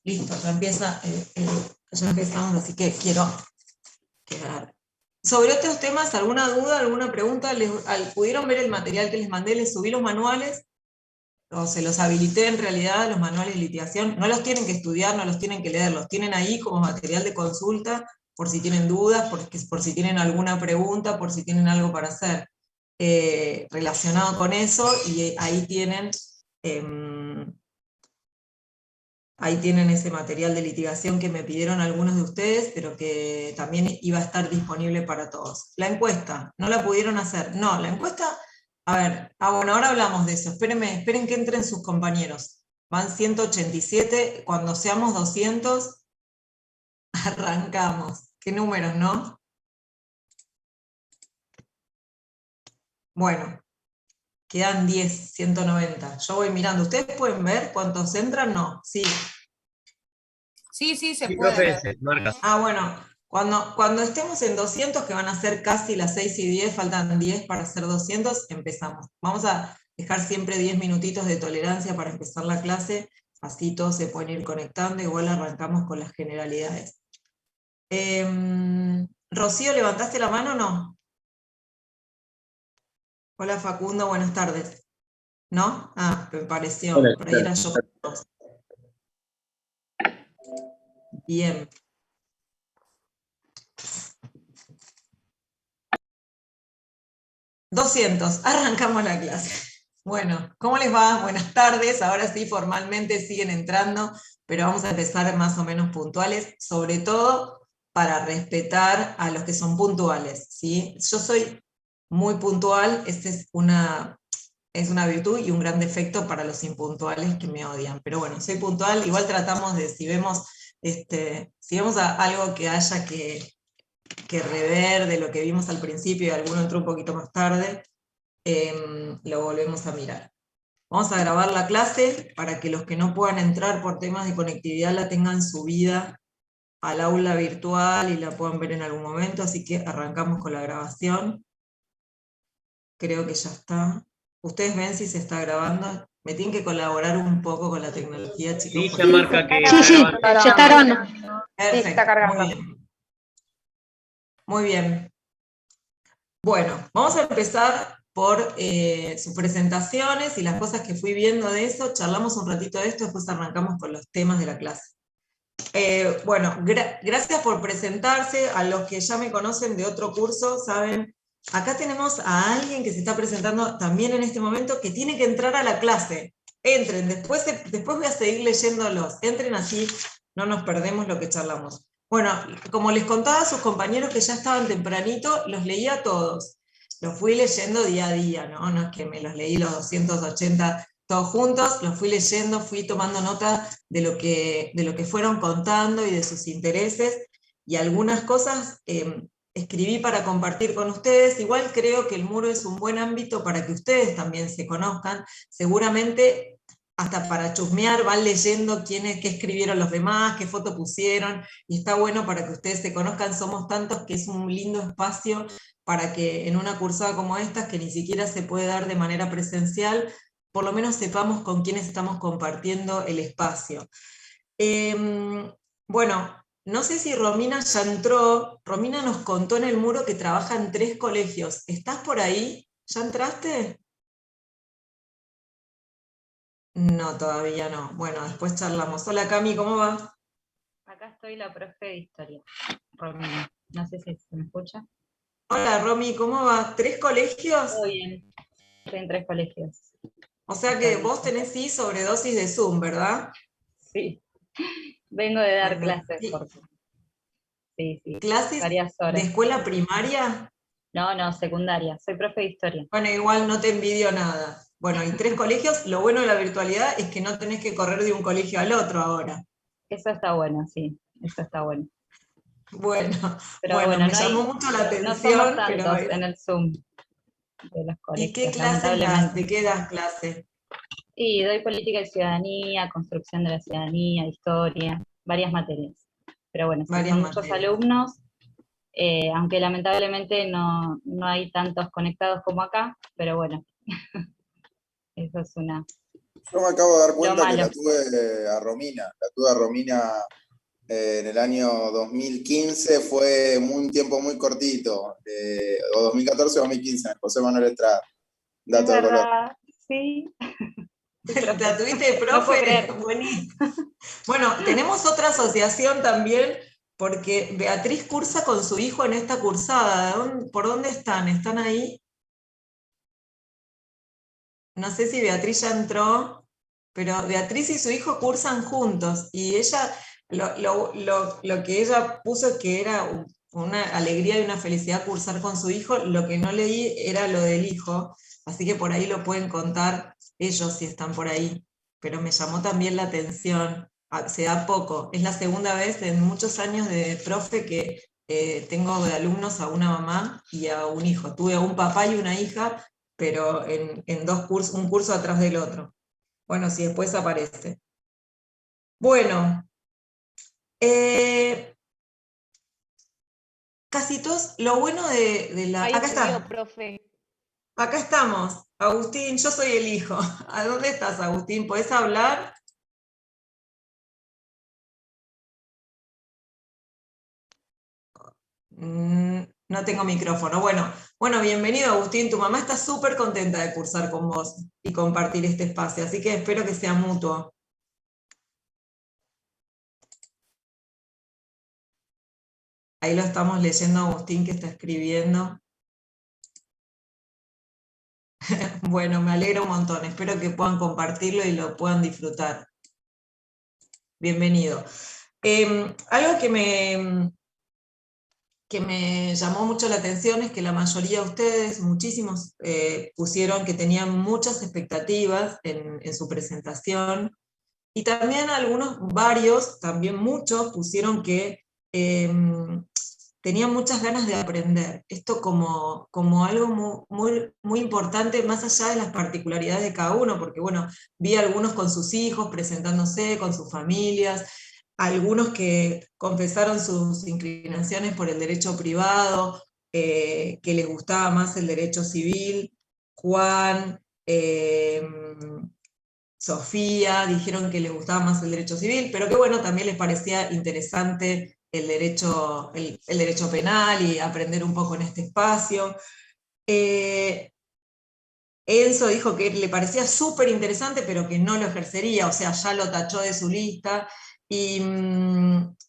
Listo, ya empezamos, así que quiero quedar. Sobre otros temas, ¿alguna duda, alguna pregunta? ¿Pudieron ver el material que les mandé? ¿Les subí los manuales? ¿O se los habilité en realidad, los manuales de litigación? No los tienen que estudiar, no los tienen que leer, los tienen ahí como material de consulta, por si tienen dudas, por si tienen alguna pregunta, por si tienen algo para hacer relacionado con eso, y ahí tienen ese material de litigación que me pidieron algunos de ustedes, pero que también iba a estar disponible para todos. La encuesta, ¿no la pudieron hacer? No, la encuesta, a ver, bueno, ahora hablamos de eso. Esperen que entren sus compañeros. Van 187, cuando seamos 200, arrancamos. ¿Qué números, no? Bueno, quedan 10, 190. Yo voy mirando. ¿Ustedes pueden ver cuántos entran? No, sí. Sí, se Sí, puede profe, ver. se marca. Bueno, cuando estemos en 200, que van a ser casi las 6:10, faltan 10 para hacer 200, empezamos. Vamos a dejar siempre 10 minutitos de tolerancia para empezar la clase, así todos se pueden ir conectando, igual arrancamos con las generalidades. Rocío, ¿levantaste la mano o no? Hola Facundo, buenas tardes. ¿No? Me pareció, Hola, por ¿qué ahí tal? era yo. Bien. +200, arrancamos la clase. Bueno, ¿cómo les va? Buenas tardes, ahora sí formalmente siguen entrando, pero vamos a empezar más o menos puntuales, sobre todo para respetar a los que son puntuales, ¿sí? Yo soy muy puntual, esta es una virtud y un gran defecto para los impuntuales que me odian, pero bueno, soy puntual, igual tratamos de, si vemos algo que haya que rever de lo que vimos al principio y alguno entró un poquito más tarde, lo volvemos a mirar. Vamos a grabar la clase para que los que no puedan entrar por temas de conectividad la tengan subida al aula virtual y la puedan ver en algún momento, así que arrancamos con la grabación. Creo que ya está. ¿Ustedes ven si se está grabando? Me tienen que colaborar un poco con la tecnología, chicos. Sí, ya marca que Sí, está grabando. ya está grabando. Perfecto, Sí, está cargando. muy bien. Muy bien. Bueno, vamos a empezar por sus presentaciones y las cosas que fui viendo de eso. Charlamos un ratito de esto, después arrancamos con los temas de la clase. Bueno, gracias por presentarse. A los que ya me conocen de otro curso, saben, acá tenemos a alguien que se está presentando también en este momento, que tiene que entrar a la clase. Entren, después voy a seguir leyéndolos. Entren así, no nos perdemos lo que charlamos. Bueno, como les contaba a sus compañeros que ya estaban tempranito, los leí a todos. Los fui leyendo día a día, ¿no? No es que me los leí los 280 todos juntos, los fui leyendo, fui tomando nota de lo que fueron contando y de sus intereses, y algunas cosas escribí para compartir con ustedes. Igual creo que el muro es un buen ámbito para que ustedes también se conozcan, seguramente hasta para chusmear van leyendo qué escribieron los demás, qué foto pusieron, y está bueno para que ustedes se conozcan. Somos tantos que es un lindo espacio para que en una cursada como esta, que ni siquiera se puede dar de manera presencial, por lo menos sepamos con quiénes estamos compartiendo el espacio. Bueno, no sé si Romina ya entró. Romina nos contó en el muro que trabaja en 3 colegios. ¿Estás por ahí? ¿Ya entraste? No, todavía no. Bueno, después charlamos. Hola Cami, ¿cómo va? Acá estoy la profe de historia, Romina. No sé si se me escucha. Hola Romy, ¿cómo va? ¿3 colegios? Todo bien. Estoy en 3 colegios. O sea que vos tenés sí sobredosis de Zoom, ¿verdad? Sí. Vengo de dar Bueno, clases sí. porque. Sí. ¿Clases Varias de horas. escuela primaria? No, secundaria. Soy profe de historia. Bueno, igual no te envidio nada. Bueno, y 3 colegios, lo bueno de la virtualidad es que no tenés que correr de un colegio al otro ahora. Eso está bueno, sí. Eso está bueno. Bueno, Pero bueno, me llamó mucho la no somos atención, pero tantos en el Zoom de los ¿y qué colegios, clases das? lamentablemente. ¿De qué das clase? Y doy política de ciudadanía, construcción de la ciudadanía, historia, varias materias. Pero bueno, si Varias son muchos materias. alumnos, aunque lamentablemente no hay tantos conectados como acá, pero bueno, eso es una Yo me acabo de dar Lo cuenta que malo. la tuve a Romina. La tuve a Romina en el año 2015, fue un tiempo muy cortito. O 2014 o 2015, José Manuel Estrada. Es Dato de color. verdad, sí. Sí, profe. ¿La tuviste de No puedo profe? creer. Buenísimo. Bueno, tenemos otra asociación también, porque Beatriz cursa con su hijo en esta cursada. ¿Por dónde están? ¿Están ahí? No sé si Beatriz ya entró, pero Beatriz y su hijo cursan juntos, y ella, lo que ella puso que era una alegría y una felicidad cursar con su hijo, lo que no leí era lo del hijo, así que por ahí lo pueden contar ellos si están por ahí, pero me llamó también la atención, se da poco, es la segunda vez en muchos años de profe que tengo de alumnos a una mamá y a un hijo, tuve a un papá y una hija, pero en dos cursos, un curso atrás del otro. Bueno, si después aparece. Bueno, casi todos, lo bueno de la... Ahí Acá subió, está, profe. acá estamos. Agustín, yo soy el hijo. ¿A dónde estás, Agustín? ¿Podés hablar? No tengo micrófono. Bueno, bienvenido, Agustín. Tu mamá está súper contenta de cursar con vos y compartir este espacio, así que espero que sea mutuo. Ahí lo estamos leyendo, Agustín, que está escribiendo. Bueno, me alegra un montón. Espero que puedan compartirlo y lo puedan disfrutar. Bienvenido. Algo que me llamó mucho la atención es que la mayoría de ustedes, muchísimos, pusieron que tenían muchas expectativas en su presentación, y también algunos, varios, también muchos, pusieron que tenían muchas ganas de aprender. Esto como algo muy importante, más allá de las particularidades de cada uno, porque bueno, vi algunos con sus hijos presentándose, con sus familias, algunos que confesaron sus inclinaciones por el derecho privado, que les gustaba más el derecho civil. Juan, Sofía, dijeron que les gustaba más el derecho civil, pero que bueno, también les parecía interesante el derecho penal y aprender un poco en este espacio. Enzo dijo que le parecía súper interesante, pero que no lo ejercería, o sea, ya lo tachó de su lista, y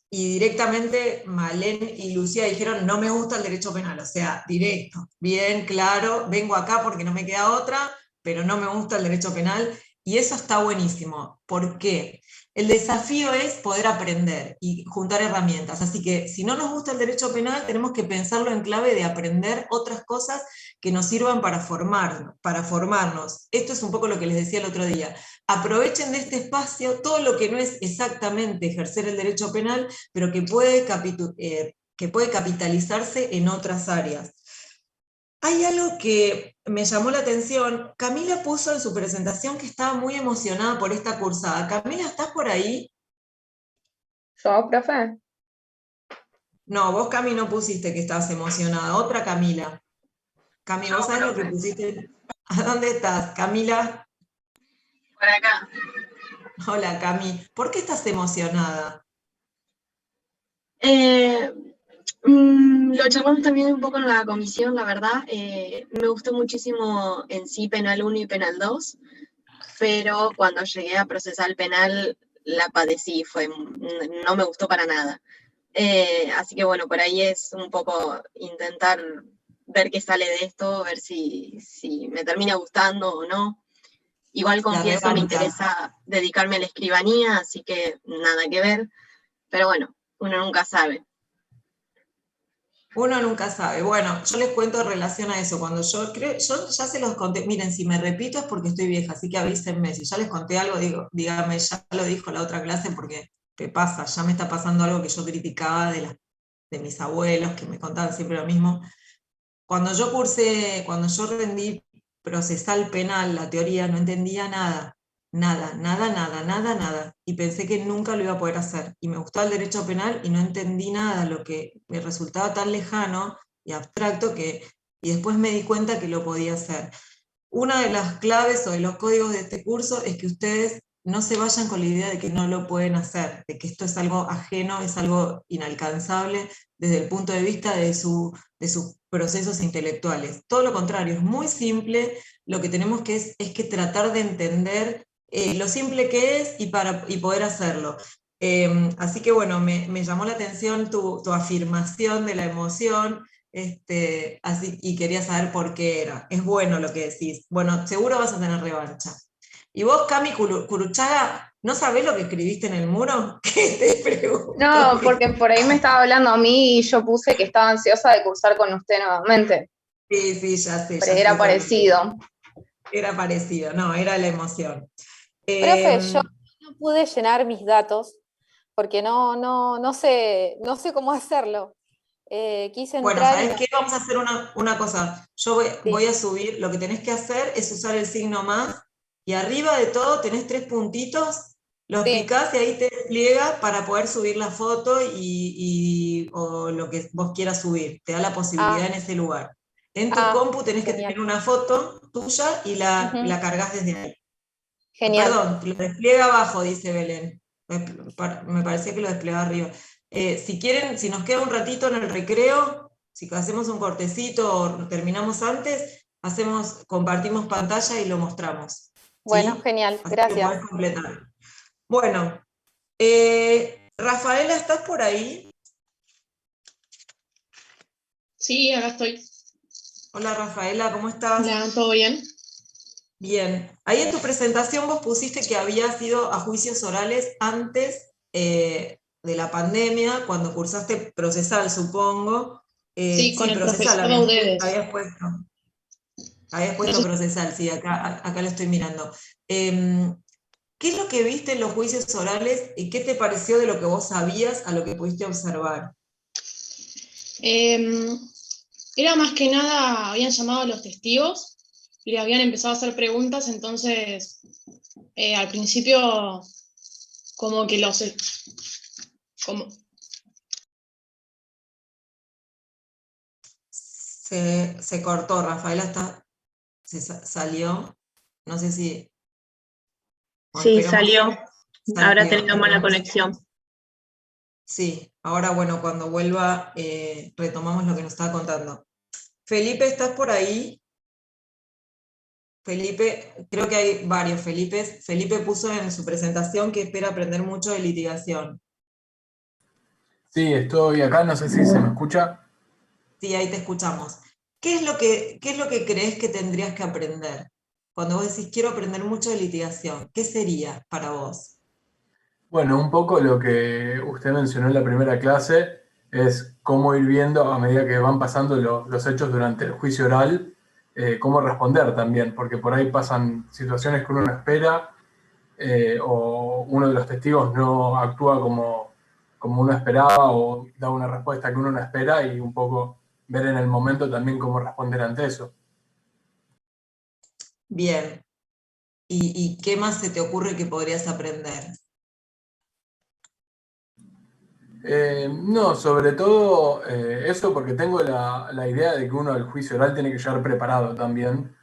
directamente Malén y Lucía dijeron, no me gusta el derecho penal, o sea, directo, bien, claro, vengo acá porque no me queda otra, pero no me gusta el derecho penal, y eso está buenísimo. ¿Por qué? El desafío es poder aprender y juntar herramientas, así que si no nos gusta el derecho penal, tenemos que pensarlo en clave de aprender otras cosas que nos sirvan para formarnos. Esto es un poco lo que les decía el otro día. Aprovechen de este espacio todo lo que no es exactamente ejercer el derecho penal, pero que puede capitalizarse en otras áreas. Hay algo que me llamó la atención. Camila puso en su presentación que estaba muy emocionada por esta cursada. Camila, ¿estás por ahí? ¿Yo, profe? No, vos, Cami, no pusiste que estabas emocionada. Otra Camila. Cami, ¿vos sabés lo que pusiste? ¿A dónde estás, Camila? Por acá. Hola, Cami. ¿Por qué estás emocionada? Lo charlamos también un poco en la comisión, la verdad. Me gustó muchísimo en sí Penal 1 y Penal 2, pero cuando llegué a procesar el penal la padecí, no me gustó para nada. Así que bueno, por ahí es un poco intentar ver qué sale de esto, ver si me termina gustando o no. Igual confieso, me interesa dedicarme a la escribanía, así que nada que ver, pero bueno, uno nunca sabe. Uno nunca sabe. Bueno, yo les cuento en relación a eso. Cuando yo ya se los conté, miren, si me repito es porque estoy vieja, así que avísenme. Si ya les conté algo, dígame, ya lo dijo la otra clase, porque ¿qué pasa? Ya me está pasando algo que yo criticaba de mis abuelos, que me contaban siempre lo mismo. Cuando yo rendí procesal penal, la teoría, no entendía nada. Nada. Y pensé que nunca lo iba a poder hacer. Y me gustaba el derecho penal y no entendí nada, lo que me resultaba tan lejano y abstracto y después me di cuenta que lo podía hacer. una de las claves o de los códigos de este curso es que ustedes no se vayan con la idea de que no lo pueden hacer, de que esto es algo ajeno, es algo inalcanzable desde el punto de vista de sus procesos intelectuales. Todo lo contrario, es muy simple, lo que tenemos es que tratar de entender lo simple que es y poder hacerlo. Así que bueno, me llamó la atención tu afirmación de la emoción, y quería saber por qué era. Es bueno lo que decís. Bueno, seguro vas a tener revancha. Y vos, Cami Curuchaga, ¿no sabés lo que escribiste en el muro? ¿Qué te pregunto? No, porque por ahí me estaba hablando a mí y yo puse que estaba ansiosa de cursar con usted nuevamente. Sí, ya sé. Pero era parecido. Era parecido, no, era la emoción. Profe, yo no pude llenar mis datos porque no sé cómo hacerlo. Quise Bueno, entrar ¿sabés qué? Vamos a hacer una cosa. Yo voy a subir, lo que tenés que hacer es usar el signo más, y arriba de todo tenés 3 puntitos, los picás y ahí te despliega para poder subir la foto o lo que vos quieras subir. Te da la posibilidad en ese lugar. En tu compu tenés que tener una foto tuya y la cargas desde ahí. Genial. Perdón, lo despliega abajo, dice Belén. Me parecía que lo desplegaba arriba. Si quieren, si nos queda un ratito en el recreo, si hacemos un cortecito o terminamos antes, compartimos pantalla y lo mostramos. Bueno, ¿sí? genial, Así gracias. que podés completar. Bueno, Rafaela, ¿estás por ahí? Sí, acá estoy. Hola Rafaela, ¿cómo estás? Hola, ¿todo bien? Bien. Ahí en tu presentación vos pusiste que habías ido a juicios orales antes de la pandemia, cuando cursaste procesal, supongo. Sí, con el procesal profesor Baudedes. habías puesto procesal, sí, acá lo estoy mirando. ¿Qué es lo que viste en los juicios orales y qué te pareció de lo que vos sabías a lo que pudiste observar? Era más que nada, habían llamado a los testigos y le habían empezado a hacer preguntas, entonces al principio como que Se cortó, Rafaela salió, no sé si... Sí, salió. Habrá tenido mala conexión. Sí, ahora bueno, cuando vuelva retomamos lo que nos estaba contando. Felipe, ¿estás por ahí? Felipe, creo que hay varios Felipes. Felipe puso en su presentación que espera aprender mucho de litigación. Sí, estoy acá, no sé si se me escucha. Sí, ahí te escuchamos. ¿Qué es lo que crees que tendrías que aprender? Cuando vos decís quiero aprender mucho de litigación, ¿qué sería para vos? Bueno, un poco lo que usted mencionó en la primera clase es cómo ir viendo a medida que van pasando los hechos durante el juicio oral, cómo responder también, porque por ahí pasan situaciones que uno no espera o uno de los testigos no actúa como uno esperaba o da una respuesta que uno no espera y un poco ver en el momento también cómo responder ante eso. Bien. ¿Y qué más se te ocurre que podrías aprender? No, sobre todo eso porque tengo la idea de que uno al juicio oral tiene que llegar preparado también.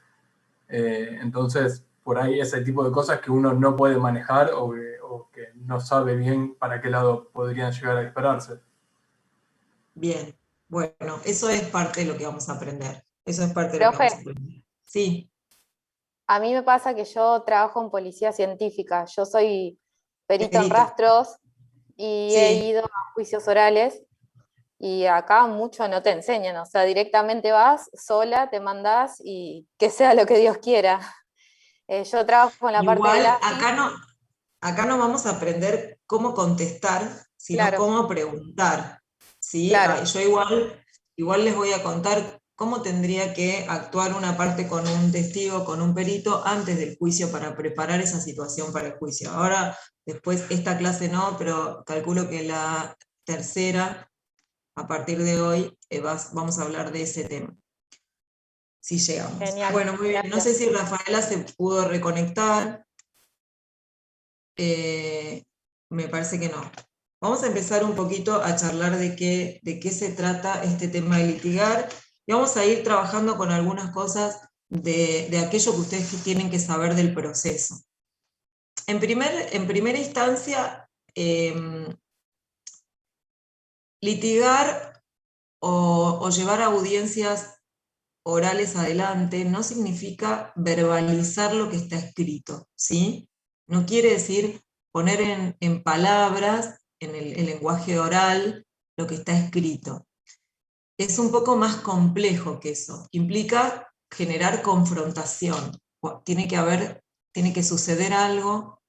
Entonces, por ahí ese tipo de cosas que uno no puede manejar o que no sabe bien para qué lado podrían llegar a dispararse. Bien, bueno, eso es parte de lo que vamos a aprender. Eso es parte de lo que vamos a aprender. Sí. A mí me pasa que yo trabajo en policía científica. Yo soy perito en rastros y he ido a juicios orales y acá mucho no te enseñan. O sea, directamente vas sola, te mandás y que sea lo que Dios quiera. Yo trabajo en la parte de la... Acá no vamos a aprender cómo contestar, sino cómo preguntar. ¿sí? Yo igual les voy a contar cómo tendría que actuar una parte con un testigo, con un perito, antes del juicio para preparar esa situación para el juicio. Ahora, después, esta clase no, pero calculo que la tercera, a partir de hoy, vamos a hablar de ese tema. Si llegamos. Genial, bueno, muy bien. No sé si Rafaela se pudo reconectar. Me parece que no. Vamos a empezar un poquito a charlar de qué se trata este tema de litigar, y vamos a ir trabajando con algunas cosas de aquello que ustedes tienen que saber del proceso. En primera instancia, litigar o llevar audiencias orales adelante no significa verbalizar lo que está escrito, ¿sí? No quiere decir poner en palabras, en el lenguaje oral, lo que está escrito. Es un poco más complejo que eso. Implica generar confrontación. Tiene que suceder algo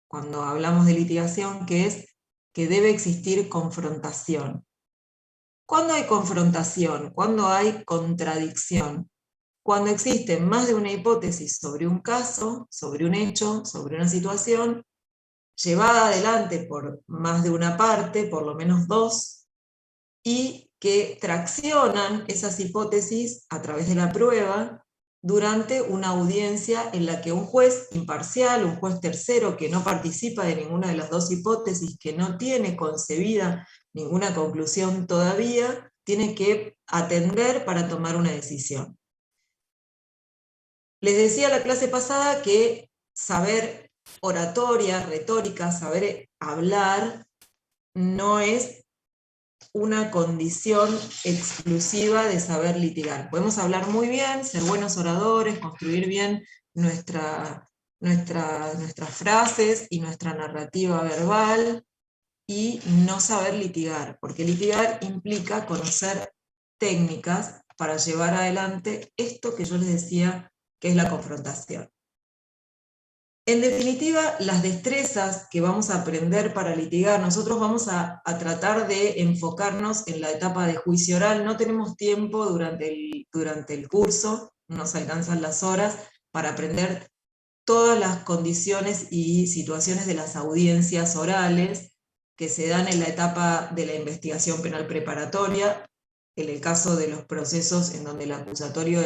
cuando hablamos de litigación, que es que debe existir confrontación. ¿Cuándo hay confrontación? ¿Cuándo hay contradicción? Cuando existen más de una hipótesis sobre un caso, sobre un hecho, sobre una situación, llevada adelante por más de una parte, por lo menos dos, y que traccionan esas hipótesis a través de la prueba durante una audiencia en la que un juez imparcial, un juez tercero que no participa de ninguna de las dos hipótesis, que no tiene concebida ninguna conclusión todavía, tiene que atender para tomar una decisión. Les decía la clase pasada que saber oratoria, retórica, saber hablar, no es una condición exclusiva de saber litigar. Podemos hablar muy bien, ser buenos oradores, construir bien nuestras frases y nuestra narrativa verbal, y no saber litigar, porque litigar implica conocer técnicas para llevar adelante esto que yo les decía que es la confrontación. En definitiva, las destrezas que vamos a aprender para litigar, nosotros vamos a tratar de enfocarnos en la etapa de juicio oral. No tenemos tiempo durante el curso, no nos alcanzan las horas para aprender todas las condiciones y situaciones de las audiencias orales que se dan en la etapa de la investigación penal preparatoria, en el caso de los procesos en donde el acusatorio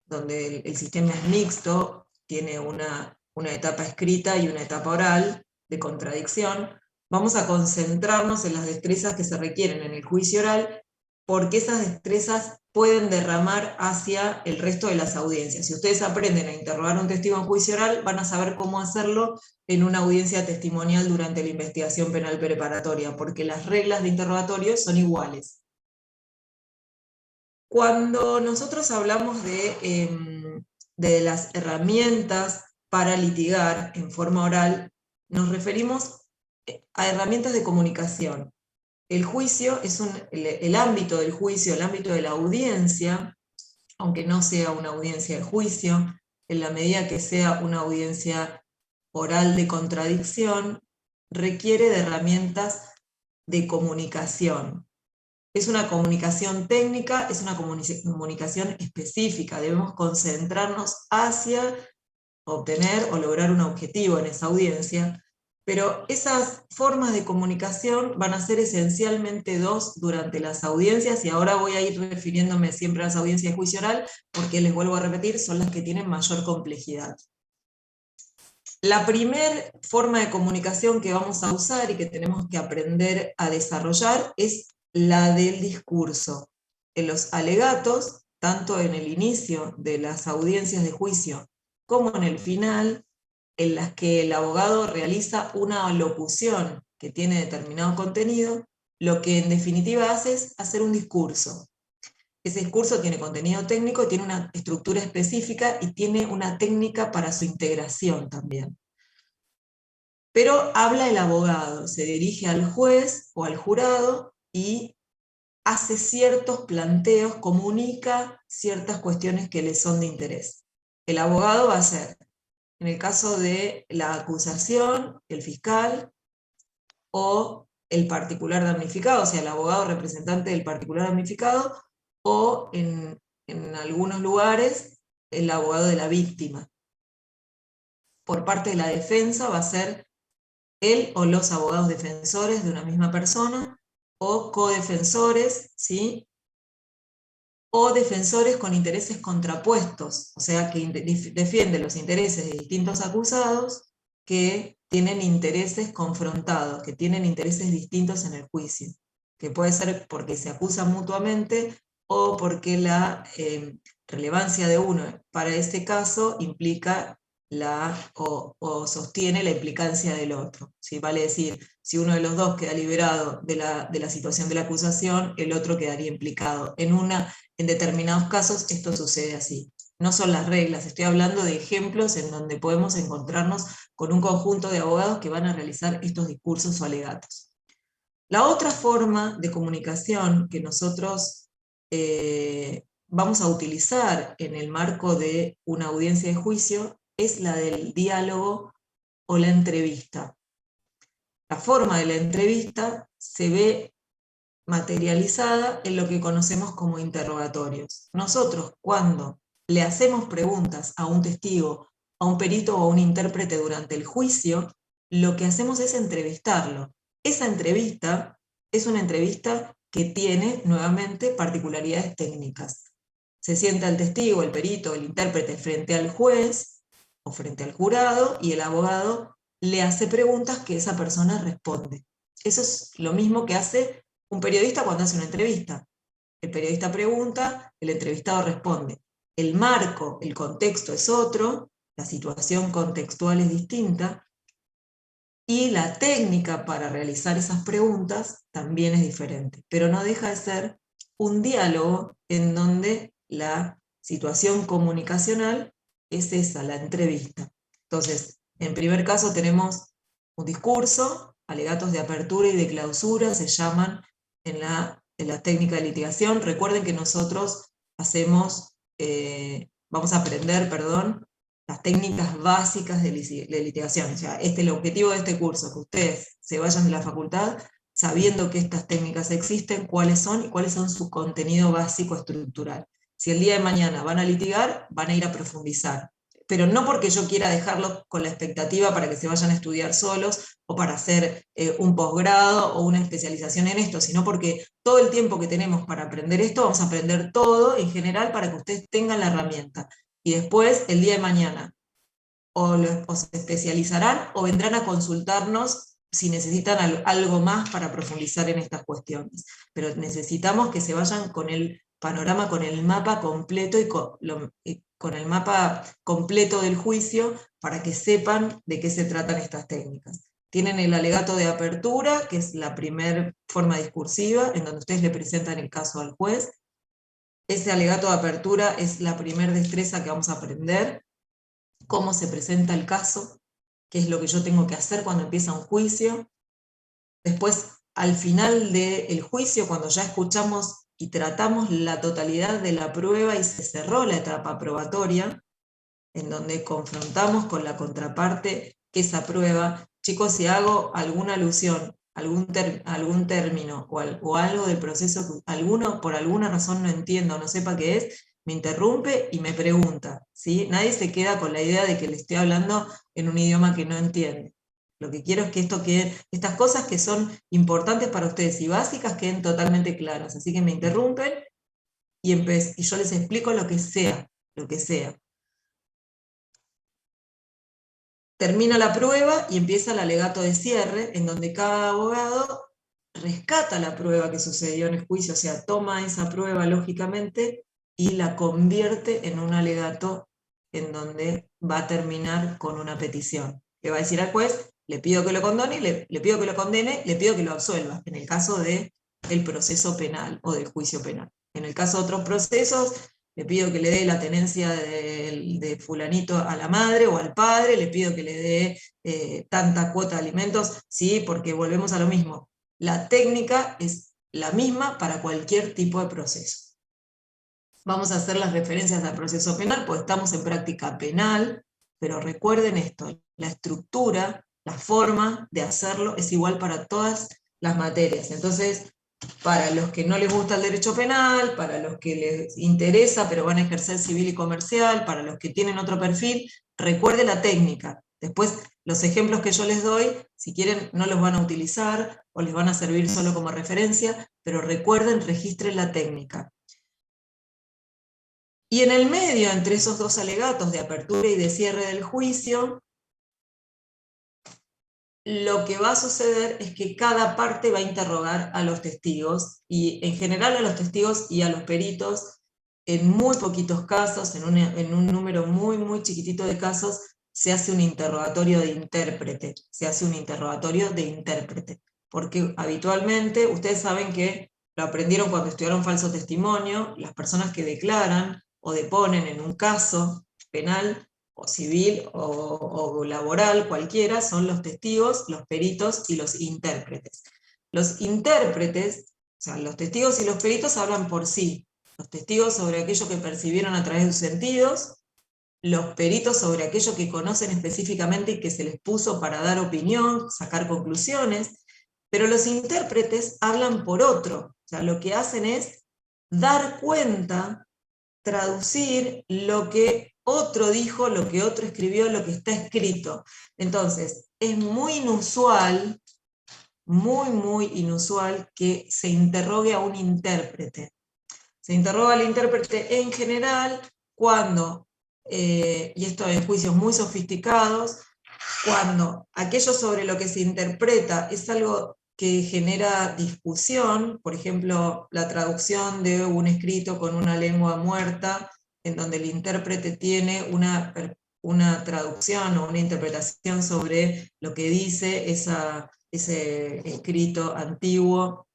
donde el sistema es mixto, tiene una etapa escrita y una etapa oral de contradicción. Vamos a concentrarnos en las destrezas que se requieren en el juicio oral, porque esas destrezas pueden derramar hacia el resto de las audiencias. Si ustedes aprenden a interrogar a un testigo en juicio oral, van a saber cómo hacerlo en una audiencia testimonial durante la investigación penal preparatoria, porque las reglas de interrogatorio son iguales. Cuando nosotros hablamos de las herramientas para litigar en forma oral, nos referimos a herramientas de comunicación. El juicio es el ámbito del juicio, el ámbito de la audiencia, aunque no sea una audiencia de juicio, en la medida que sea una audiencia oral de contradicción, requiere de herramientas de comunicación. Es una comunicación técnica, es una comunicación específica. Debemos concentrarnos hacia obtener o lograr un objetivo en esa audiencia, pero esas formas de comunicación van a ser esencialmente dos durante las audiencias, y ahora voy a ir refiriéndome siempre a las audiencias de juicio oral, porque les vuelvo a repetir, son las que tienen mayor complejidad. La primera forma de comunicación que vamos a usar y que tenemos que aprender a desarrollar es la del discurso. En los alegatos, tanto en el inicio de las audiencias de juicio como en el final, en las que el abogado realiza una locución que tiene determinado contenido, lo que en definitiva hace es hacer un discurso. Ese discurso tiene contenido técnico, tiene una estructura específica y tiene una técnica para su integración también. Pero habla el abogado, se dirige al juez o al jurado y hace ciertos planteos, comunica ciertas cuestiones que le son de interés. El abogado va a ser, en el caso de la acusación, el fiscal o el particular damnificado, o sea, el abogado representante del particular damnificado, o en algunos lugares, el abogado de la víctima. Por parte de la defensa va a ser él o los abogados defensores de una misma persona, o codefensores, ¿sí? O defensores con intereses contrapuestos, o sea, que defienden los intereses de distintos acusados que tienen intereses confrontados, que tienen intereses distintos en el juicio, que puede ser porque se acusan mutuamente o porque relevancia de uno para ese caso implica o sostiene la implicancia del otro. ¿Sí? Vale decir, si uno de los dos queda liberado de la situación de la acusación, el otro quedaría implicado. En determinados casos esto sucede así. No son las reglas, estoy hablando de ejemplos en donde podemos encontrarnos con un conjunto de abogados que van a realizar estos discursos o alegatos. La otra forma de comunicación que nosotros vamos a utilizar en el marco de una audiencia de juicio es la del diálogo o la entrevista. La forma de la entrevista se ve materializada en lo que conocemos como interrogatorios. Nosotros, cuando le hacemos preguntas a un testigo, a un perito o a un intérprete durante el juicio, lo que hacemos es entrevistarlo. Esa entrevista es una entrevista que tiene, nuevamente, particularidades técnicas. Se sienta el testigo, el perito, el intérprete frente al juez o frente al jurado, y el abogado le hace preguntas que esa persona responde. Eso es lo mismo que hace un periodista cuando hace una entrevista. El periodista pregunta, el entrevistado responde. El marco, el contexto es otro, la situación contextual es distinta, y la técnica para realizar esas preguntas también es diferente, pero no deja de ser un diálogo en donde la situación comunicacional es esa, la entrevista. Entonces, en primer caso tenemos un discurso, alegatos de apertura y de clausura se llaman en la técnica de litigación. Recuerden que nosotros vamos a aprender, las técnicas básicas de litigación. O sea, el objetivo de este curso, que ustedes se vayan de la facultad sabiendo que estas técnicas existen, cuáles son y cuáles son su contenido básico estructural. Si el día de mañana van a litigar, van a ir a profundizar. Pero no porque yo quiera dejarlo con la expectativa para que se vayan a estudiar solos o para hacer un posgrado o una especialización en esto, sino porque todo el tiempo que tenemos para aprender esto, vamos a aprender todo en general para que ustedes tengan la herramienta. Y después, el día de mañana, o se especializarán o vendrán a consultarnos si necesitan algo más para profundizar en estas cuestiones. Pero necesitamos que se vayan con el panorama, con el mapa completo y con el mapa completo del juicio para que sepan de qué se tratan estas técnicas. Tienen el alegato de apertura, que es la primera forma discursiva, en donde ustedes le presentan el caso al juez. Ese alegato de apertura es la primera destreza que vamos a aprender, cómo se presenta el caso, qué es lo que yo tengo que hacer cuando empieza un juicio. Después, al final del juicio, cuando ya escuchamos y tratamos la totalidad de la prueba y se cerró la etapa probatoria, en donde confrontamos con la contraparte esa prueba. Chicos, si hago alguna alusión, algún término o algo del proceso que alguno por alguna razón no entiendo, no sepa qué es, me interrumpe y me pregunta, ¿sí? Nadie se queda con la idea de que le estoy hablando en un idioma que no entiende. Lo que quiero es que estas cosas que son importantes para ustedes y básicas queden totalmente claras. Así que me interrumpen y yo les explico lo que sea. Termina la prueba y empieza el alegato de cierre, en donde cada abogado rescata la prueba que sucedió en el juicio, o sea, toma esa prueba lógicamente y la convierte en un alegato en donde va a terminar con una petición. Le va a decir al juez, le pido que lo condone, le pido que lo condene, le pido que lo absuelva, en el caso del proceso penal o del juicio penal. En el caso de otros procesos, le pido que le dé la tenencia de fulanito a la madre o al padre, le pido que le dé tanta cuota de alimentos, sí, porque volvemos a lo mismo. La técnica es la misma para cualquier tipo de proceso. Vamos a hacer las referencias al proceso penal, porque estamos en práctica penal, pero recuerden esto, la estructura, la forma de hacerlo es igual para todas las materias. Entonces, para los que no les gusta el derecho penal, para los que les interesa pero van a ejercer civil y comercial, para los que tienen otro perfil, recuerden la técnica. Después, los ejemplos que yo les doy, si quieren no los van a utilizar o les van a servir solo como referencia, pero recuerden, registren la técnica. Y en el medio, entre esos dos alegatos de apertura y de cierre del juicio, lo que va a suceder es que cada parte va a interrogar a los testigos, y en general a los testigos y a los peritos en muy poquitos casos, en un número muy, muy chiquitito de casos, se hace un interrogatorio de intérprete, porque habitualmente, ustedes saben que lo aprendieron cuando estudiaron falso testimonio, las personas que declaran o deponen en un caso penal, o civil, o laboral, cualquiera, son los testigos, los peritos y los intérpretes. Los intérpretes, o sea, los testigos y los peritos hablan por sí, los testigos sobre aquello que percibieron a través de sus sentidos, los peritos sobre aquello que conocen específicamente y que se les puso para dar opinión, sacar conclusiones, pero los intérpretes hablan por otro, o sea, lo que hacen es dar cuenta, traducir lo que otro dijo, lo que otro escribió, lo que está escrito. Entonces, es muy inusual, muy inusual que se interrogue a un intérprete. Se interroga al intérprete en general cuando, y esto en juicios muy sofisticados, cuando aquello sobre lo que se interpreta es algo que genera discusión, por ejemplo, la traducción de un escrito con una lengua muerta, en donde el intérprete tiene una traducción o una interpretación sobre lo que dice ese escrito antiguo,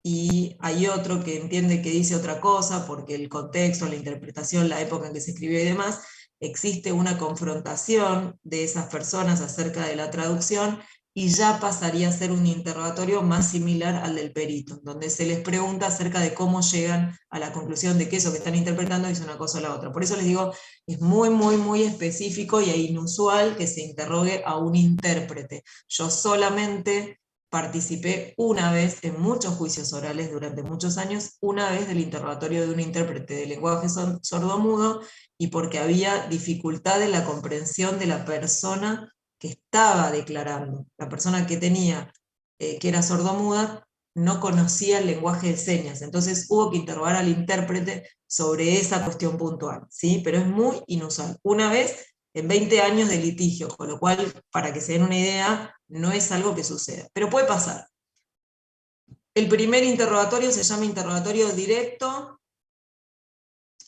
y hay otro que entiende que dice otra cosa, porque el contexto, la interpretación, la época en que se escribió y demás, existe una confrontación de esas personas acerca de la traducción, y ya pasaría a ser un interrogatorio más similar al del perito, donde se les pregunta acerca de cómo llegan a la conclusión de que eso que están interpretando es una cosa o la otra. Por eso les digo, es muy específico y inusual que se interrogue a un intérprete. Yo solamente participé una vez en muchos juicios orales durante muchos años, una vez del interrogatorio de un intérprete de lenguaje sordomudo, y porque había dificultad en la comprensión de la persona que estaba declarando. La persona que tenía, que era sordomuda, no conocía el lenguaje de señas, entonces hubo que interrogar al intérprete sobre esa cuestión puntual, ¿sí? Pero es muy inusual. Una vez en 20 años de litigio, con lo cual, para que se den una idea, no es algo que suceda, pero puede pasar. El primer interrogatorio se llama interrogatorio directo.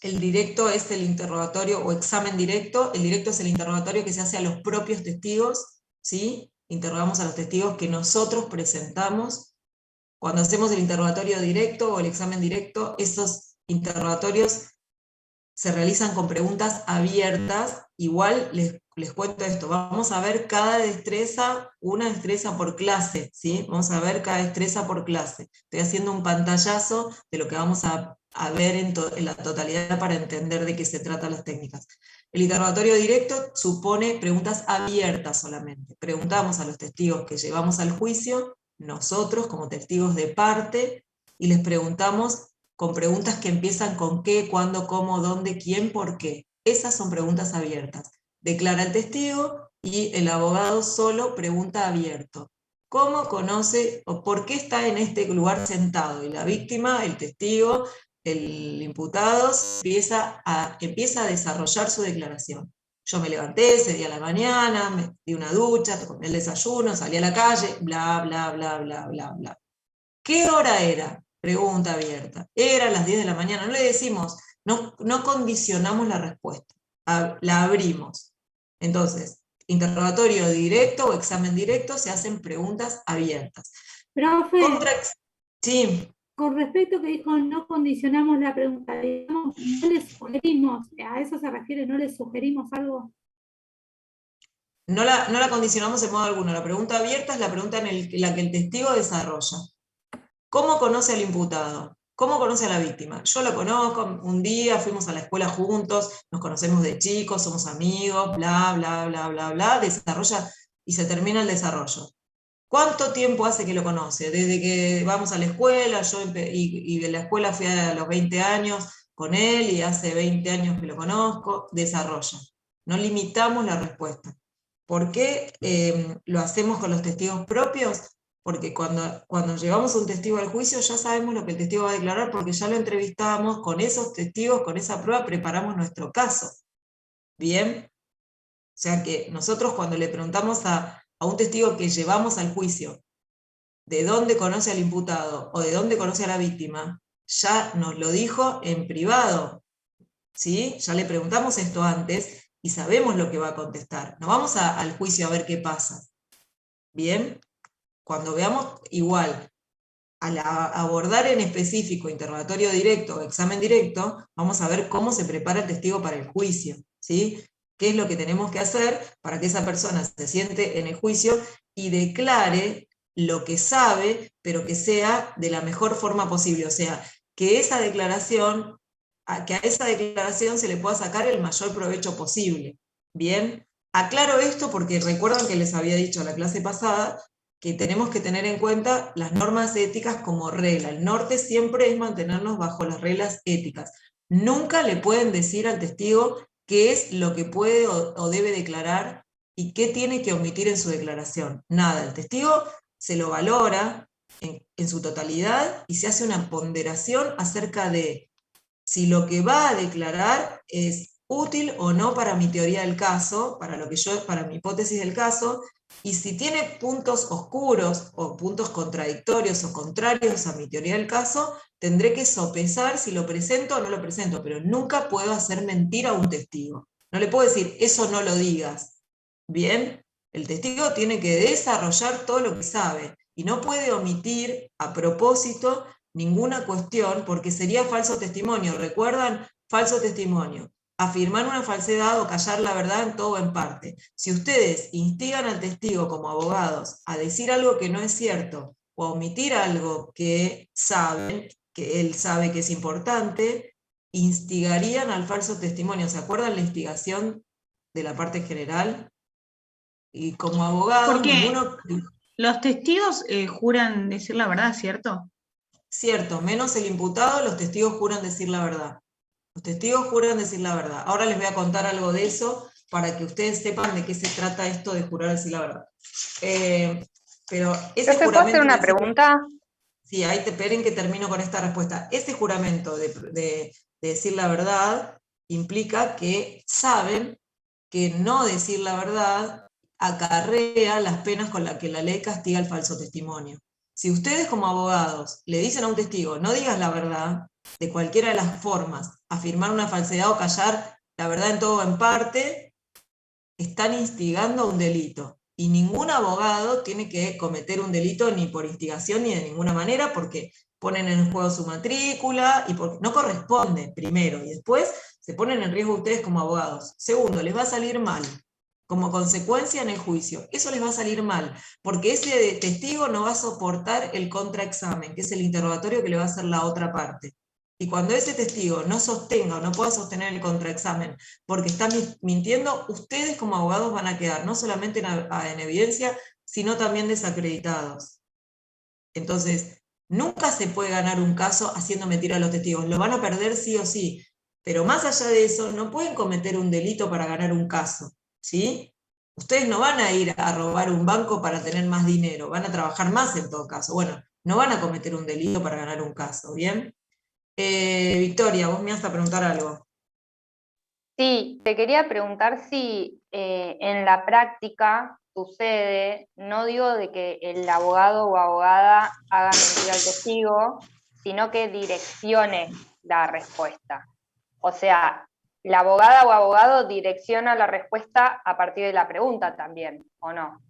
El directo es el interrogatorio o examen directo. El directo es el interrogatorio que se hace a los propios testigos, ¿sí? Interrogamos a los testigos que nosotros presentamos. Cuando hacemos el interrogatorio directo o el examen directo, esos interrogatorios se realizan con preguntas abiertas. Igual les cuento esto, vamos a ver cada destreza, una destreza por clase, ¿sí? Vamos a ver cada destreza por clase. Estoy haciendo un pantallazo de lo que vamos a ver en la totalidad para entender de qué se tratan las técnicas. El interrogatorio directo supone preguntas abiertas solamente. Preguntamos a los testigos que llevamos al juicio, nosotros como testigos de parte, y les preguntamos con preguntas que empiezan con qué, cuándo, cómo, dónde, quién, por qué. Esas son preguntas abiertas. Declara el testigo y el abogado solo pregunta abierto. ¿Cómo conoce o por qué está en este lugar sentado? Y la víctima, el testigo, el imputado empieza a desarrollar su declaración. Yo me levanté ese día a la mañana, me di una ducha, tomé el desayuno, salí a la calle, bla, bla, bla, bla, bla, bla. ¿Qué hora era? Pregunta abierta. Era las 10 de la mañana. No le decimos, no condicionamos la respuesta, la abrimos. Entonces, interrogatorio directo o examen directo, se hacen preguntas abiertas. Profe, sí. Con respecto que dijo, no condicionamos la pregunta, digamos, no le sugerimos, ¿a eso se refiere? ¿No le sugerimos algo? No la condicionamos en modo alguno. La pregunta abierta es la pregunta en la que el testigo desarrolla. ¿Cómo conoce al imputado? ¿Cómo conoce a la víctima? Yo lo conozco, un día fuimos a la escuela juntos, nos conocemos de chicos, somos amigos, bla, bla, bla, bla, bla, desarrolla y se termina el desarrollo. ¿Cuánto tiempo hace que lo conoce? Desde que vamos a la escuela, y de la escuela fui a los 20 años con él, y hace 20 años que lo conozco, desarrolla. No limitamos la respuesta. ¿Por qué lo hacemos con los testigos propios? Porque cuando llevamos un testigo al juicio ya sabemos lo que el testigo va a declarar, porque ya lo entrevistamos con esos testigos, con esa prueba preparamos nuestro caso. ¿Bien? O sea que nosotros cuando le preguntamos a un testigo que llevamos al juicio de dónde conoce al imputado o de dónde conoce a la víctima, ya nos lo dijo en privado. ¿sí? Ya le preguntamos esto antes y sabemos lo que va a contestar. No vamos al juicio a ver qué pasa. ¿Bien? Cuando veamos igual, al abordar en específico interrogatorio directo o examen directo, vamos a ver cómo se prepara el testigo para el juicio, ¿sí? ¿Qué es lo que tenemos que hacer para que esa persona se siente en el juicio y declare lo que sabe, pero que sea de la mejor forma posible? O sea, que esa declaración, que a esa declaración se le pueda sacar el mayor provecho posible. ¿Bien? Aclaro esto porque recuerdan que les había dicho en la clase pasada que tenemos que tener en cuenta las normas éticas como regla. El norte siempre es mantenernos bajo las reglas éticas. Nunca le pueden decir al testigo qué es lo que puede o debe declarar y qué tiene que omitir en su declaración. Nada, el testigo se lo valora en su totalidad y se hace una ponderación acerca de si lo que va a declarar es útil o no para mi teoría del caso, para mi hipótesis del caso, y si tiene puntos oscuros o puntos contradictorios o contrarios a mi teoría del caso, tendré que sopesar si lo presento o no lo presento, pero nunca puedo hacer mentir a un testigo. No le puedo decir, eso no lo digas. Bien, el testigo tiene que desarrollar todo lo que sabe y no puede omitir a propósito ninguna cuestión porque sería falso testimonio. ¿Recuerdan? Falso testimonio. Afirmar una falsedad o callar la verdad en todo o en parte. Si ustedes instigan al testigo como abogados a decir algo que no es cierto o a omitir algo que saben, que él sabe que es importante, instigarían al falso testimonio. ¿Se acuerdan la instigación de la parte general? Y como abogado, Porque ninguno... los testigos juran decir la verdad, ¿cierto? Cierto, menos el imputado, los testigos juran decir la verdad. Los testigos juran decir la verdad. Ahora les voy a contar algo de eso para que ustedes sepan de qué se trata esto de jurar decir la verdad. Pero ese ¿Yo te puedo hacer una pregunta? Sí, ahí te esperen que termino con esta respuesta. Ese juramento de decir la verdad implica que saben que no decir la verdad acarrea las penas con las que la ley castiga el falso testimonio. Si ustedes como abogados le dicen a un testigo, no digas la verdad, de cualquiera de las formas, afirmar una falsedad o callar la verdad en todo o en parte, están instigando a un delito. Y ningún abogado tiene que cometer un delito ni por instigación ni de ninguna manera, porque ponen en juego su matrícula y porque no corresponde, primero, y después se ponen en riesgo ustedes como abogados. Segundo, les va a salir mal. Como consecuencia en el juicio, eso les va a salir mal, porque ese testigo no va a soportar el contraexamen, que es el interrogatorio que le va a hacer la otra parte. Y cuando ese testigo no sostenga o no pueda sostener el contraexamen porque está mintiendo, ustedes como abogados van a quedar no solamente en evidencia, sino también desacreditados. Entonces, nunca se puede ganar un caso haciendo mentir a los testigos, lo van a perder sí o sí, pero más allá de eso, no pueden cometer un delito para ganar un caso. ¿Sí? Ustedes no van a ir a robar un banco para tener más dinero, van a trabajar más en todo caso. Bueno, no van a cometer un delito para ganar un caso, ¿bien? Victoria, vos me vas a preguntar algo. Sí, te quería preguntar si en la práctica sucede, no digo de que el abogado o abogada haga mentir al testigo, sino que direccione la respuesta. O sea, la abogada o abogado direcciona la respuesta a partir de la pregunta también, ¿o no?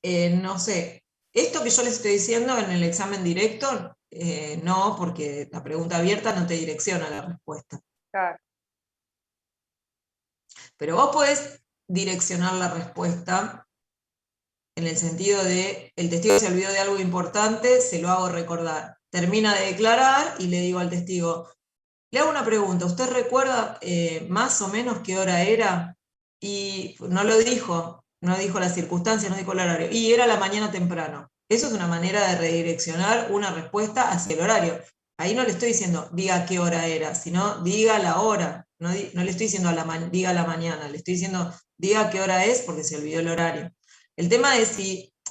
No sé, esto que yo les estoy diciendo en el examen directo, no, porque la pregunta abierta no te direcciona la respuesta. Claro. Pero vos podés direccionar la respuesta en el sentido de, el testigo se olvidó de algo importante, se lo hago recordar. Termina de declarar y le digo al testigo, le hago una pregunta, ¿usted recuerda más o menos qué hora era? Y no lo dijo, no dijo las circunstancias, no dijo el horario, y era la mañana temprano. Eso es una manera de redireccionar una respuesta hacia el horario. Ahí no le estoy diciendo, diga qué hora era, sino diga la hora. No le estoy diciendo diga la mañana, le estoy diciendo, diga qué hora es porque se olvidó el horario. El tema es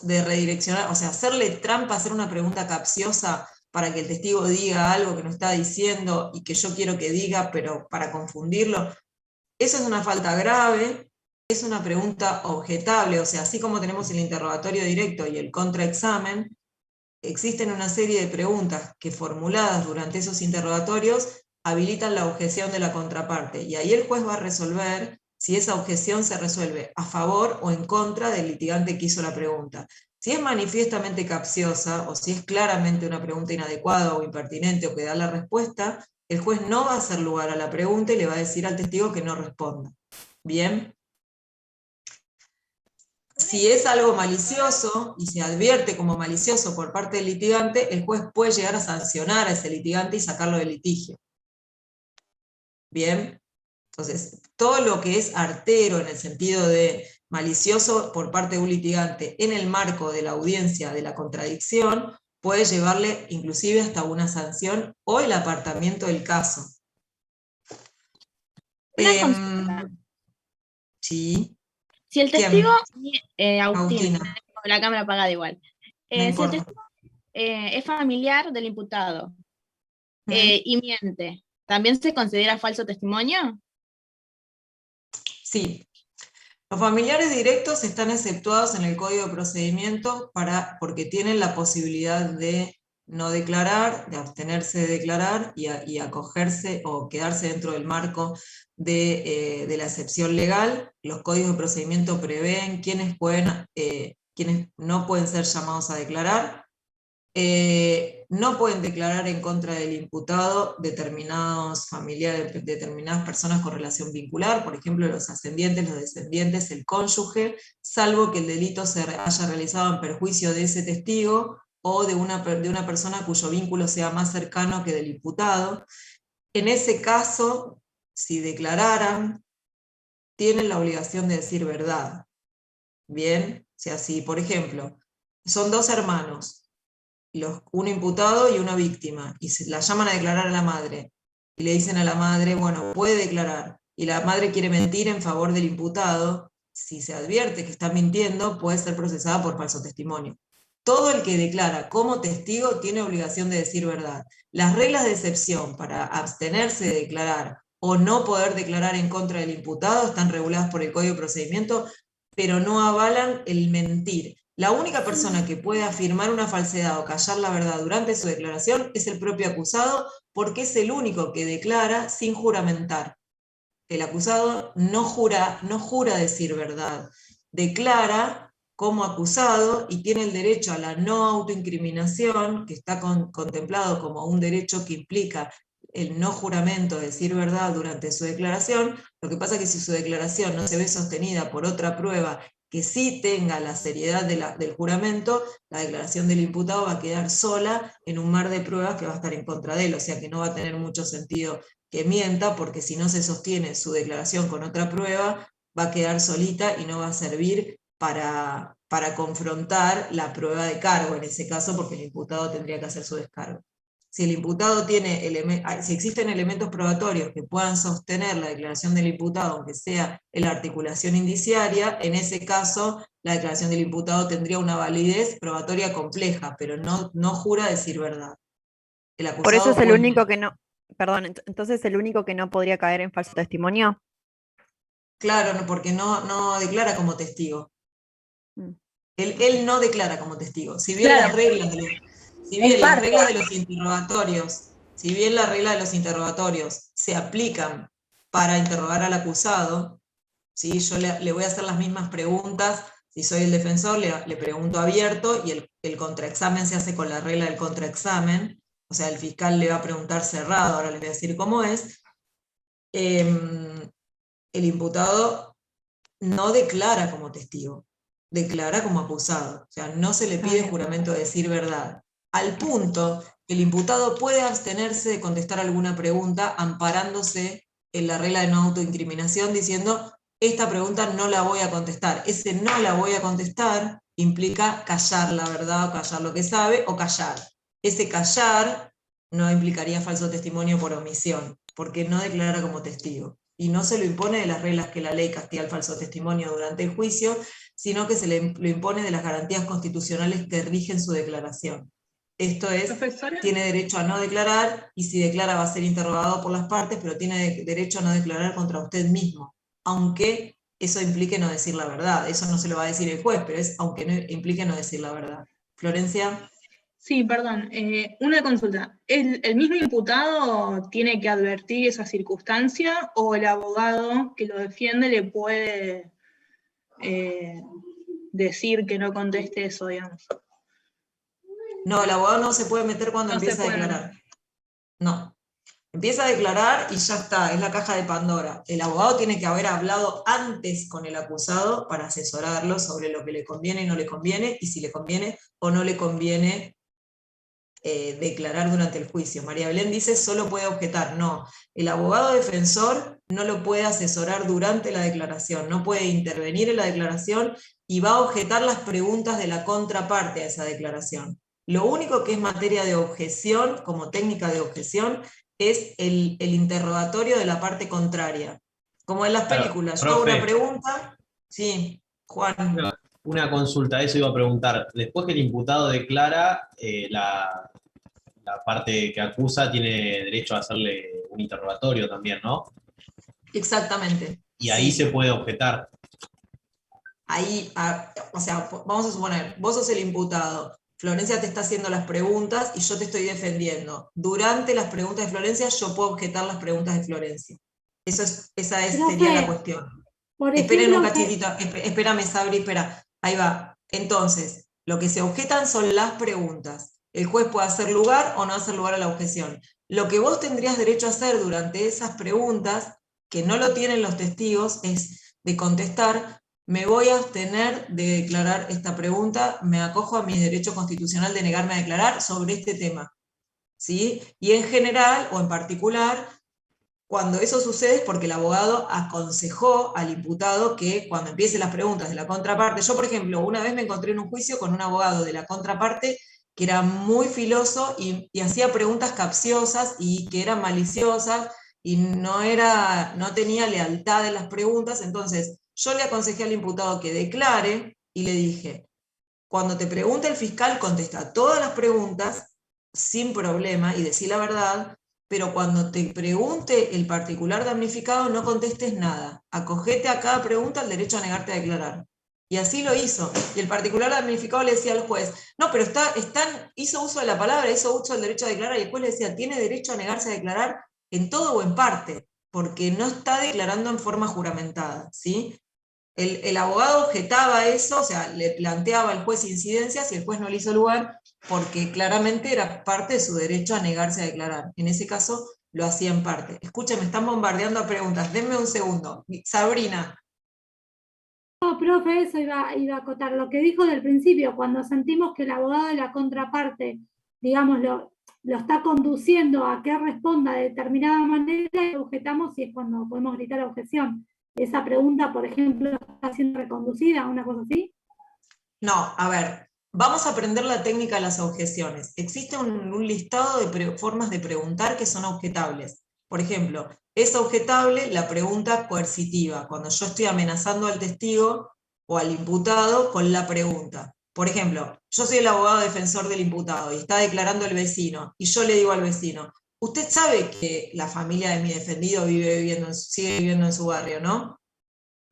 de redireccionar, o sea, hacerle trampa, hacer una pregunta capciosa para que el testigo diga algo que no está diciendo y que yo quiero que diga, pero para confundirlo, eso es una falta grave, es una pregunta objetable, o sea, así como tenemos el interrogatorio directo y el contraexamen, existen una serie de preguntas que formuladas durante esos interrogatorios habilitan la objeción de la contraparte, y ahí el juez va a resolver si esa objeción se resuelve a favor o en contra del litigante que hizo la pregunta. Si es manifiestamente capciosa, o si es claramente una pregunta inadecuada o impertinente, o que da la respuesta, el juez no va a hacer lugar a la pregunta y le va a decir al testigo que no responda. ¿Bien? Si es algo malicioso, y se advierte como malicioso por parte del litigante, el juez puede llegar a sancionar a ese litigante y sacarlo del litigio. ¿Bien? Entonces, todo lo que es artero en el sentido de malicioso por parte de un litigante en el marco de la audiencia de la contradicción, puede llevarle inclusive hasta una sanción o el apartamiento del caso. Una consulta. Sí. Si el testigo, Agustín, Agustina. la cámara apagada igual. No Si el importa. testigo es familiar del imputado y miente, ¿también se considera falso testimonio? Sí. Los familiares directos están exceptuados en el Código de Procedimiento porque tienen la posibilidad de no declarar, de abstenerse de declarar y acogerse o quedarse dentro del marco de la excepción legal. Los códigos de procedimiento prevén quienes no pueden ser llamados a declarar. No pueden declarar en contra del imputado determinados familiares, determinadas personas con relación vincular, por ejemplo los ascendientes, los descendientes, el cónyuge, salvo que el delito se haya realizado en perjuicio de ese testigo o de una persona cuyo vínculo sea más cercano que del imputado. En ese caso, si declararan, tienen la obligación de decir verdad. Bien, o sea, si por ejemplo, son dos hermanos, un imputado y una víctima, y la llaman a declarar a la madre, y le dicen a la madre, bueno, puede declarar, y la madre quiere mentir en favor del imputado, si se advierte que está mintiendo, puede ser procesada por falso testimonio. Todo el que declara como testigo tiene obligación de decir verdad. Las reglas de excepción para abstenerse de declarar o no poder declarar en contra del imputado están reguladas por el Código de Procedimiento, pero no avalan el mentir. La única persona que puede afirmar una falsedad o callar la verdad durante su declaración es el propio acusado, porque es el único que declara sin juramentar. El acusado no jura decir verdad, declara como acusado y tiene el derecho a la no autoincriminación, que está contemplado como un derecho que implica el no juramento de decir verdad durante su declaración. Lo que pasa es que si su declaración no se ve sostenida por otra prueba que sí tenga la seriedad del juramento, la declaración del imputado va a quedar sola en un mar de pruebas que va a estar en contra de él, o sea que no va a tener mucho sentido que mienta, porque si no se sostiene su declaración con otra prueba, va a quedar solita y no va a servir para confrontar la prueba de cargo, en ese caso, porque el imputado tendría que hacer su descargo. Si el imputado si existen elementos probatorios que puedan sostener la declaración del imputado, aunque sea en la articulación indiciaria, en ese caso la declaración del imputado tendría una validez probatoria compleja, pero no jura decir verdad. El acusado Por eso es el único que no, perdón, entonces el único que no podría caer en falso testimonio. Claro, porque no declara como testigo. Él no declara como testigo. Si bien las reglas de los interrogatorios se aplican para interrogar al acusado, ¿sí? Yo le voy a hacer las mismas preguntas. Si soy el defensor, le pregunto abierto, y el contraexamen se hace con la regla del contraexamen. O sea, el fiscal le va a preguntar cerrado, ahora les voy a decir cómo es. El imputado no declara como testigo, declara como acusado. O sea, no se le pide juramento de decir verdad. Al punto que el imputado puede abstenerse de contestar alguna pregunta amparándose en la regla de no autoincriminación, diciendo, esta pregunta no la voy a contestar. Ese no la voy a contestar implica callar la verdad, o callar lo que sabe, o callar. Ese callar no implicaría falso testimonio por omisión, porque no declara como testigo. Y no se lo impone de las reglas que la ley castiga el falso testimonio durante el juicio, sino que lo impone de las garantías constitucionales que rigen su declaración. Esto es, tiene derecho a no declarar, y si declara va a ser interrogado por las partes, pero tiene derecho a no declarar contra usted mismo, aunque eso implique no decir la verdad. Eso no se lo va a decir el juez, pero es aunque no implique no decir la verdad. Florencia. Sí, perdón. Una consulta. ¿El mismo imputado tiene que advertir esa circunstancia o el abogado que lo defiende le puede decir que no conteste eso, digamos? No, el abogado no se puede meter cuando No se empieza a puede. declarar. No. Empieza a declarar y ya está, es la caja de Pandora. El abogado tiene que haber hablado antes con el acusado para asesorarlo sobre lo que le conviene y no le conviene, y si le conviene o no le conviene declarar durante el juicio. María Belén dice, solo puede objetar. No, el abogado defensor no lo puede asesorar durante la declaración, no puede intervenir en la declaración y va a objetar las preguntas de la contraparte a esa declaración. Lo único que es materia de objeción, como técnica de objeción, es el interrogatorio de la parte contraria. Como en las películas, yo hago una pregunta, sí, Juan. Una consulta, eso iba a preguntar. Después que el imputado declara, la parte que acusa tiene derecho a hacerle un interrogatorio también, ¿no? Exactamente. Y ahí se puede objetar. Ahí, o sea, vamos a suponer, vos sos el imputado, Florencia te está haciendo las preguntas y yo te estoy defendiendo. Durante las preguntas de Florencia yo puedo objetar las preguntas de Florencia. Sería la cuestión. Esperen un cachitito, espérame Sabri, espera. Ahí va. Entonces, lo que se objetan son las preguntas. El juez puede hacer lugar o no hacer lugar a la objeción. Lo que vos tendrías derecho a hacer durante esas preguntas, que no lo tienen los testigos, es de contestar: me voy a abstener de declarar esta pregunta, me acojo a mi derecho constitucional de negarme a declarar sobre este tema. ¿Sí? Y en general, o en particular, cuando eso sucede es porque el abogado aconsejó al imputado que cuando empiecen las preguntas de la contraparte, yo por ejemplo, una vez me encontré en un juicio con un abogado de la contraparte que era muy filoso y hacía preguntas capciosas y que eran maliciosas y no tenía lealtad en las preguntas, entonces yo le aconsejé al imputado que declare y le dije, cuando te pregunte el fiscal contesta todas las preguntas sin problema y decí la verdad, pero cuando te pregunte el particular damnificado no contestes nada, acogete a cada pregunta el derecho a negarte a declarar. Y así lo hizo. Y el particular damnificado le decía al juez, no, pero hizo uso de la palabra, hizo uso del derecho a declarar, y el juez le decía, tiene derecho a negarse a declarar en todo o en parte, porque no está declarando en forma juramentada, ¿sí? El abogado objetaba eso, o sea, le planteaba al juez incidencias y el juez no le hizo lugar porque claramente era parte de su derecho a negarse a declarar. En ese caso lo hacía en parte. Escuchen, me están bombardeando a preguntas, denme un segundo. Sabrina. No, profe, eso iba a acotar. Lo que dijo del principio, cuando sentimos que el abogado de la contraparte, digamos, lo está conduciendo a que responda de determinada manera, y objetamos y es cuando podemos gritar la objeción. ¿Esa pregunta, por ejemplo, está siendo reconducida, una cosa así? No, a ver, vamos a aprender la técnica de las objeciones. Existe un listado de formas de preguntar que son objetables. Por ejemplo, es objetable la pregunta coercitiva, cuando yo estoy amenazando al testigo o al imputado con la pregunta. Por ejemplo, yo soy el abogado defensor del imputado y está declarando el vecino, y yo le digo al vecino, usted sabe que la familia de mi defendido sigue viviendo en su barrio, ¿no?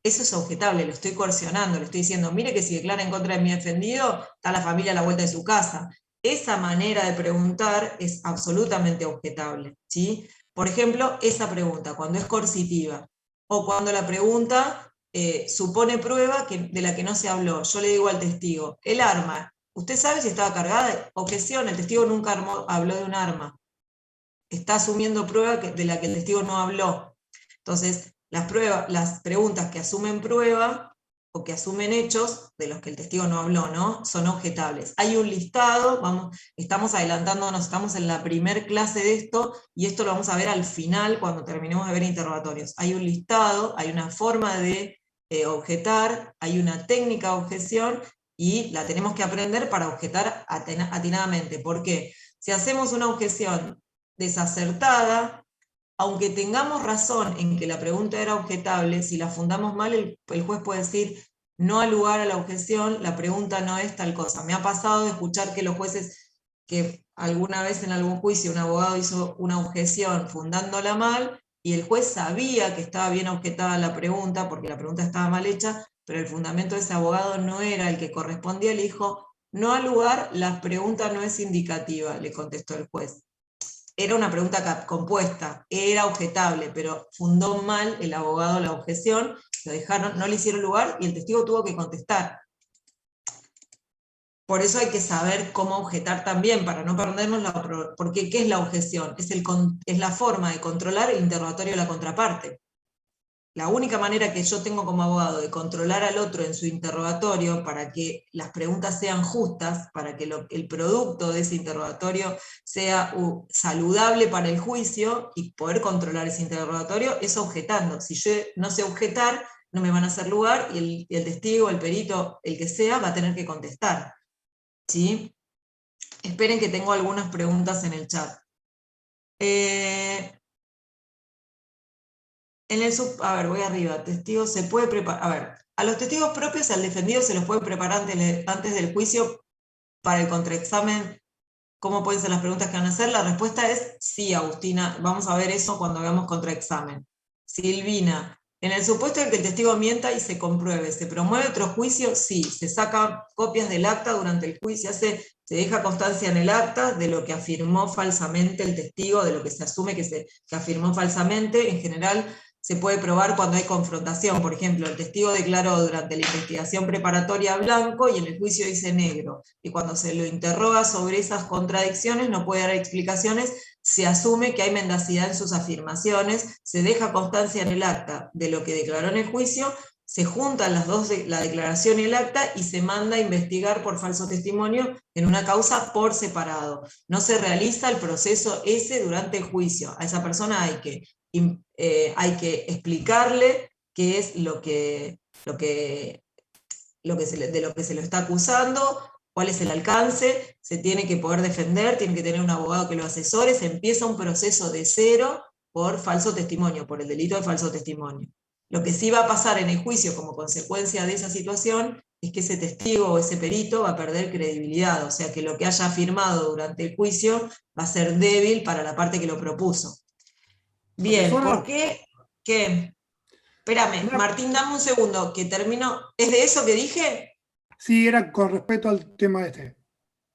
Eso es objetable, lo estoy coercionando, le estoy diciendo, mire que si declara en contra de mi defendido, está la familia a la vuelta de su casa. Esa manera de preguntar es absolutamente objetable, ¿sí? Por ejemplo, esa pregunta, cuando es coercitiva, o cuando la pregunta supone prueba de la que no se habló. Yo le digo al testigo, el arma, ¿usted sabe si estaba cargada? Objeción, el testigo nunca habló de un arma. Está asumiendo prueba de la que el testigo no habló. Entonces, las preguntas que asumen prueba o que asumen hechos de los que el testigo no habló, ¿no? Son objetables. Hay un listado, estamos adelantándonos, estamos en la primer clase de esto, y esto lo vamos a ver al final cuando terminemos de ver interrogatorios. Hay un listado, hay una forma de objetar, hay una técnica de objeción, y la tenemos que aprender para objetar atinadamente. ¿Por qué? Si hacemos una objeción desacertada, aunque tengamos razón en que la pregunta era objetable, si la fundamos mal, el juez puede decir, no ha lugar a la objeción, la pregunta no es tal cosa. Me ha pasado de escuchar que los jueces, que alguna vez en algún juicio un abogado hizo una objeción fundándola mal, y el juez sabía que estaba bien objetada la pregunta, porque la pregunta estaba mal hecha, pero el fundamento de ese abogado no era el que correspondía, le dijo, No al lugar, la pregunta no es indicativa, le contestó el juez. Era una pregunta compuesta, era objetable, pero fundó mal el abogado la objeción, lo dejaron, no le hicieron lugar y el testigo tuvo que contestar. Por eso hay que saber cómo objetar también, para no perdernos porque ¿qué es la objeción? Es la forma de controlar el interrogatorio de la contraparte. La única manera que yo tengo como abogado de controlar al otro en su interrogatorio para que las preguntas sean justas, para que el producto de ese interrogatorio sea saludable para el juicio y poder controlar ese interrogatorio, es objetando. Si yo no sé objetar, no me van a hacer lugar y el testigo, el perito, el que sea, va a tener que contestar. ¿Sí? Esperen que tengo algunas preguntas en el chat. A ver, voy arriba. Testigo se puede preparar. A ver, a los testigos propios al defendido se los puede preparar antes del juicio para el contraexamen. ¿Cómo pueden ser las preguntas que van a hacer? La respuesta es sí, Agustina. Vamos a ver eso cuando veamos contraexamen. Silvina. En el supuesto de que el testigo mienta y se compruebe, ¿se promueve otro juicio? Sí, se sacan copias del acta durante el juicio, se deja constancia en el acta de lo que afirmó falsamente el testigo, de lo que se asume que afirmó falsamente. En general se puede probar cuando hay confrontación. Por ejemplo, el testigo declaró durante la investigación preparatoria blanco y en el juicio dice negro. Y cuando se lo interroga sobre esas contradicciones, no puede dar explicaciones, se asume que hay mendacidad en sus afirmaciones, se deja constancia en el acta de lo que declaró en el juicio, se juntan las dos, la declaración y el acta, y se manda a investigar por falso testimonio en una causa por separado. No se realiza el proceso ese durante el juicio. A esa persona hay que explicarle qué es de lo que se lo está acusando, cuál es el alcance, se tiene que poder defender, tiene que tener un abogado que lo asesore, se empieza un proceso de cero por falso testimonio, por el delito de falso testimonio. Lo que sí va a pasar en el juicio como consecuencia de esa situación es que ese testigo o ese perito va a perder credibilidad, o sea que lo que haya afirmado durante el juicio va a ser débil para la parte que lo propuso. Bien, Profesora. ¿por qué? ¿Qué? Espérame, Martín, dame un segundo, que termino. ¿Es de eso que dije? Sí, era con respecto al tema este.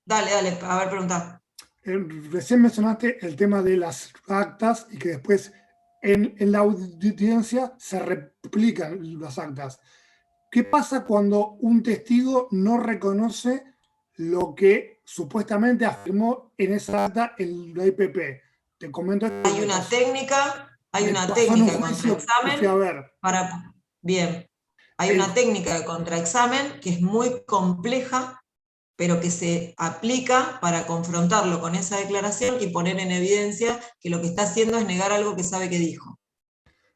Dale, a ver, preguntá. Recién mencionaste el tema de las actas y que después en la audiencia se replican las actas. ¿Qué pasa cuando un testigo no reconoce lo que supuestamente afirmó en esa acta en la IPP? Te comento. Hay una técnica de contraexamen Bien. Hay una técnica de contraexamen que es muy compleja, pero que se aplica para confrontarlo con esa declaración y poner en evidencia que lo que está haciendo es negar algo que sabe que dijo.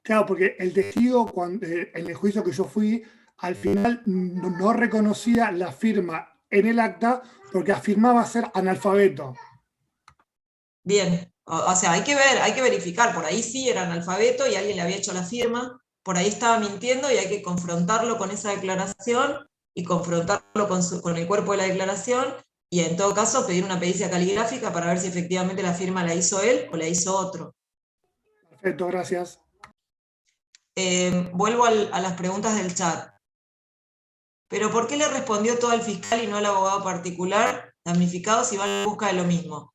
Claro, porque el testigo, en el juicio que yo fui, al final no reconocía la firma en el acta porque afirmaba ser analfabeto. Bien, o sea, hay que verificar, por ahí sí era analfabeto y alguien le había hecho la firma, por ahí estaba mintiendo y hay que confrontarlo con esa declaración y confrontarlo con el cuerpo de la declaración y en todo caso pedir una pericia caligráfica para ver si efectivamente la firma la hizo él o la hizo otro. Perfecto, gracias. Vuelvo a las preguntas del chat. ¿Pero por qué le respondió todo al fiscal y no al abogado particular damnificado si van en busca de lo mismo?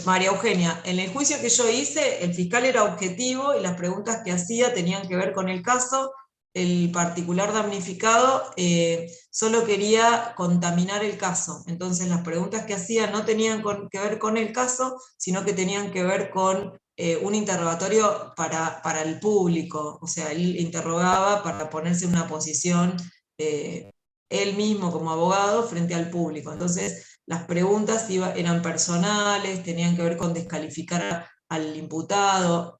María Eugenia, en el juicio que yo hice, el fiscal era objetivo y las preguntas que hacía tenían que ver con el caso. El particular damnificado solo quería contaminar el caso. Entonces las preguntas que hacía no tenían que ver con el caso, sino que tenían que ver con un interrogatorio para el público. O sea, él interrogaba para ponerse en una posición él mismo como abogado frente al público. Entonces las preguntas eran personales, tenían que ver con descalificar al imputado,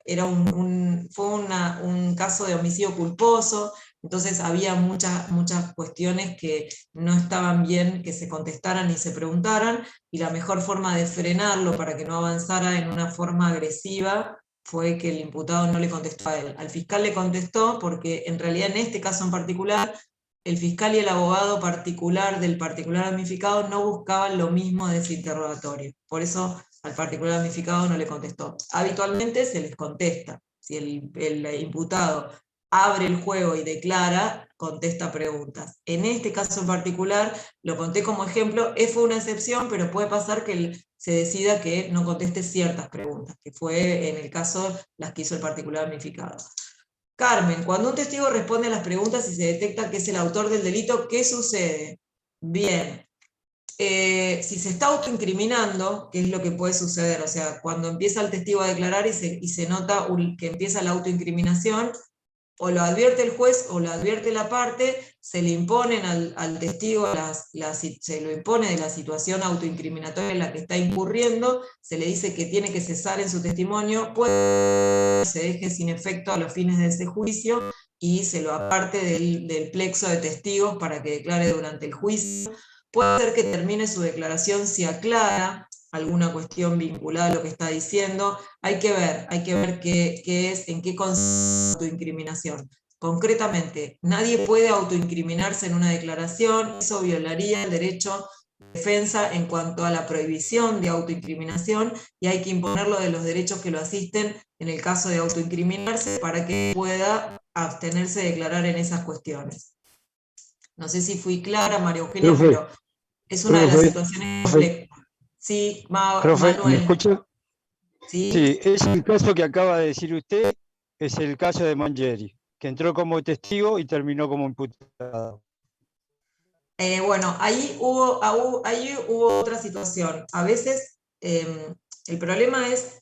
fue un caso de homicidio culposo, entonces había muchas cuestiones que no estaban bien que se contestaran y se preguntaran, y la mejor forma de frenarlo para que no avanzara en una forma agresiva fue que el imputado no le contestó a él. Al fiscal le contestó porque en realidad en este caso en particular, el fiscal y el abogado particular del particular damnificado no buscaban lo mismo de ese interrogatorio. Por eso al particular damnificado no le contestó. Habitualmente se les contesta. Si el imputado abre el juego y declara, contesta preguntas. En este caso en particular, lo conté como ejemplo, fue una excepción, pero puede pasar que se decida que no conteste ciertas preguntas, que fue en el caso las que hizo el particular damnificado. Carmen, cuando un testigo responde a las preguntas y se detecta que es el autor del delito, ¿qué sucede? Bien. Si se está autoincriminando, ¿qué es lo que puede suceder? O sea, cuando empieza el testigo a declarar y se nota que empieza la autoincriminación, o lo advierte el juez o lo advierte la parte, se le imponen al testigo, se lo impone de la situación autoincriminatoria en la que está incurriendo, se le dice que tiene que cesar en su testimonio, puede que se deje sin efecto a los fines de ese juicio y se lo aparte del plexo de testigos para que declare durante el juicio. Puede ser que termine su declaración si aclara alguna cuestión vinculada a lo que está diciendo. Hay que ver qué es, en qué consiste la autoincriminación. Concretamente, nadie puede autoincriminarse en una declaración, eso violaría el derecho de defensa en cuanto a la prohibición de autoincriminación, y hay que imponerlo de los derechos que lo asisten en el caso de autoincriminarse para que pueda abstenerse de declarar en esas cuestiones. No sé si fui clara, María Eugenia, pero es una de las situaciones complejas. Sí, Profe, Manuel. ¿me escucha? ¿Sí? Sí, es el caso que acaba de decir usted, es el caso de Mangieri, que entró como testigo y terminó como imputado. Bueno, ahí hubo otra situación. A veces el problema es,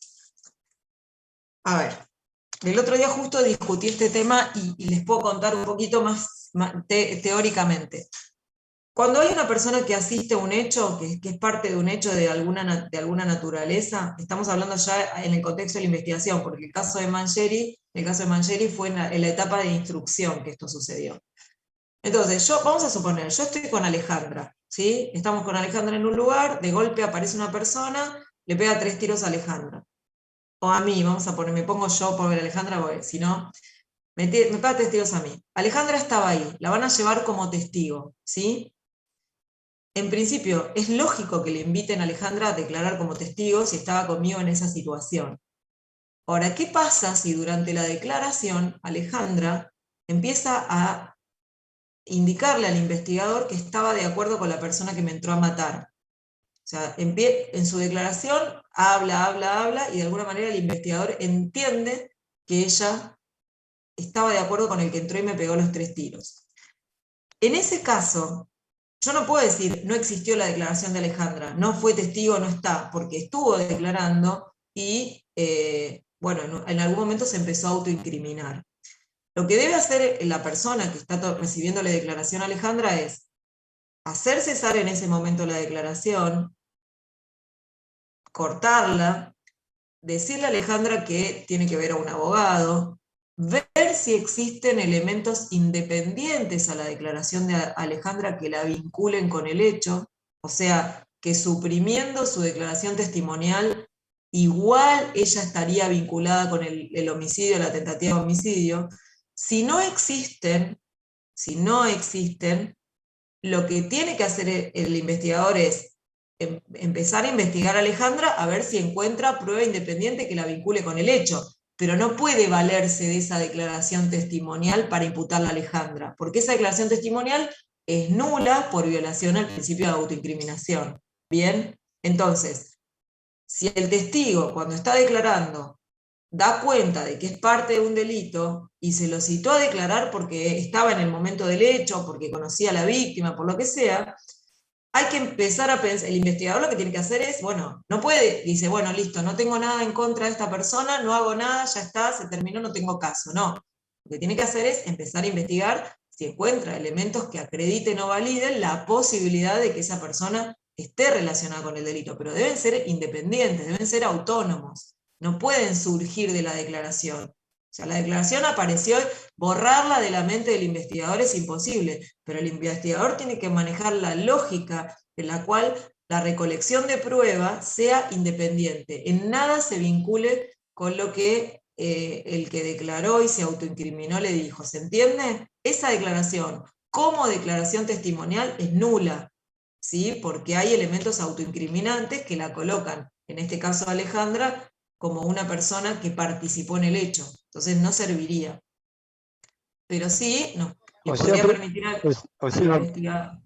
a ver, el otro día justo discutí este tema y les puedo contar un poquito más teóricamente. Cuando hay una persona que asiste a un hecho, que es parte de un hecho de alguna naturaleza, estamos hablando ya en el contexto de la investigación, porque el caso de Mangieri fue en la etapa de instrucción que esto sucedió. Entonces, vamos a suponer, yo estoy con Alejandra, ¿sí? Estamos con Alejandra en un lugar, de golpe aparece una persona, le pega 3 tiros a Alejandra. O a mí, me pongo yo por ver a Alejandra, porque si no, me pega 3 tiros a mí. Alejandra estaba ahí, la van a llevar como testigo, ¿sí? En principio, es lógico que le inviten a Alejandra a declarar como testigo si estaba conmigo en esa situación. Ahora, ¿qué pasa si durante la declaración Alejandra empieza a indicarle al investigador que estaba de acuerdo con la persona que me entró a matar? O sea, en su declaración habla, y de alguna manera el investigador entiende que ella estaba de acuerdo con el que entró y me pegó los 3 tiros. En ese caso, yo no puedo decir, no existió la declaración de Alejandra, no fue testigo, no está, porque estuvo declarando y, bueno, en algún momento se empezó a autoincriminar. Lo que debe hacer la persona que está recibiendo la declaración a Alejandra es hacer cesar en ese momento la declaración, cortarla, decirle a Alejandra que tiene que ver a un abogado, ver si existen elementos independientes a la declaración de Alejandra que la vinculen con el hecho, o sea, que suprimiendo su declaración testimonial, igual ella estaría vinculada con el homicidio, la tentativa de homicidio. Si no existen, lo que tiene que hacer el investigador es empezar a investigar a Alejandra a ver si encuentra prueba independiente que la vincule con el hecho, pero no puede valerse de esa declaración testimonial para imputarla a Alejandra, porque esa declaración testimonial es nula por violación al principio de autoincriminación. Bien, entonces, si el testigo cuando está declarando da cuenta de que es parte de un delito y se lo citó a declarar porque estaba en el momento del hecho, porque conocía a la víctima, por lo que sea, hay que empezar a pensar, el investigador lo que tiene que hacer es, bueno, no puede, dice, bueno, listo, no tengo nada en contra de esta persona, no hago nada, ya está, se terminó, no tengo caso. No, lo que tiene que hacer es empezar a investigar si encuentra elementos que acrediten o validen la posibilidad de que esa persona esté relacionada con el delito, pero deben ser independientes, deben ser autónomos, no pueden surgir de la declaración. O sea, la declaración apareció, borrarla de la mente del investigador es imposible, pero el investigador tiene que manejar la lógica en la cual la recolección de prueba sea independiente, en nada se vincule con lo que el que declaró y se autoincriminó le dijo. ¿Se entiende? Esa declaración, como declaración testimonial, es nula, ¿sí? Porque hay elementos autoincriminantes que la colocan, en este caso Alejandra, como una persona que participó en el hecho. Entonces no serviría. pero sí le O sea, podría permitir o al sea, investigador.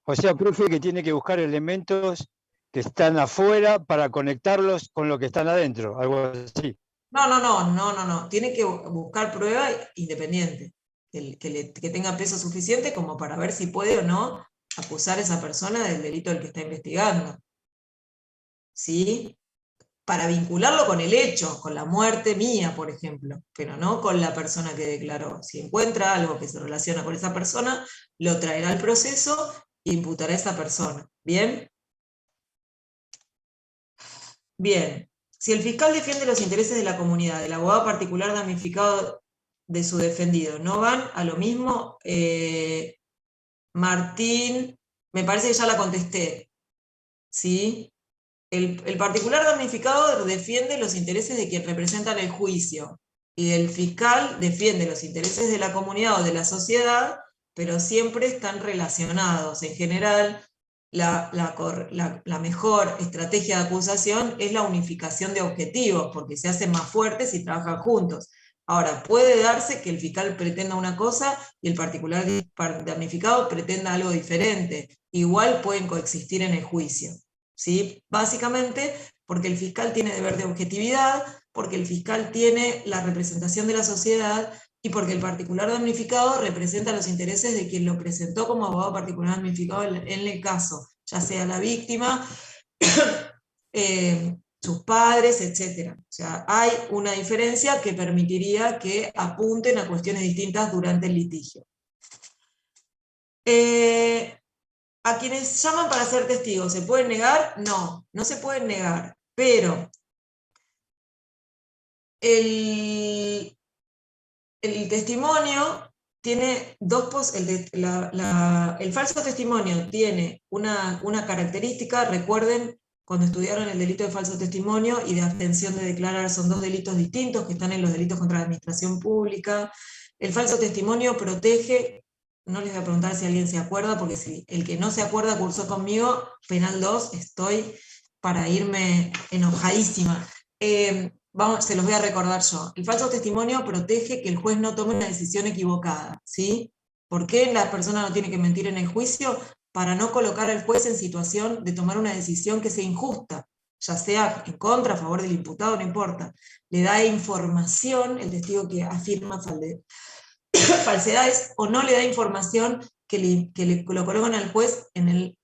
o sea, profe, que tiene que buscar elementos que están afuera para conectarlos con lo que están adentro, algo así. No. Tiene que buscar prueba independiente, que tenga peso suficiente como para ver si puede o no acusar a esa persona del delito del que está investigando. ¿Sí? Para vincularlo con el hecho, con la muerte mía, por ejemplo, pero no con la persona que declaró. Si encuentra algo que se relaciona con esa persona, lo traerá al proceso e imputará a esa persona. ¿Bien? Bien. Si el fiscal defiende los intereses de la comunidad, el abogado particular damnificado de su defendido, ¿no van a lo mismo? Martín, me parece que ya la contesté. ¿Sí? El particular damnificado defiende los intereses de quien representa en el juicio, y el fiscal defiende los intereses de la comunidad o de la sociedad, pero siempre están relacionados. En general, la mejor estrategia de acusación es la unificación de objetivos, porque se hacen más fuertes y trabajan juntos. Ahora, puede darse que el fiscal pretenda una cosa y el particular damnificado pretenda algo diferente. Igual pueden coexistir en el juicio. ¿Sí? Básicamente porque el fiscal tiene deber de objetividad, porque el fiscal tiene la representación de la sociedad y porque el particular damnificado representa los intereses de quien lo presentó como abogado particular damnificado en el caso, ya sea la víctima, sus padres, etc. O sea, hay una diferencia que permitiría que apunten a cuestiones distintas durante el litigio. ¿A quienes llaman para ser testigos se pueden negar? No, no se pueden negar, pero el testimonio tiene el falso testimonio tiene una característica. Recuerden, cuando estudiaron el delito de falso testimonio y de abstención de declarar, son dos delitos distintos que están en los delitos contra la administración pública. El falso testimonio protege. No les voy a preguntar si alguien se acuerda, porque si el que no se acuerda cursó conmigo, penal 2, estoy para irme enojadísima. Se los voy a recordar yo. El falso testimonio protege que el juez no tome una decisión equivocada. ¿Sí? ¿Por qué la persona no tiene que mentir en el juicio? Para no colocar al juez en situación de tomar una decisión que sea injusta, ya sea en contra, a favor del imputado, no importa. Le da información, el testigo que afirma falsedades, o no le da información que lo colocan al juez en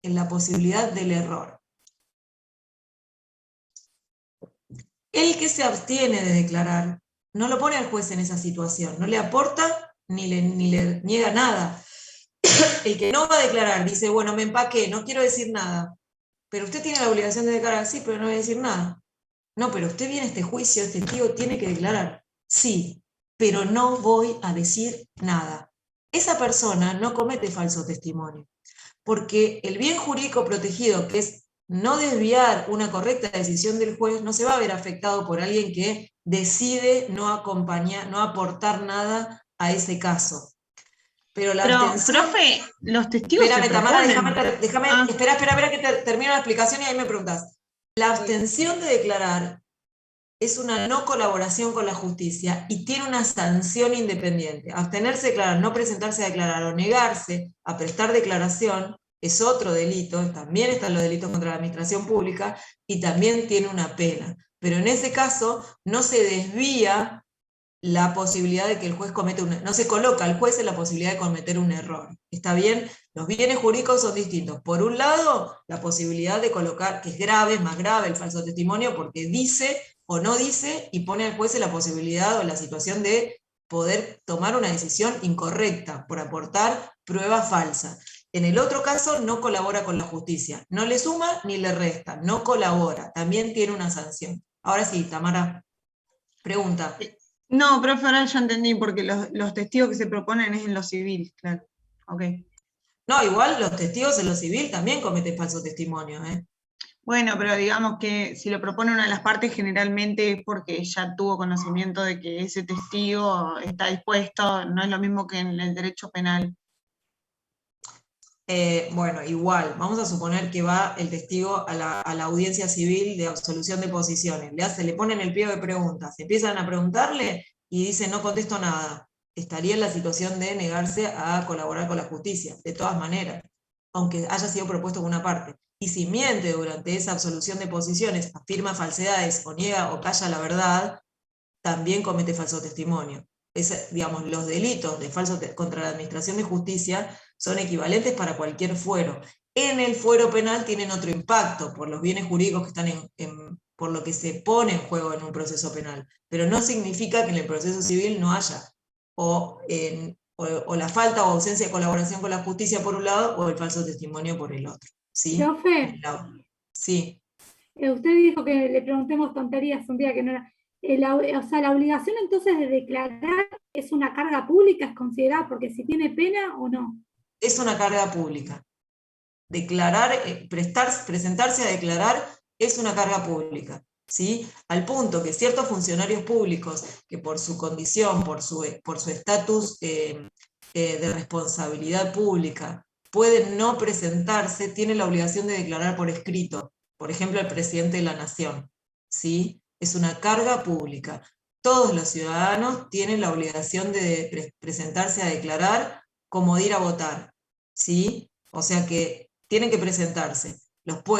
la posibilidad del error. El que se abstiene de declarar no lo pone al juez en esa situación, no le aporta ni le niega nada. El que no va a declarar dice, bueno, me empaqué, no quiero decir nada. Pero usted tiene la obligación de declarar, sí, pero no voy a decir nada. No, pero usted viene a este juicio, este testigo tiene que declarar. Sí, pero no voy a decir nada. Esa persona no comete falso testimonio, porque el bien jurídico protegido, que es no desviar una correcta decisión del juez, no se va a ver afectado por alguien que decide no aportar nada a ese caso. Pero profe, los testigos. Espérame, Tamara, déjame. Espera que termino la explicación y ahí me preguntas. La abstención de declarar es una no colaboración con la justicia y tiene una sanción independiente. Abstenerse de declarar, no presentarse a declarar o negarse a prestar declaración es otro delito, también están los delitos contra la administración pública y también tiene una pena. Pero en ese caso no se desvía la posibilidad de que el juez cometa no se coloca al juez en la posibilidad de cometer un error. ¿Está bien? Los bienes jurídicos son distintos. Por un lado, la posibilidad de colocar, que es grave, es más grave el falso testimonio, porque dice o no dice y pone al juez en la posibilidad o en la situación de poder tomar una decisión incorrecta por aportar prueba falsa. En el otro caso no colabora con la justicia, no le suma ni le resta, no colabora, también tiene una sanción. Ahora sí, Tamara, pregunta. No, profe, ahora ya entendí, porque los testigos que se proponen es en lo civil, claro. Okay. No, igual los testigos en lo civil también cometen falso testimonio, ¿eh? Bueno, pero digamos que si lo propone una de las partes, generalmente es porque ya tuvo conocimiento de que ese testigo está dispuesto, no es lo mismo que en el derecho penal. Bueno, igual, vamos a suponer que va el testigo a la audiencia civil de absolución de posiciones, le ponen el pliego de preguntas, empiezan a preguntarle y dice no contesto nada, estaría en la situación de negarse a colaborar con la justicia, de todas maneras, aunque haya sido propuesto por una parte. Y si miente durante esa absolución de posiciones, afirma falsedades o niega o calla la verdad, también comete falso testimonio. Digamos, los delitos de contra la administración de justicia son equivalentes para cualquier fuero. En el fuero penal tienen otro impacto por los bienes jurídicos que están por lo que se pone en juego en un proceso penal, pero no significa que en el proceso civil no haya o la falta o ausencia de colaboración con la justicia por un lado o el falso testimonio por el otro. ¿Sí? Profe, sí. Usted dijo que le preguntemos tonterías un día que no era. O sea, la obligación entonces de declarar es una carga pública, es considerada porque si tiene pena o no. Es una carga pública. Declarar, presentarse a declarar es una carga pública, ¿sí? Al punto que ciertos funcionarios públicos, que por su condición, por su estatus de responsabilidad pública, pueden no presentarse, tienen la obligación de declarar por escrito. Por ejemplo, el presidente de la Nación, ¿sí? Es una carga pública. Todos los ciudadanos tienen la obligación de presentarse a declarar como de ir a votar, ¿sí? O sea que tienen que presentarse.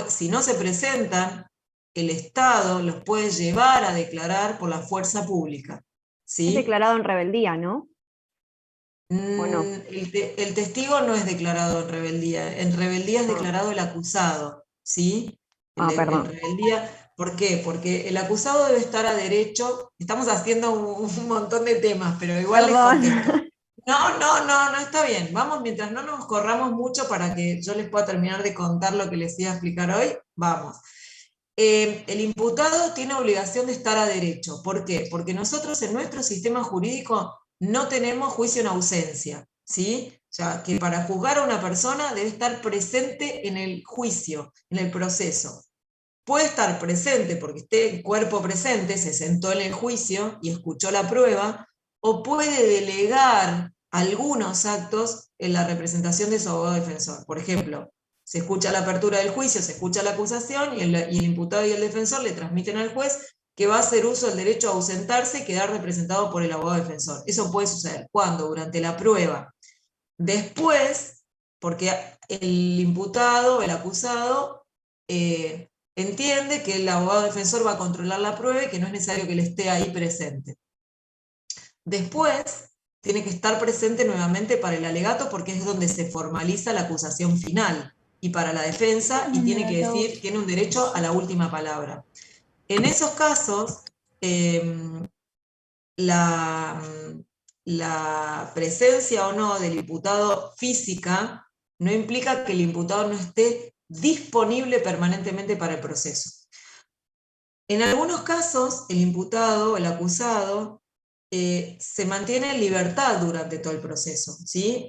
Si no se presentan, el Estado los puede llevar a declarar por la fuerza pública, ¿sí? Es declarado en rebeldía, ¿no? ¿O no? El testigo no es declarado en rebeldía es declarado el acusado, ¿sí? Perdón. En rebeldía, ¿por qué? Porque el acusado debe estar a derecho, estamos haciendo un montón de temas, pero igual les contesto. No, está bien, vamos, mientras no nos corramos mucho para que yo les pueda terminar de contar lo que les iba a explicar hoy, vamos. El imputado tiene obligación de estar a derecho, ¿por qué? Porque nosotros en nuestro sistema jurídico no tenemos juicio en ausencia, ¿sí? O sea, que para juzgar a una persona debe estar presente en el juicio, en el proceso. Puede estar presente porque esté el cuerpo presente, se sentó en el juicio y escuchó la prueba, o puede delegar algunos actos en la representación de su abogado defensor. Por ejemplo, se escucha la apertura del juicio, se escucha la acusación y el imputado y el defensor le transmiten al juez que va a hacer uso del derecho a ausentarse y quedar representado por el abogado defensor. Eso puede suceder. ¿Cuándo? Durante la prueba. Después, porque el imputado, el acusado, entiende que el abogado defensor va a controlar la prueba y que no es necesario que él esté ahí presente. Después, tiene que estar presente nuevamente para el alegato porque es donde se formaliza la acusación final, y para la defensa, y tiene que decir, tiene un derecho a la última palabra. En esos casos, la presencia o no del imputado física no implica que el imputado no esté disponible permanentemente para el proceso. En algunos casos, el imputado, el acusado, se mantiene en libertad durante todo el proceso, ¿sí?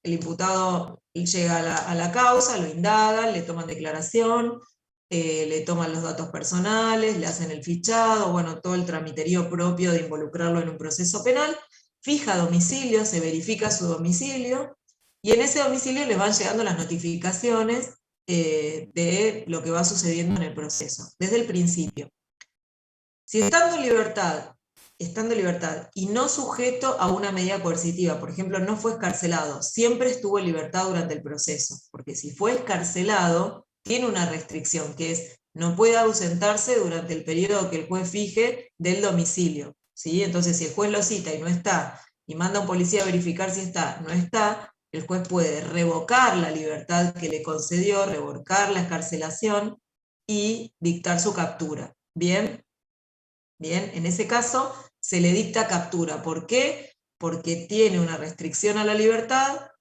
El imputado llega a la causa, lo indagan, le toman declaración, le toman los datos personales, le hacen el fichado, bueno, todo el tramiterío propio de involucrarlo en un proceso penal, fija domicilio, se verifica su domicilio, y en ese domicilio les van llegando las notificaciones de lo que va sucediendo en el proceso, desde el principio. Si estando en libertad y no sujeto a una medida coercitiva, por ejemplo, no fue excarcelado, siempre estuvo en libertad durante el proceso, porque si fue excarcelado, tiene una restricción, que es, no puede ausentarse durante el periodo que el juez fije del domicilio, ¿sí? Entonces, si el juez lo cita y no está, y manda a un policía a verificar si está, no está, el juez puede revocar la libertad que le concedió, revocar la excarcelación y dictar su captura. ¿Bien? Bien, en ese caso se le dicta captura. ¿Por qué? Porque tiene una restricción a la libertad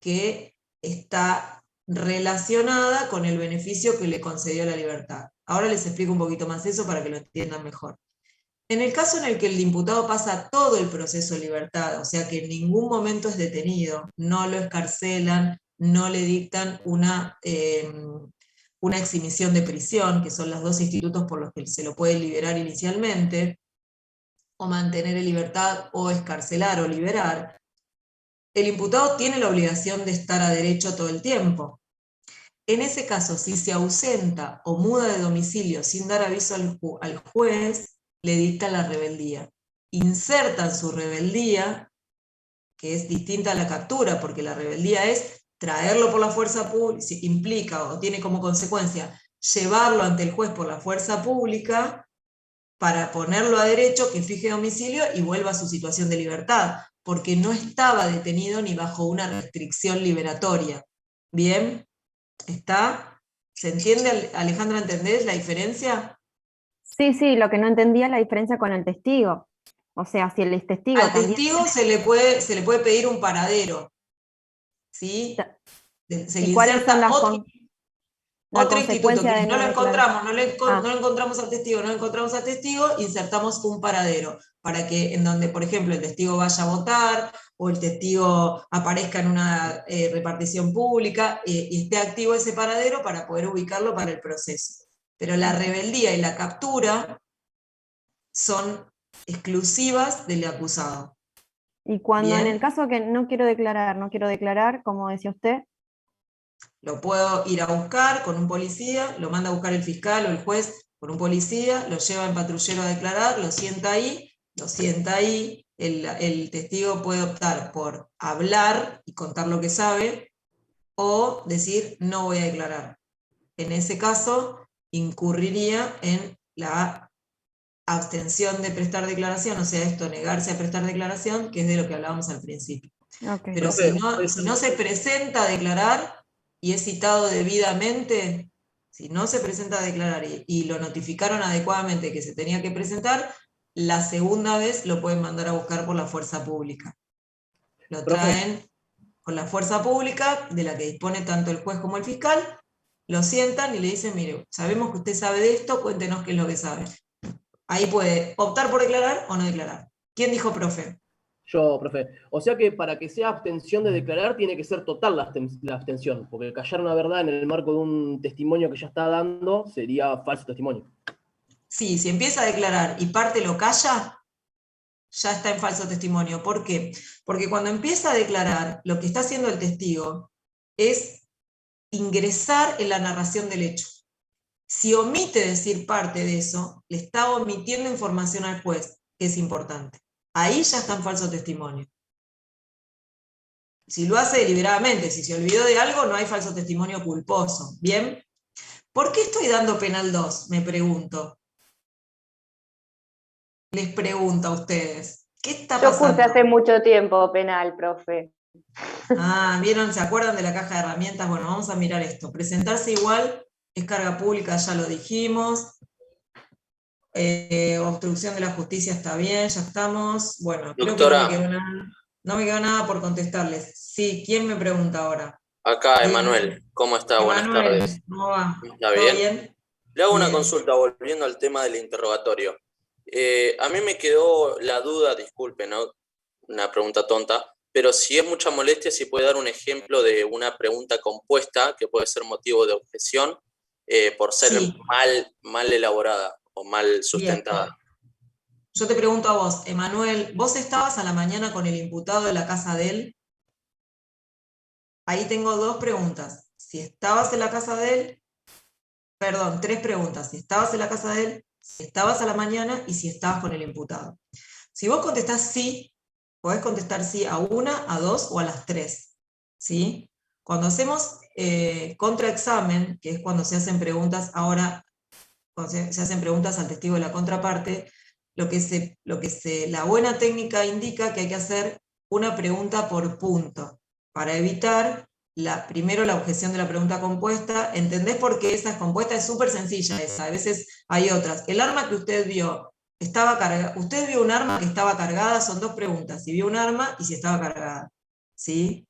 que está relacionada con el beneficio que le concedió la libertad. Ahora les explico un poquito más eso para que lo entiendan mejor. En el caso en el que el imputado pasa todo el proceso de libertad, o sea que en ningún momento es detenido, no lo excarcelan, no le dictan una exhibición de prisión, que son los dos institutos por los que se lo puede liberar inicialmente, o mantener en libertad, o excarcelar o liberar, el imputado tiene la obligación de estar a derecho todo el tiempo. En ese caso, si se ausenta o muda de domicilio sin dar aviso al juez, le dicta la rebeldía. insertan su rebeldía, que es distinta a la captura, porque la rebeldía es traerlo por la fuerza pública, implica o tiene como consecuencia llevarlo ante el juez por la fuerza pública para ponerlo a derecho, que fije domicilio y vuelva a su situación de libertad, porque no estaba detenido ni bajo una restricción liberatoria. ¿Bien? ¿Está? ¿Se entiende, Alejandra, entendés la diferencia? Sí, sí, lo que no entendía es la diferencia con el testigo. O sea, si el testigo Al también... testigo se le puede pedir un paradero, ¿sí? Se le ¿Y cuáles inserta son las otro instituto, consecuencias que de no lo declarar? no lo encontramos al testigo, insertamos un paradero, para que en donde, por ejemplo, el testigo vaya a votar, o el testigo aparezca en una repartición pública, y esté activo ese paradero para poder ubicarlo para el proceso. Pero la rebeldía y la captura son exclusivas del acusado. Y cuando en Bien. el caso que no quiero declarar, como decía usted. Lo puedo ir a buscar con un policía, lo manda a buscar el fiscal o el juez con un policía, lo lleva en patrullero a declarar, lo sienta ahí, el testigo puede optar por hablar y contar lo que sabe, o decir no voy a declarar. En ese caso, incurriría en la abstención de prestar declaración, o sea, esto, negarse a prestar declaración, que es de lo que hablábamos al principio. Okay. Pero si no se presenta a declarar y es citado debidamente, si no se presenta a declarar y lo notificaron adecuadamente que se tenía que presentar, la segunda vez lo pueden mandar a buscar por la fuerza pública. Lo traen con la fuerza pública, de la que dispone tanto el juez como el fiscal, lo sientan y le dicen, mire, sabemos que usted sabe de esto, cuéntenos qué es lo que sabe. Ahí puede optar por declarar o no declarar. ¿Quién dijo profe? Yo, profe. O sea que para que sea abstención de declarar tiene que ser total la abstención, porque callar una verdad en el marco de un testimonio que ya está dando sería falso testimonio. Sí, si empieza a declarar y parte lo calla, ya está en falso testimonio. ¿Por qué? Porque cuando empieza a declarar, lo que está haciendo el testigo es ingresar en la narración del hecho. Si omite decir parte de eso, le está omitiendo información al juez, que es importante. Ahí ya está en falso testimonio. Si lo hace deliberadamente, si se olvidó de algo, no hay falso testimonio culposo. ¿Bien? ¿Por qué estoy dando penal 2? Me pregunto. Les pregunto a ustedes. ¿Qué está pasando? Yo cursé hace mucho tiempo penal, profe. Ah, ¿vieron? ¿Se acuerdan de la caja de herramientas? Bueno, vamos a mirar esto. Presentarse igual es carga pública, ya lo dijimos. Obstrucción de la justicia está bien, ya estamos. Bueno, Doctora, creo que no me quedó nada por contestarles. Sí, ¿quién me pregunta ahora? acá Emanuel, ¿cómo está? Buenas Emanuel, tardes. ¿cómo va? ¿Está ¿Todo bien? bien? Le hago una Bien. consulta volviendo al tema del interrogatorio. A mí me quedó la duda, disculpe, ¿no? Una pregunta tonta, pero si es mucha molestia, si puede dar un ejemplo de una pregunta compuesta que puede ser motivo de objeción por ser Sí. mal elaborada o mal sustentada. Bien. Yo te pregunto a vos, Emanuel, ¿vos estabas a la mañana con el imputado de la casa de él? Ahí tengo dos preguntas. Si estabas en la casa de él, perdón, tres preguntas. Si estabas en la casa de él, si estabas a la mañana y si estabas con el imputado. Si vos contestás sí, podés contestar sí a una, a dos o a las tres. ¿Sí? Cuando hacemos contraexamen, que es cuando se hacen preguntas ahora, cuando se hacen preguntas al testigo de la contraparte, la buena técnica indica que hay que hacer una pregunta por punto, para evitar primero la objeción de la pregunta compuesta. ¿Entendés por qué esa es compuesta? Es súper sencilla esa, a veces hay otras. El arma que usted vio, estaba cargada. Usted vio un arma que estaba cargada, son dos preguntas, si vio un arma y si estaba cargada. ¿Sí?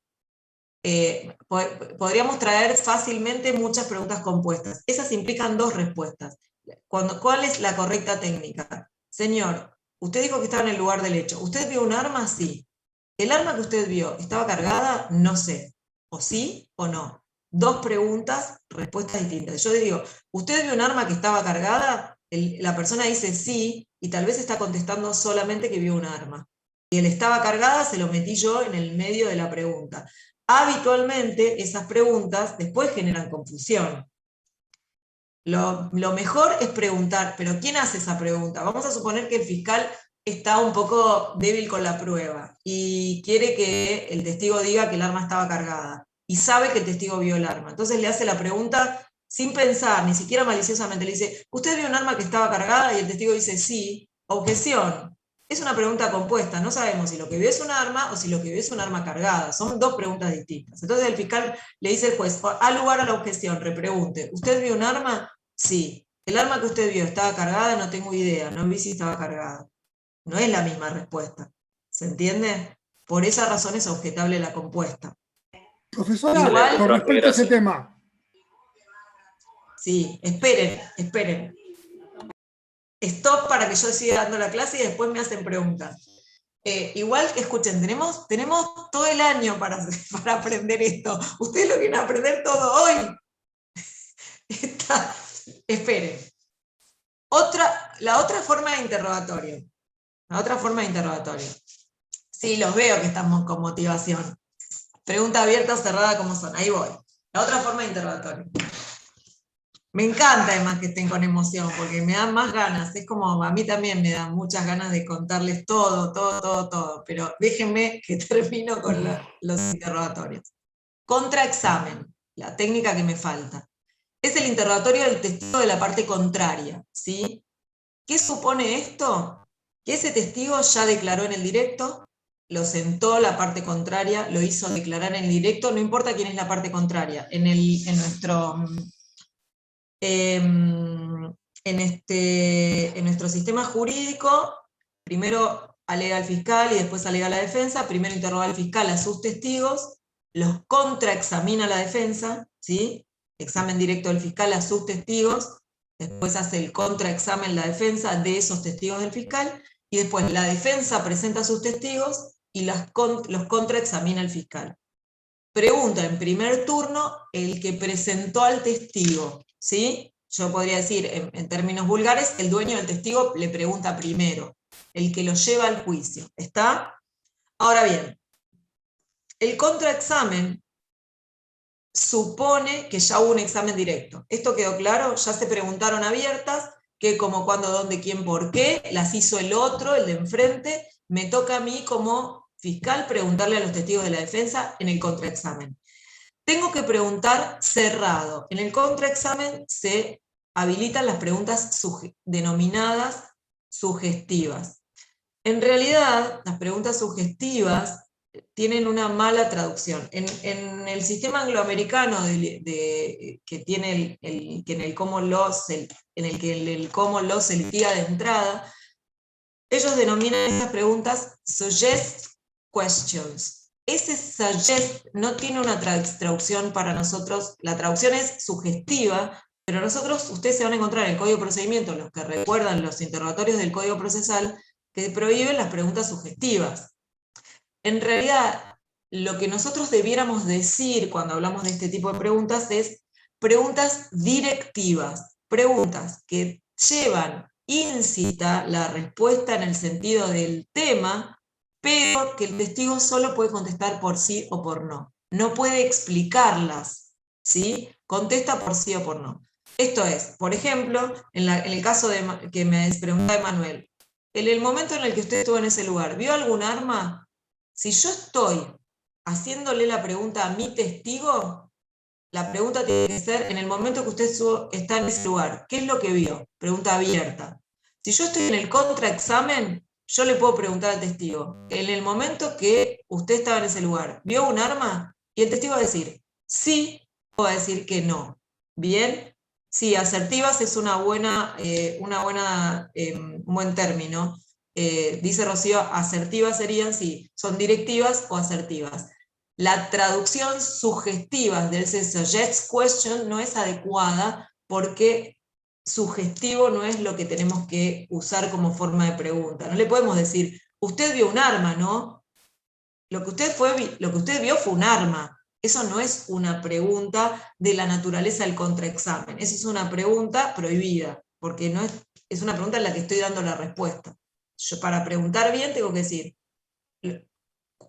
Podríamos traer fácilmente muchas preguntas compuestas. Esas implican dos respuestas. ¿Cuál es la correcta técnica? Señor, usted dijo que estaba en el lugar del hecho. ¿Usted vio un arma? Sí. ¿El arma que usted vio estaba cargada? No sé. ¿O sí o no? Dos preguntas, respuestas distintas. Yo digo, ¿usted vio un arma que estaba cargada? La persona dice sí, y tal vez está contestando solamente que vio un arma. Y el estaba cargada se lo metí yo en el medio de la pregunta. Habitualmente esas preguntas después generan confusión. Lo mejor es preguntar, pero ¿quién hace esa pregunta? Vamos a suponer que el fiscal está un poco débil con la prueba y quiere que el testigo diga que el arma estaba cargada y sabe que el testigo vio el arma. Entonces le hace la pregunta sin pensar, ni siquiera maliciosamente, le dice, ¿usted vio un arma que estaba cargada? Y el testigo dice, sí. Objeción. Es una pregunta compuesta, no sabemos si lo que vio es un arma o si lo que vio es un arma cargada. Son dos preguntas distintas. Entonces el fiscal le dice al juez, al lugar a la objeción, repregunte, ¿usted vio un arma? Sí. ¿El arma que usted vio estaba cargada? No tengo idea, no vi si estaba cargada. No es la misma respuesta. ¿Se entiende? Por esa razón es objetable la compuesta. Profesora, Igual, con respecto a ese tema. Sí, esperen. Stop para que yo siga dando la clase y después me hacen preguntas. Igual, escuchen, tenemos todo el año para aprender esto. Ustedes lo quieren aprender todo hoy. Esperen. La otra forma de interrogatorio. Sí, los veo que estamos con motivación. Pregunta abierta o cerrada, ¿cómo son? Ahí voy. La otra forma de interrogatorio. Me encanta además que estén con emoción, porque me dan más ganas. Es como, a mí también me dan muchas ganas de contarles todo. Pero déjenme que termino con los interrogatorios. Contraexamen, la técnica que me falta. Es el interrogatorio del testigo de la parte contraria, ¿sí? ¿Qué supone esto? Que ese testigo ya declaró en el directo, lo sentó la parte contraria, lo hizo declarar en el directo, no importa quién es la parte contraria. En nuestro sistema jurídico, primero alega al fiscal y después alega a la defensa, primero interroga al fiscal a sus testigos, los contraexamina la defensa, ¿sí? Examen directo del fiscal a sus testigos, después hace el contraexamen la defensa de esos testigos del fiscal, y después la defensa presenta a sus testigos y los contraexamina el fiscal. Pregunta en primer turno el que presentó al testigo, ¿sí? Yo podría decir, en términos vulgares, el dueño del testigo le pregunta primero, el que lo lleva al juicio, ¿está? Ahora bien, el contraexamen supone que ya hubo un examen directo. ¿Esto quedó claro? Ya se preguntaron abiertas, qué, cómo, cuándo, dónde, quién, por qué, las hizo el otro, el de enfrente, me toca a mí como fiscal preguntarle a los testigos de la defensa en el contraexamen. Tengo que preguntar cerrado. En el contraexamen se habilitan las preguntas denominadas sugestivas. En realidad, las preguntas sugestivas tienen una mala traducción. En el sistema angloamericano que tiene en el common law se litiga de entrada, ellos denominan esas preguntas suggest questions. Ese suggest no tiene una traducción para nosotros, la traducción es sugestiva, pero nosotros, ustedes se van a encontrar en el Código de Procedimiento, los que recuerdan los interrogatorios del Código Procesal, que prohíben las preguntas sugestivas. En realidad, lo que nosotros debiéramos decir cuando hablamos de este tipo de preguntas es preguntas directivas, preguntas que llevan íncita la respuesta en el sentido del tema, pero que el testigo solo puede contestar por sí o por no. No puede explicarlas, ¿sí? Contesta por sí o por no. Esto es, por ejemplo, en el caso que me preguntaba Emanuel, en el momento en el que usted estuvo en ese lugar, ¿vio algún arma? Si yo estoy haciéndole la pregunta a mi testigo, la pregunta tiene que ser, en el momento que usted está en ese lugar, ¿qué es lo que vio? Pregunta abierta. Si yo estoy en el contraexamen, yo le puedo preguntar al testigo, en el momento que usted estaba en ese lugar, ¿vio un arma? Y el testigo va a decir sí, o va a decir que no. ¿Bien? Sí, asertivas es un buen término. Dice Rocío, asertivas serían si son directivas o asertivas. La traducción sugestiva del suggest question no es adecuada porque sugestivo no es lo que tenemos que usar como forma de pregunta. No le podemos decir, usted vio un arma, ¿no? Lo que usted vio fue un arma. Eso no es una pregunta de la naturaleza del contraexamen. Eso es una pregunta prohibida, porque es una pregunta en la que estoy dando la respuesta. Yo para preguntar bien tengo que decir,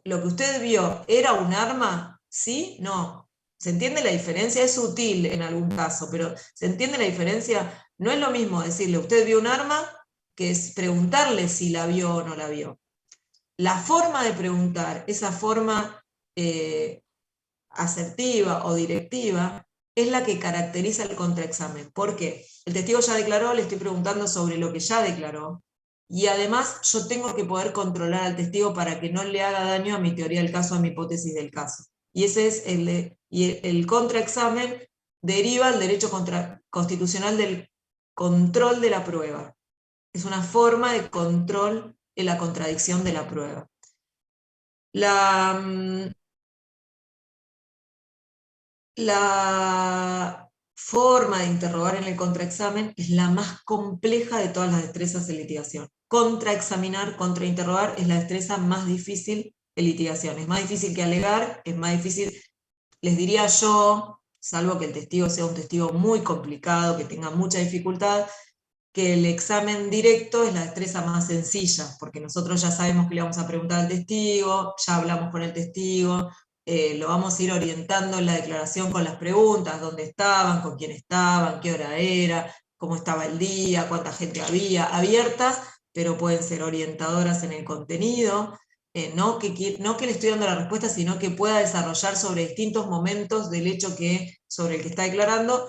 ¿lo que usted vio era un arma? ¿Sí? No. ¿Se entiende la diferencia? Es sutil en algún caso, pero ¿se entiende la diferencia? No es lo mismo decirle, ¿usted vio un arma? que es preguntarle si la vio o no la vio. La forma de preguntar, esa forma asertiva o directiva, es la que caracteriza el contraexamen. ¿Por qué? El testigo ya declaró, le estoy preguntando sobre lo que ya declaró, y además yo tengo que poder controlar al testigo para que no le haga daño a mi teoría del caso, a mi hipótesis del caso. Y ese es el contraexamen deriva del derecho constitucional del control de la prueba. Es una forma de control en la contradicción de la prueba. La forma de interrogar en el contraexamen es la más compleja de todas las destrezas de litigación. Contraexaminar, contrainterrogar es la destreza más difícil de litigación. Es más difícil que alegar, es más difícil, les diría yo, salvo que el testigo sea un testigo muy complicado, que tenga mucha dificultad, que el examen directo es la destreza más sencilla, porque nosotros ya sabemos que le vamos a preguntar al testigo, ya hablamos con el testigo, lo vamos a ir orientando en la declaración con las preguntas, dónde estaban, con quién estaban, qué hora era, cómo estaba el día, cuánta gente había, abiertas, pero pueden ser orientadoras en el contenido, no que le estoy dando la respuesta, sino que pueda desarrollar sobre distintos momentos del hecho sobre el que está declarando.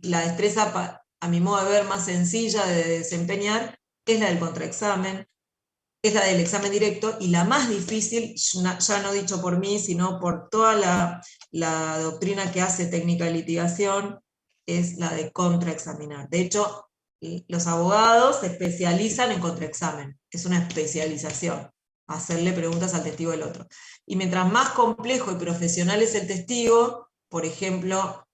La destreza, a mi modo de ver, más sencilla de desempeñar es la del contraexamen, es la del examen directo, y la más difícil, ya no dicho por mí, sino por toda la doctrina que hace técnica de litigación, es la de contraexaminar. De hecho, los abogados se especializan en contraexamen, es una especialización, hacerle preguntas al testigo del otro. Y mientras más complejo y profesional es el testigo, por ejemplo,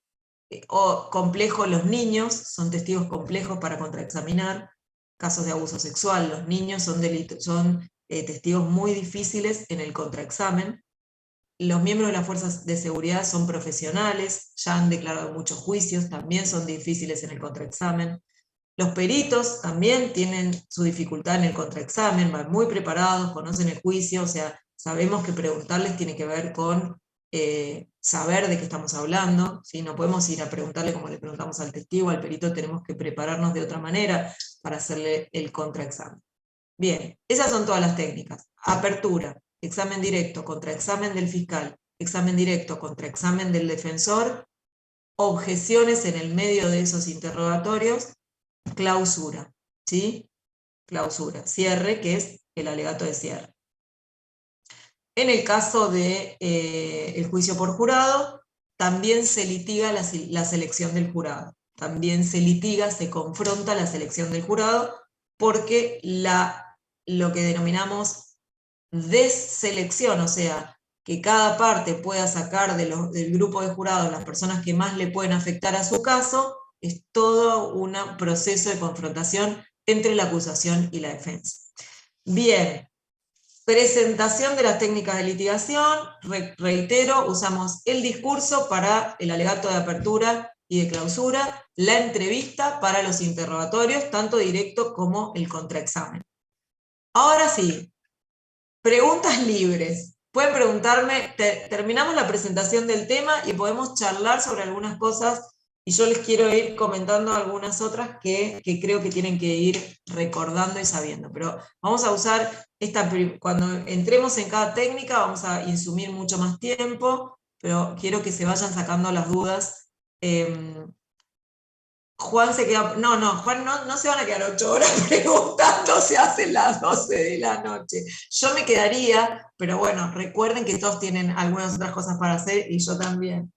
o complejo los niños, son testigos complejos para contraexaminar, casos de abuso sexual, los niños son testigos muy difíciles en el contraexamen. Los miembros de las fuerzas de seguridad son profesionales, ya han declarado muchos juicios, también son difíciles en el contraexamen. Los peritos también tienen su dificultad en el contraexamen, van muy preparados, conocen el juicio, o sea, sabemos que preguntarles tiene que ver con saber de qué estamos hablando, ¿sí? No podemos ir a preguntarle como le preguntamos al testigo, al perito tenemos que prepararnos de otra manera para hacerle el contraexamen. Bien, esas son todas las técnicas. Apertura, examen directo, contraexamen del fiscal, examen directo, contraexamen del defensor, objeciones en el medio de esos interrogatorios, clausura, ¿sí? Clausura, cierre, que es el alegato de cierre. En el caso de el juicio por jurado, también se litiga la selección del jurado. También se litiga, se confronta la selección del jurado, porque lo que denominamos deselección, o sea, que cada parte pueda sacar del grupo de jurados las personas que más le pueden afectar a su caso, es todo un proceso de confrontación entre la acusación y la defensa. Bien. Presentación de las técnicas de litigación, reitero, usamos el discurso para el alegato de apertura y de clausura, la entrevista para los interrogatorios, tanto directo como el contraexamen. Ahora sí, preguntas libres. Pueden preguntarme, terminamos la presentación del tema y podemos charlar sobre algunas cosas, y yo les quiero ir comentando algunas otras que creo que tienen que ir recordando y sabiendo. Pero vamos a usar cuando entremos en cada técnica vamos a insumir mucho más tiempo, pero quiero que se vayan sacando las dudas. Juan se queda, Juan no se van a quedar 8 horas preguntando, se hacen las 12 de la noche. Yo me quedaría, pero bueno, recuerden que todos tienen algunas otras cosas para hacer, y yo también.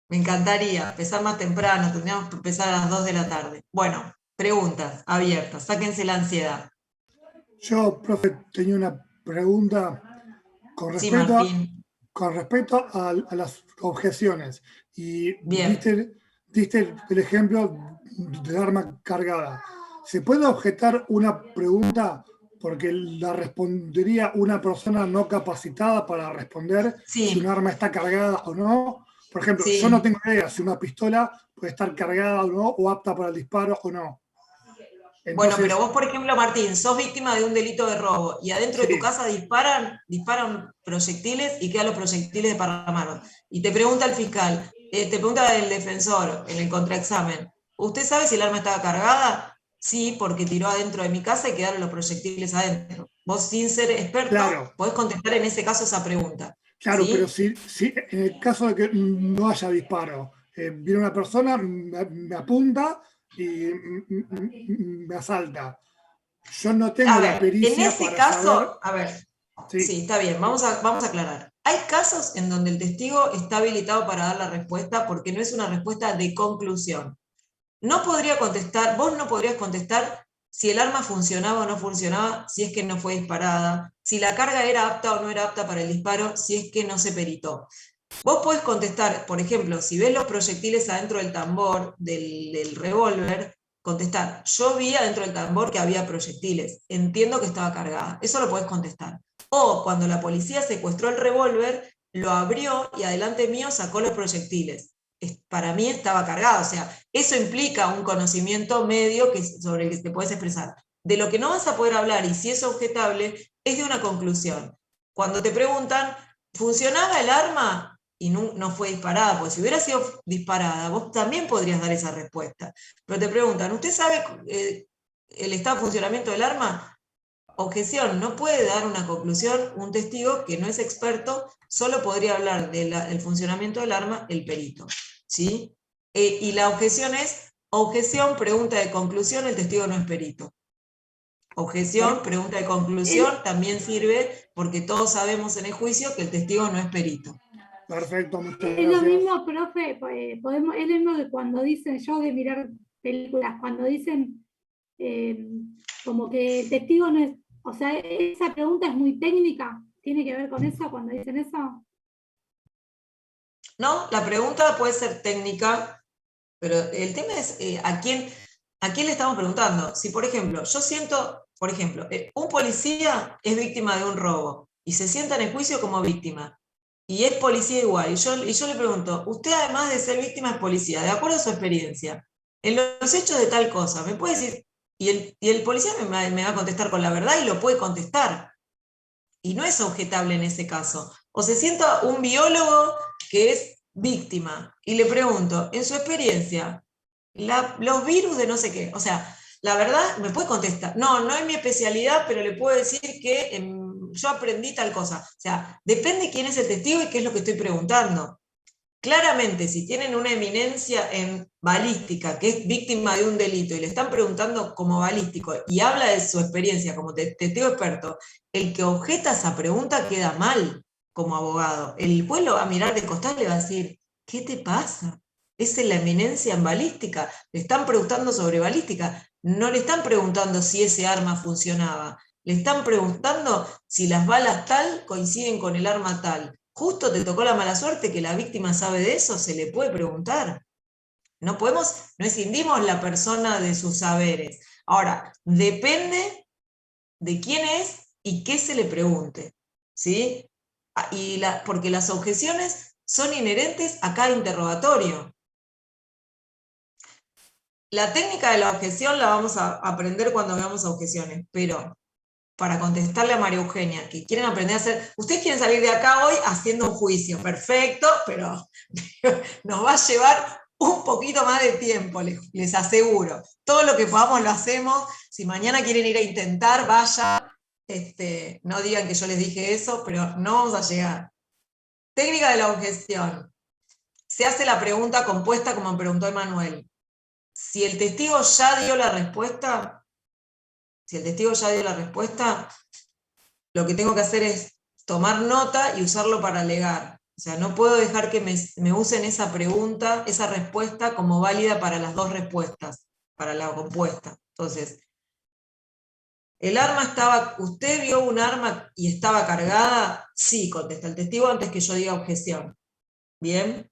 Me encantaría empezar más temprano, tendríamos que empezar a las 2 de la tarde. Bueno, preguntas abiertas, sáquense la ansiedad. Yo, profe, tenía una pregunta con respecto a las objeciones. Y diste el ejemplo del arma cargada. ¿Se puede objetar una pregunta porque la respondería una persona no capacitada para responder si un arma está cargada o no? Por ejemplo, yo no tengo idea si una pistola puede estar cargada o no, o apta para el disparo o no. Entonces, bueno, pero vos, por ejemplo, Martín, sos víctima de un delito de robo y adentro de tu casa disparan proyectiles y quedan los proyectiles desparramados. Y te pregunta el fiscal, te pregunta el defensor en el contraexamen, ¿usted sabe si el arma estaba cargada? Sí, porque tiró adentro de mi casa y quedaron los proyectiles adentro. Vos, sin ser experto, Claro. podés contestar en ese caso esa pregunta. Claro, ¿sí? pero si en el caso de que no haya disparo, viene una persona, me apunta y me asalta. Yo no tengo A la ver, pericia en ese para caso, saber. a ver, Sí. sí, está bien, vamos a aclarar. Hay casos en donde el testigo está habilitado para dar la respuesta porque no es una respuesta de conclusión. No podría contestar, vos no podrías contestar si el arma funcionaba o no funcionaba, si es que no fue disparada, si la carga era apta o no era apta para el disparo, si es que no se peritó. Vos podés contestar, por ejemplo, si ves los proyectiles adentro del tambor del revólver, contestar, yo vi adentro del tambor que había proyectiles, entiendo que estaba cargada, eso lo podés contestar. O cuando la policía secuestró el revólver, lo abrió y adelante mío sacó los proyectiles. Para mí estaba cargado, o sea, eso implica un conocimiento medio sobre el que te puedes expresar. De lo que no vas a poder hablar, y si es objetable, es de una conclusión. Cuando te preguntan, ¿funcionaba el arma? Y no fue disparada, porque si hubiera sido disparada, vos también podrías dar esa respuesta. Pero te preguntan, ¿usted sabe el estado de funcionamiento del arma? Objeción, no puede dar una conclusión un testigo que no es experto, solo podría hablar del funcionamiento del arma el perito. ¿Sí? Y la objeción es, objeción, pregunta de conclusión, el testigo no es perito. Objeción, pregunta de conclusión, también sirve porque todos sabemos en el juicio que el testigo no es perito. Perfecto, muchas Es gracias. lo mismo, profe, es lo mismo que cuando dicen, yo de mirar películas, cuando dicen como que el testigo no es, o sea, esa pregunta es muy técnica, ¿tiene que ver con eso cuando dicen eso? No, la pregunta puede ser técnica, pero el tema es ¿a quién le estamos preguntando? Si, por ejemplo, yo siento, por ejemplo, un policía es víctima de un robo y se sienta en el juicio como víctima, y es policía igual, y yo le pregunto, usted además de ser víctima es policía, de acuerdo a su experiencia, en los hechos de tal cosa, ¿me puede decir? Y el policía me va a contestar con la verdad y lo puede contestar. Y no es objetable en ese caso. O se sienta un biólogo que es víctima y le pregunto, en su experiencia, los virus de no sé qué, o sea, la verdad me puede contestar, no es mi especialidad, pero le puedo decir que yo aprendí tal cosa. O sea, depende quién es el testigo y qué es lo que estoy preguntando. Claramente, si tienen una eminencia en balística, que es víctima de un delito, y le están preguntando como balístico, y habla de su experiencia como testigo experto, el que objeta esa pregunta queda mal como abogado. El juez lo va a mirar de costado y le va a decir, ¿qué te pasa? Esa es la eminencia en balística. Le están preguntando sobre balística. No le están preguntando si ese arma funcionaba. Le están preguntando si las balas tal coinciden con el arma tal. Justo te tocó la mala suerte que la víctima sabe de eso, se le puede preguntar. No escindimos la persona de sus saberes. Ahora, depende de quién es y qué se le pregunte. ¿Sí? Porque las objeciones son inherentes a cada interrogatorio. La técnica de la objeción la vamos a aprender cuando veamos objeciones, pero para contestarle a María Eugenia, que quieren aprender a hacer, ustedes quieren salir de acá hoy haciendo un juicio, perfecto, pero nos va a llevar un poquito más de tiempo, les aseguro. Todo lo que podamos lo hacemos, si mañana quieren ir a intentar, vaya, no digan que yo les dije eso, pero no vamos a llegar. Técnica de la objeción. Se hace la pregunta compuesta como preguntó Emanuel. Si el testigo ya dio la respuesta, lo que tengo que hacer es tomar nota y usarlo para alegar. O sea, no puedo dejar que me usen esa pregunta, esa respuesta como válida para las dos respuestas, para la compuesta. Entonces, ¿usted vio un arma y estaba cargada? Sí, contesta el testigo antes que yo diga objeción. ¿Bien?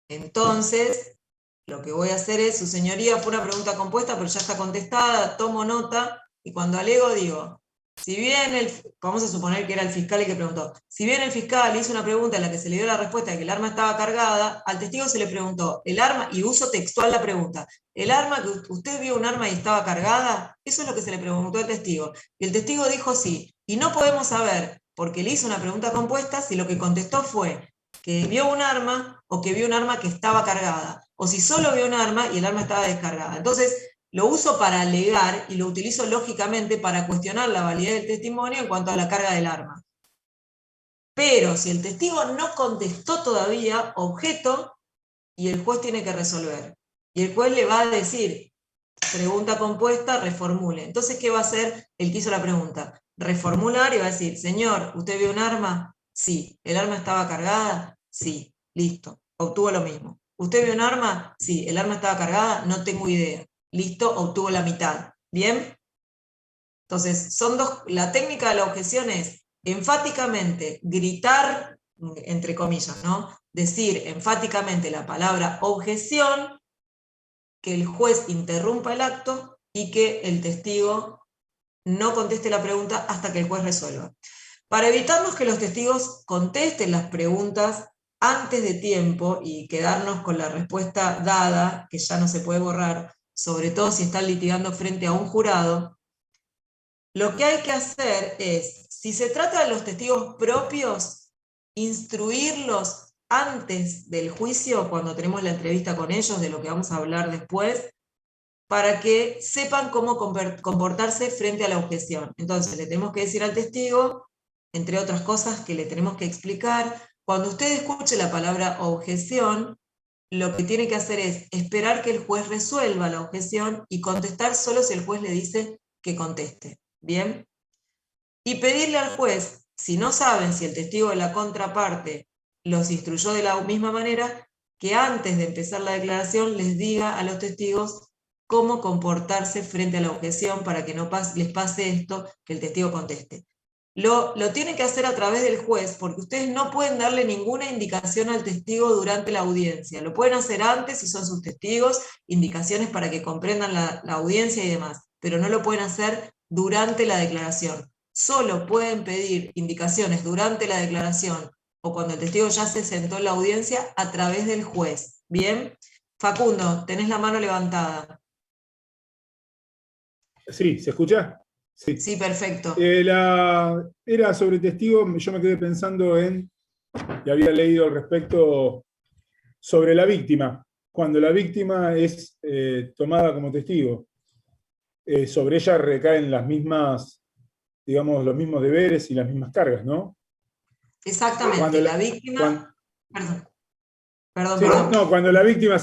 Entonces, lo que voy a hacer es, su señoría, fue una pregunta compuesta, pero ya está contestada, tomo nota, y cuando alego digo, si bien vamos a suponer que era el fiscal el que preguntó, si bien el fiscal hizo una pregunta en la que se le dio la respuesta de que el arma estaba cargada, al testigo se le preguntó, el arma, y uso textual la pregunta, ¿el arma, que usted vio un arma y estaba cargada? Eso es lo que se le preguntó al testigo. Y el testigo dijo sí, y no podemos saber, porque le hizo una pregunta compuesta, si lo que contestó fue que vio un arma o que vio un arma que estaba cargada, o si solo vio un arma y el arma estaba descargada. Entonces, lo uso para alegar y lo utilizo lógicamente para cuestionar la validez del testimonio en cuanto a la carga del arma. Pero si el testigo no contestó todavía, objeto, y el juez tiene que resolver. Y el juez le va a decir, pregunta compuesta, reformule. Entonces, ¿qué va a hacer el que hizo la pregunta? Reformular y va a decir, señor, ¿usted vio un arma? Sí. ¿El arma estaba cargada? Sí. Listo. Obtuvo lo mismo. ¿Usted vio un arma? Sí. ¿El arma estaba cargada? No tengo idea. Listo, obtuvo la mitad. ¿Bien? Entonces, son dos. La técnica de la objeción es enfáticamente gritar, entre comillas, ¿no? Decir enfáticamente la palabra objeción, que el juez interrumpa el acto y que el testigo no conteste la pregunta hasta que el juez resuelva. Para evitarnos que los testigos contesten las preguntas antes de tiempo y quedarnos con la respuesta dada, que ya no se puede borrar, sobre todo si están litigando frente a un jurado, lo que hay que hacer es, si se trata de los testigos propios, instruirlos antes del juicio, cuando tenemos la entrevista con ellos, de lo que vamos a hablar después, para que sepan cómo comportarse frente a la objeción. Entonces, le tenemos que decir al testigo, entre otras cosas que le tenemos que explicar, cuando usted escuche la palabra objeción, lo que tiene que hacer es esperar que el juez resuelva la objeción y contestar solo si el juez le dice que conteste. ¿Bien? Y pedirle al juez, si no saben si el testigo de la contraparte los instruyó de la misma manera, que antes de empezar la declaración les diga a los testigos cómo comportarse frente a la objeción para que no les pase esto, que el testigo conteste. Lo tienen que hacer a través del juez, porque ustedes no pueden darle ninguna indicación al testigo durante la audiencia. Lo pueden hacer antes si son sus testigos, indicaciones para que comprendan la audiencia y demás, pero no lo pueden hacer durante la declaración. Solo pueden pedir indicaciones durante la declaración o cuando el testigo ya se sentó en la audiencia a través del juez. ¿Bien? Facundo, tenés la mano levantada. Sí, ¿se escucha? Sí, sí, perfecto. Era sobre testigo, yo me quedé pensando y había leído al respecto sobre la víctima. Cuando la víctima es tomada como testigo, sobre ella recaen las mismas, digamos, los mismos deberes y las mismas cargas, ¿no? Exactamente, cuando la víctima... Cuando la víctima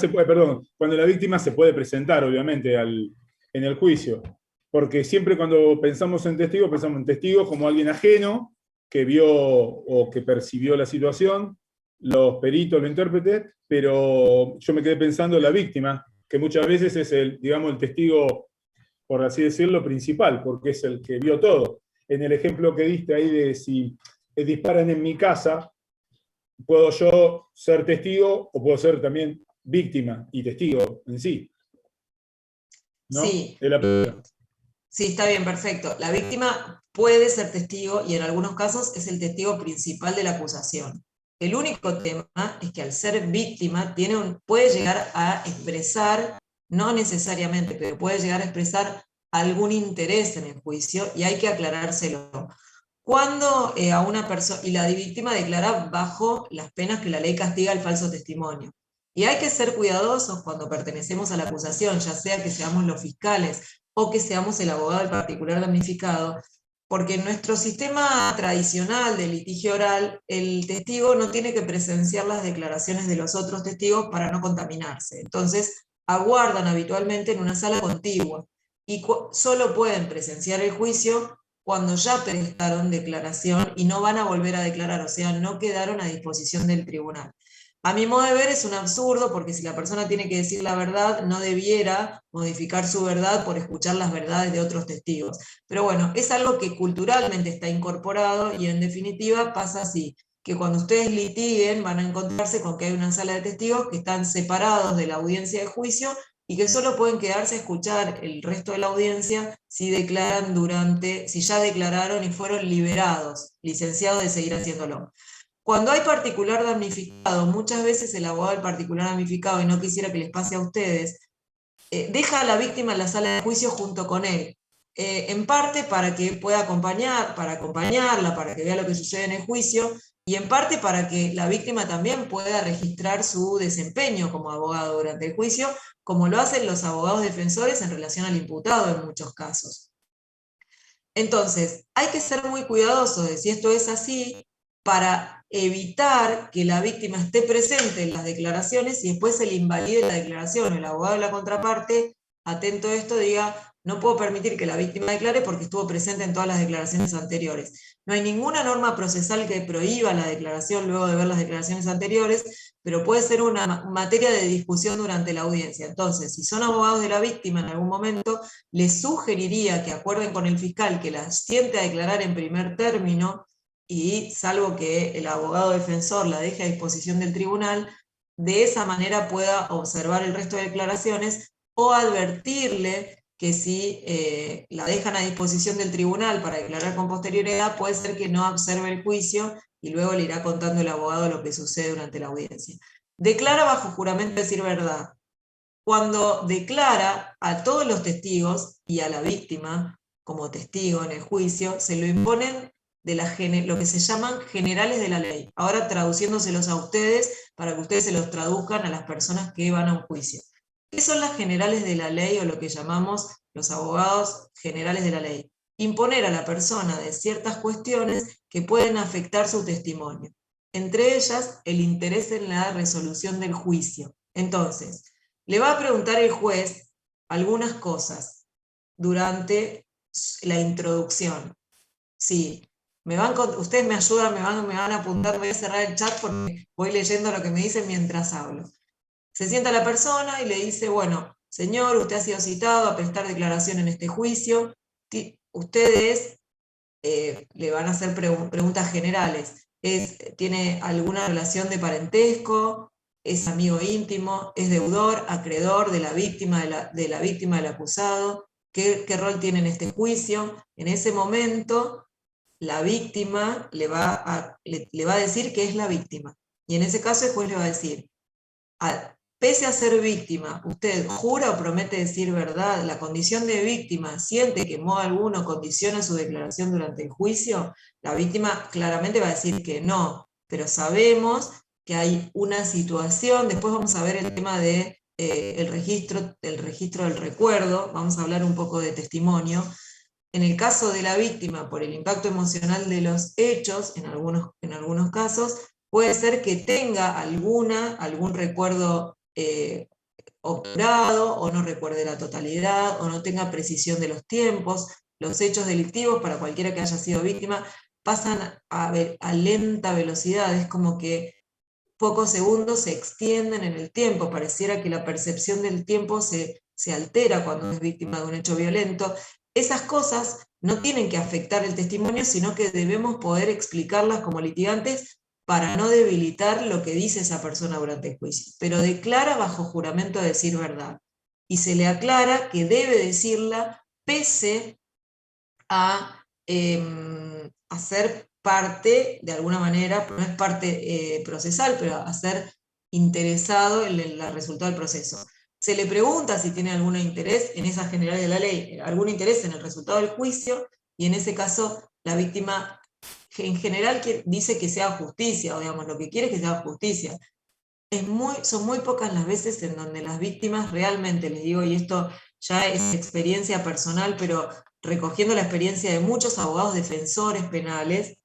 cuando la víctima se puede presentar, obviamente, en el juicio. Porque siempre cuando pensamos en testigos como alguien ajeno, que vio o que percibió la situación, los peritos, los intérpretes, pero yo me quedé pensando en la víctima, que muchas veces es el testigo, por así decirlo, principal, porque es el que vio todo. En el ejemplo que diste ahí de si disparan en mi casa, puedo yo ser testigo o puedo ser también víctima y testigo en sí. ¿No? Sí. Sí, está bien, perfecto. La víctima puede ser testigo y en algunos casos es el testigo principal de la acusación. El único tema es que al ser víctima puede llegar a expresar, no necesariamente, pero puede llegar a expresar algún interés en el juicio y hay que aclarárselo. Cuando a una persona, y la víctima declara bajo las penas que la ley castiga el falso testimonio. Y hay que ser cuidadosos cuando pertenecemos a la acusación, ya sea que seamos los fiscales o que seamos el abogado del particular damnificado, porque en nuestro sistema tradicional de litigio oral, el testigo no tiene que presenciar las declaraciones de los otros testigos para no contaminarse. Entonces, aguardan habitualmente en una sala contigua y solo pueden presenciar el juicio cuando ya prestaron declaración y no van a volver a declarar, o sea, no quedaron a disposición del tribunal. A mi modo de ver es un absurdo, porque si la persona tiene que decir la verdad, no debiera modificar su verdad por escuchar las verdades de otros testigos. Pero bueno, es algo que culturalmente está incorporado y en definitiva pasa así, que cuando ustedes litiguen van a encontrarse con que hay una sala de testigos que están separados de la audiencia de juicio y que solo pueden quedarse a escuchar el resto de la audiencia si ya declararon y fueron liberados, licenciados de seguir haciéndolo. Cuando hay particular damnificado, muchas veces el abogado del particular damnificado, y no quisiera que les pase a ustedes, deja a la víctima en la sala de juicio junto con él, en parte para que pueda acompañarla, para que vea lo que sucede en el juicio, y en parte para que la víctima también pueda registrar su desempeño como abogado durante el juicio, como lo hacen los abogados defensores en relación al imputado en muchos casos. Entonces, hay que ser muy cuidadosos de si esto es así para evitar que la víctima esté presente en las declaraciones y después se le invalide la declaración. El abogado de la contraparte, atento a esto, diga, no puedo permitir que la víctima declare porque estuvo presente en todas las declaraciones anteriores. No hay ninguna norma procesal que prohíba la declaración luego de ver las declaraciones anteriores, pero puede ser una materia de discusión durante la audiencia. Entonces, si son abogados de la víctima en algún momento, les sugeriría que acuerden con el fiscal que la siente a declarar en primer término, y salvo que el abogado defensor la deje a disposición del tribunal, de esa manera pueda observar el resto de declaraciones o advertirle que si la dejan a disposición del tribunal para declarar con posterioridad, puede ser que no observe el juicio y luego le irá contando el abogado lo que sucede durante la audiencia. Declara bajo juramento de decir verdad. Cuando declara a todos los testigos y a la víctima como testigo en el juicio, se lo imponen lo que se llaman generales de la ley. Ahora traduciéndoselos a ustedes para que ustedes se los traduzcan a las personas que van a un juicio. ¿Qué son las generales de la ley o lo que llamamos los abogados generales de la ley? Imponer a la persona de ciertas cuestiones que pueden afectar su testimonio. Entre ellas, el interés en la resolución del juicio. Entonces, le va a preguntar el juez algunas cosas durante la introducción. Sí, ustedes me ayudan, me van a apuntar, voy a cerrar el chat porque voy leyendo lo que me dicen mientras hablo. Se sienta la persona y le dice, bueno, señor, usted ha sido citado a prestar declaración en este juicio, ustedes le van a hacer preguntas generales. ¿Tiene alguna relación de parentesco? ¿Es amigo íntimo? ¿Es deudor, acreedor de la víctima, del acusado? ¿Qué rol tiene en este juicio? En ese momento, la víctima le va a decir que es la víctima. Y en ese caso el juez le va a decir, pese a ser víctima, ¿usted jura o promete decir verdad? ¿La condición de víctima siente que en modo alguno condiciona su declaración durante el juicio? La víctima claramente va a decir que no, pero sabemos que hay una situación, después vamos a ver el tema de el registro del recuerdo, vamos a hablar un poco de testimonio. En el caso de la víctima, por el impacto emocional de los hechos, en algunos casos, puede ser que tenga algún recuerdo obturado, o no recuerde la totalidad, o no tenga precisión de los tiempos. Los hechos delictivos, para cualquiera que haya sido víctima, pasan a lenta velocidad, es como que pocos segundos se extienden en el tiempo, pareciera que la percepción del tiempo se altera cuando es víctima de un hecho violento. Esas cosas no tienen que afectar el testimonio, sino que debemos poder explicarlas como litigantes para no debilitar lo que dice esa persona durante el juicio. Pero declara bajo juramento de decir verdad. Y se le aclara que debe decirla pese a ser parte, de alguna manera, no es parte procesal, pero a ser interesado en el resultado del proceso. Se le pregunta si tiene algún interés en esas generales de la ley, algún interés en el resultado del juicio, y en ese caso la víctima en general dice que se haga justicia, o digamos, lo que quiere es que se haga justicia. Son muy pocas las veces en donde las víctimas realmente, les digo, y esto ya es experiencia personal, pero recogiendo la experiencia de muchos abogados defensores penales,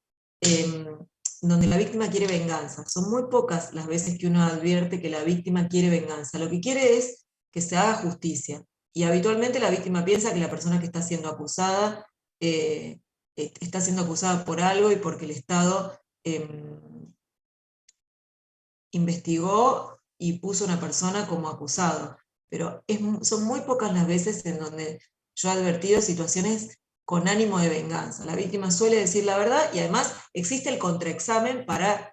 donde la víctima quiere venganza. Son muy pocas las veces que uno advierte que la víctima quiere venganza. Lo que quiere es que se haga justicia. Y habitualmente la víctima piensa que la persona que está siendo acusada por algo y porque el Estado investigó y puso a una persona como acusado. Pero son muy pocas las veces en donde yo he advertido situaciones con ánimo de venganza. La víctima suele decir la verdad y además existe el contraexamen para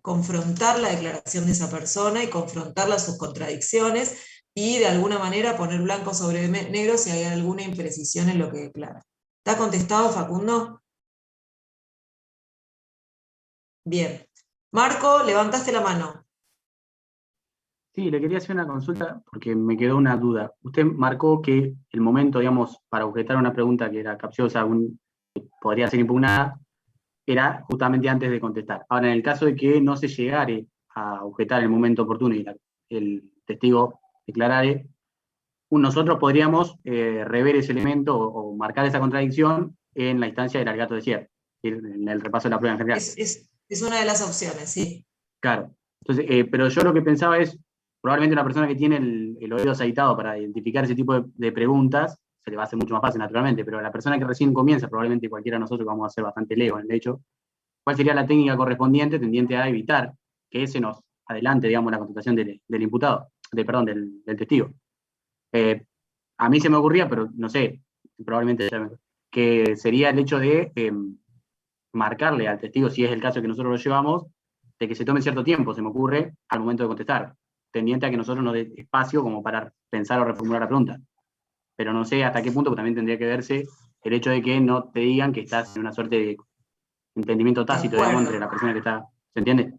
confrontar la declaración de esa persona y confrontarla a sus contradicciones y de alguna manera poner blanco sobre negro si hay alguna imprecisión en lo que declara. ¿Está contestado, Facundo? Bien. Marco, levantaste la mano. Sí, le quería hacer una consulta porque me quedó una duda. Usted marcó que el momento, digamos, para objetar una pregunta que era capciosa, podría ser impugnada, era justamente antes de contestar. Ahora, en el caso de que no se llegare a objetar en el momento oportuno y el testigo declarare, nosotros podríamos rever ese elemento o marcar esa contradicción en la instancia del alegato de cierre, en el repaso de la prueba en general. Es una de las opciones, sí. Claro. Entonces, pero yo lo que pensaba es, probablemente una persona que tiene el oído aceitado para identificar ese tipo de preguntas, se le va a hacer mucho más fácil naturalmente, pero a la persona que recién comienza, probablemente cualquiera de nosotros vamos a ser bastante lejos en el hecho, ¿cuál sería la técnica correspondiente tendiente a evitar que se nos adelante, digamos, la contestación del imputado, del testigo? A mí se me ocurría, pero no sé, probablemente que sería el hecho de marcarle al testigo, si es el caso que nosotros lo llevamos, de que se tome cierto tiempo, se me ocurre, al momento de contestar, tendiente a que nosotros nos dé espacio como para pensar o reformular la pregunta. Pero no sé hasta qué punto, porque también tendría que verse el hecho de que no te digan que estás en una suerte de entendimiento tácito, digamos, entre la persona que está, ¿se entiende?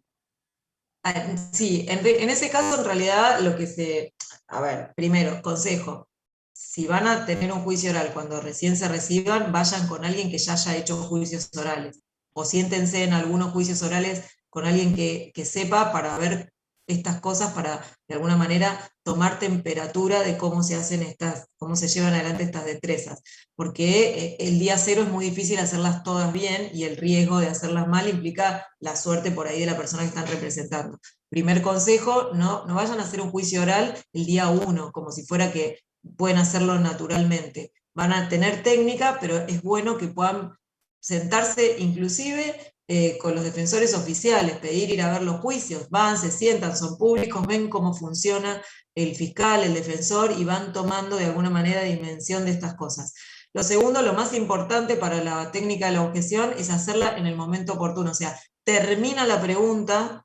Sí, en ese caso en realidad lo que a ver, primero, consejo, si van a tener un juicio oral cuando recién se reciban, vayan con alguien que ya haya hecho juicios orales, o siéntense en algunos juicios orales con alguien que sepa para ver estas cosas, para de alguna manera tomar temperatura de cómo se hacen cómo se llevan adelante estas destrezas, porque el día cero es muy difícil hacerlas todas bien, y el riesgo de hacerlas mal implica la suerte por ahí de la persona que están representando. Primer consejo, no vayan a hacer un juicio oral el día 1, como si fuera que pueden hacerlo naturalmente. Van a tener técnica, pero es bueno que puedan sentarse inclusive con los defensores oficiales, pedir ir a ver los juicios, van, se sientan, son públicos, ven cómo funciona el fiscal, el defensor, y van tomando de alguna manera dimensión de estas cosas. Lo segundo, lo más importante para la técnica de la objeción, es hacerla en el momento oportuno, o sea, termina la pregunta,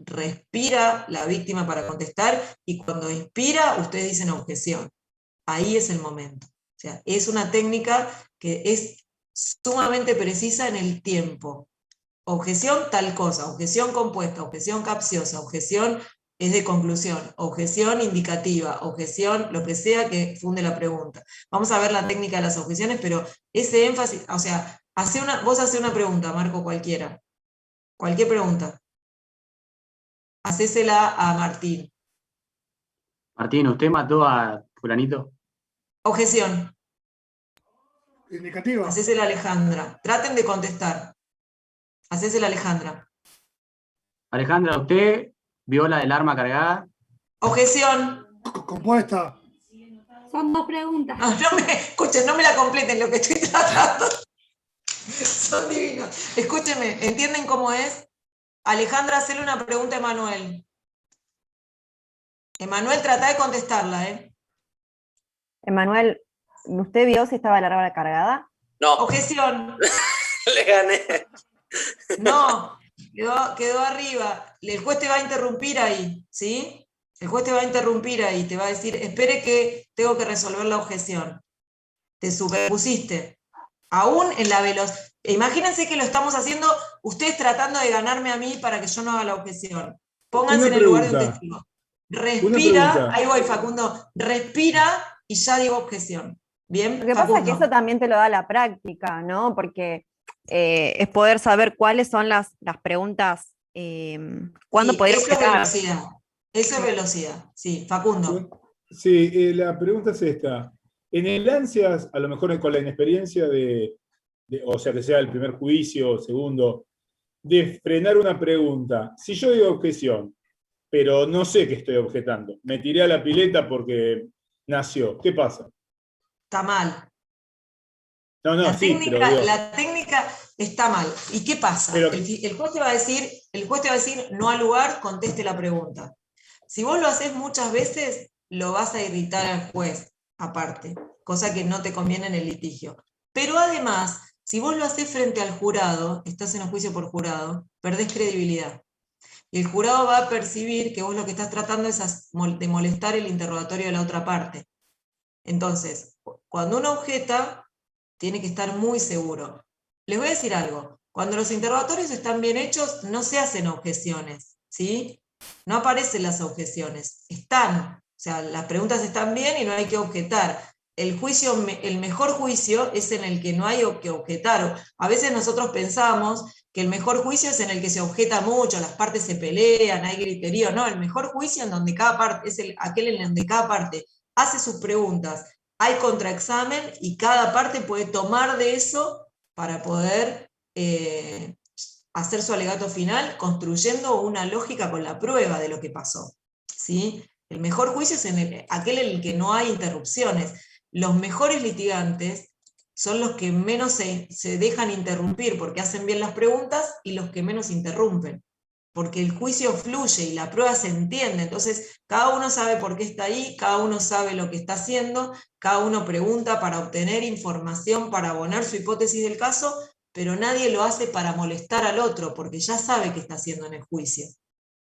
respira la víctima para contestar, y cuando inspira, ustedes dicen objeción. Ahí es el momento. O sea, es una técnica que es sumamente precisa en el tiempo. Objeción tal cosa, objeción compuesta, objeción capciosa, objeción es de conclusión, objeción indicativa, objeción lo que sea que funde la pregunta. Vamos a ver la técnica de las objeciones, pero ese énfasis, o sea, vos hacés una pregunta, Marco, cualquier pregunta. Hacésela a Martín. Martín, ¿usted mató a fulanito? Objeción. Indicativa. Hacésela a Alejandra. Traten de contestar. Hacésela a Alejandra. Alejandra, ¿usted vio la del arma cargada? Objeción. Compuesta. Son 2 preguntas. Escuchen, no me la completen lo que estoy tratando. Son divinos. Escúchenme, ¿entienden cómo es? Alejandra, hacele una pregunta a Emanuel. Emanuel, trata de contestarla, ¿eh? Emanuel, ¿usted vio si estaba la arma cargada? No. Objeción. Le gané. No, quedó arriba. El juez te va a interrumpir ahí, ¿sí? El juez te va a interrumpir ahí, te va a decir, espere que tengo que resolver la objeción. Te superpusiste. Aún en la velocidad. Imagínense que lo estamos haciendo ustedes tratando de ganarme a mí para que yo no haga la objeción. Pónganse en el lugar de un testigo. Respira, ahí voy, Facundo. Respira y ya digo objeción. Bien, Lo que pasa es que eso también te lo da la práctica, ¿no? Porque es poder saber cuáles son las preguntas, cuándo sí, poder objetar. Eso es velocidad. Sí, Facundo. Sí, la pregunta es esta. En el ansias, a lo mejor con la inexperiencia o sea, que sea el primer juicio o segundo, de frenar una pregunta. Si yo digo objeción, pero no sé qué estoy objetando, me tiré a la pileta porque nació, ¿qué pasa? Está mal. No, la sí, técnica, pero digo, la técnica está mal. ¿Y qué pasa? Pero, el juez te va a decir, no al lugar, conteste la pregunta. Si vos lo haces muchas veces, lo vas a irritar al juez, aparte, cosa que no te conviene en el litigio. Pero además, si vos lo haces frente al jurado, estás en un juicio por jurado, perdés credibilidad. Y el jurado va a percibir que vos lo que estás tratando es de molestar el interrogatorio de la otra parte. Entonces, cuando uno objeta, tiene que estar muy seguro. Les voy a decir algo. Cuando los interrogatorios están bien hechos, no se hacen objeciones, ¿sí? No aparecen las objeciones. Están. O sea, las preguntas están bien y no hay que objetar. el mejor juicio es en el que no hay que objetar. A veces nosotros pensamos que el mejor juicio es en el que se objeta mucho, las partes se pelean, hay griterío. No, el mejor juicio en donde cada parte, es aquel en donde cada parte hace sus preguntas, hay contraexamen y cada parte puede tomar de eso para poder hacer su alegato final, construyendo una lógica con la prueba de lo que pasó. ¿Sí? El mejor juicio es aquel en el que no hay interrupciones. Los mejores litigantes son los que menos se dejan interrumpir porque hacen bien las preguntas y los que menos interrumpen. Porque el juicio fluye y la prueba se entiende. Entonces, cada uno sabe por qué está ahí, cada uno sabe lo que está haciendo, cada uno pregunta para obtener información, para abonar su hipótesis del caso, pero nadie lo hace para molestar al otro, porque ya sabe qué está haciendo en el juicio.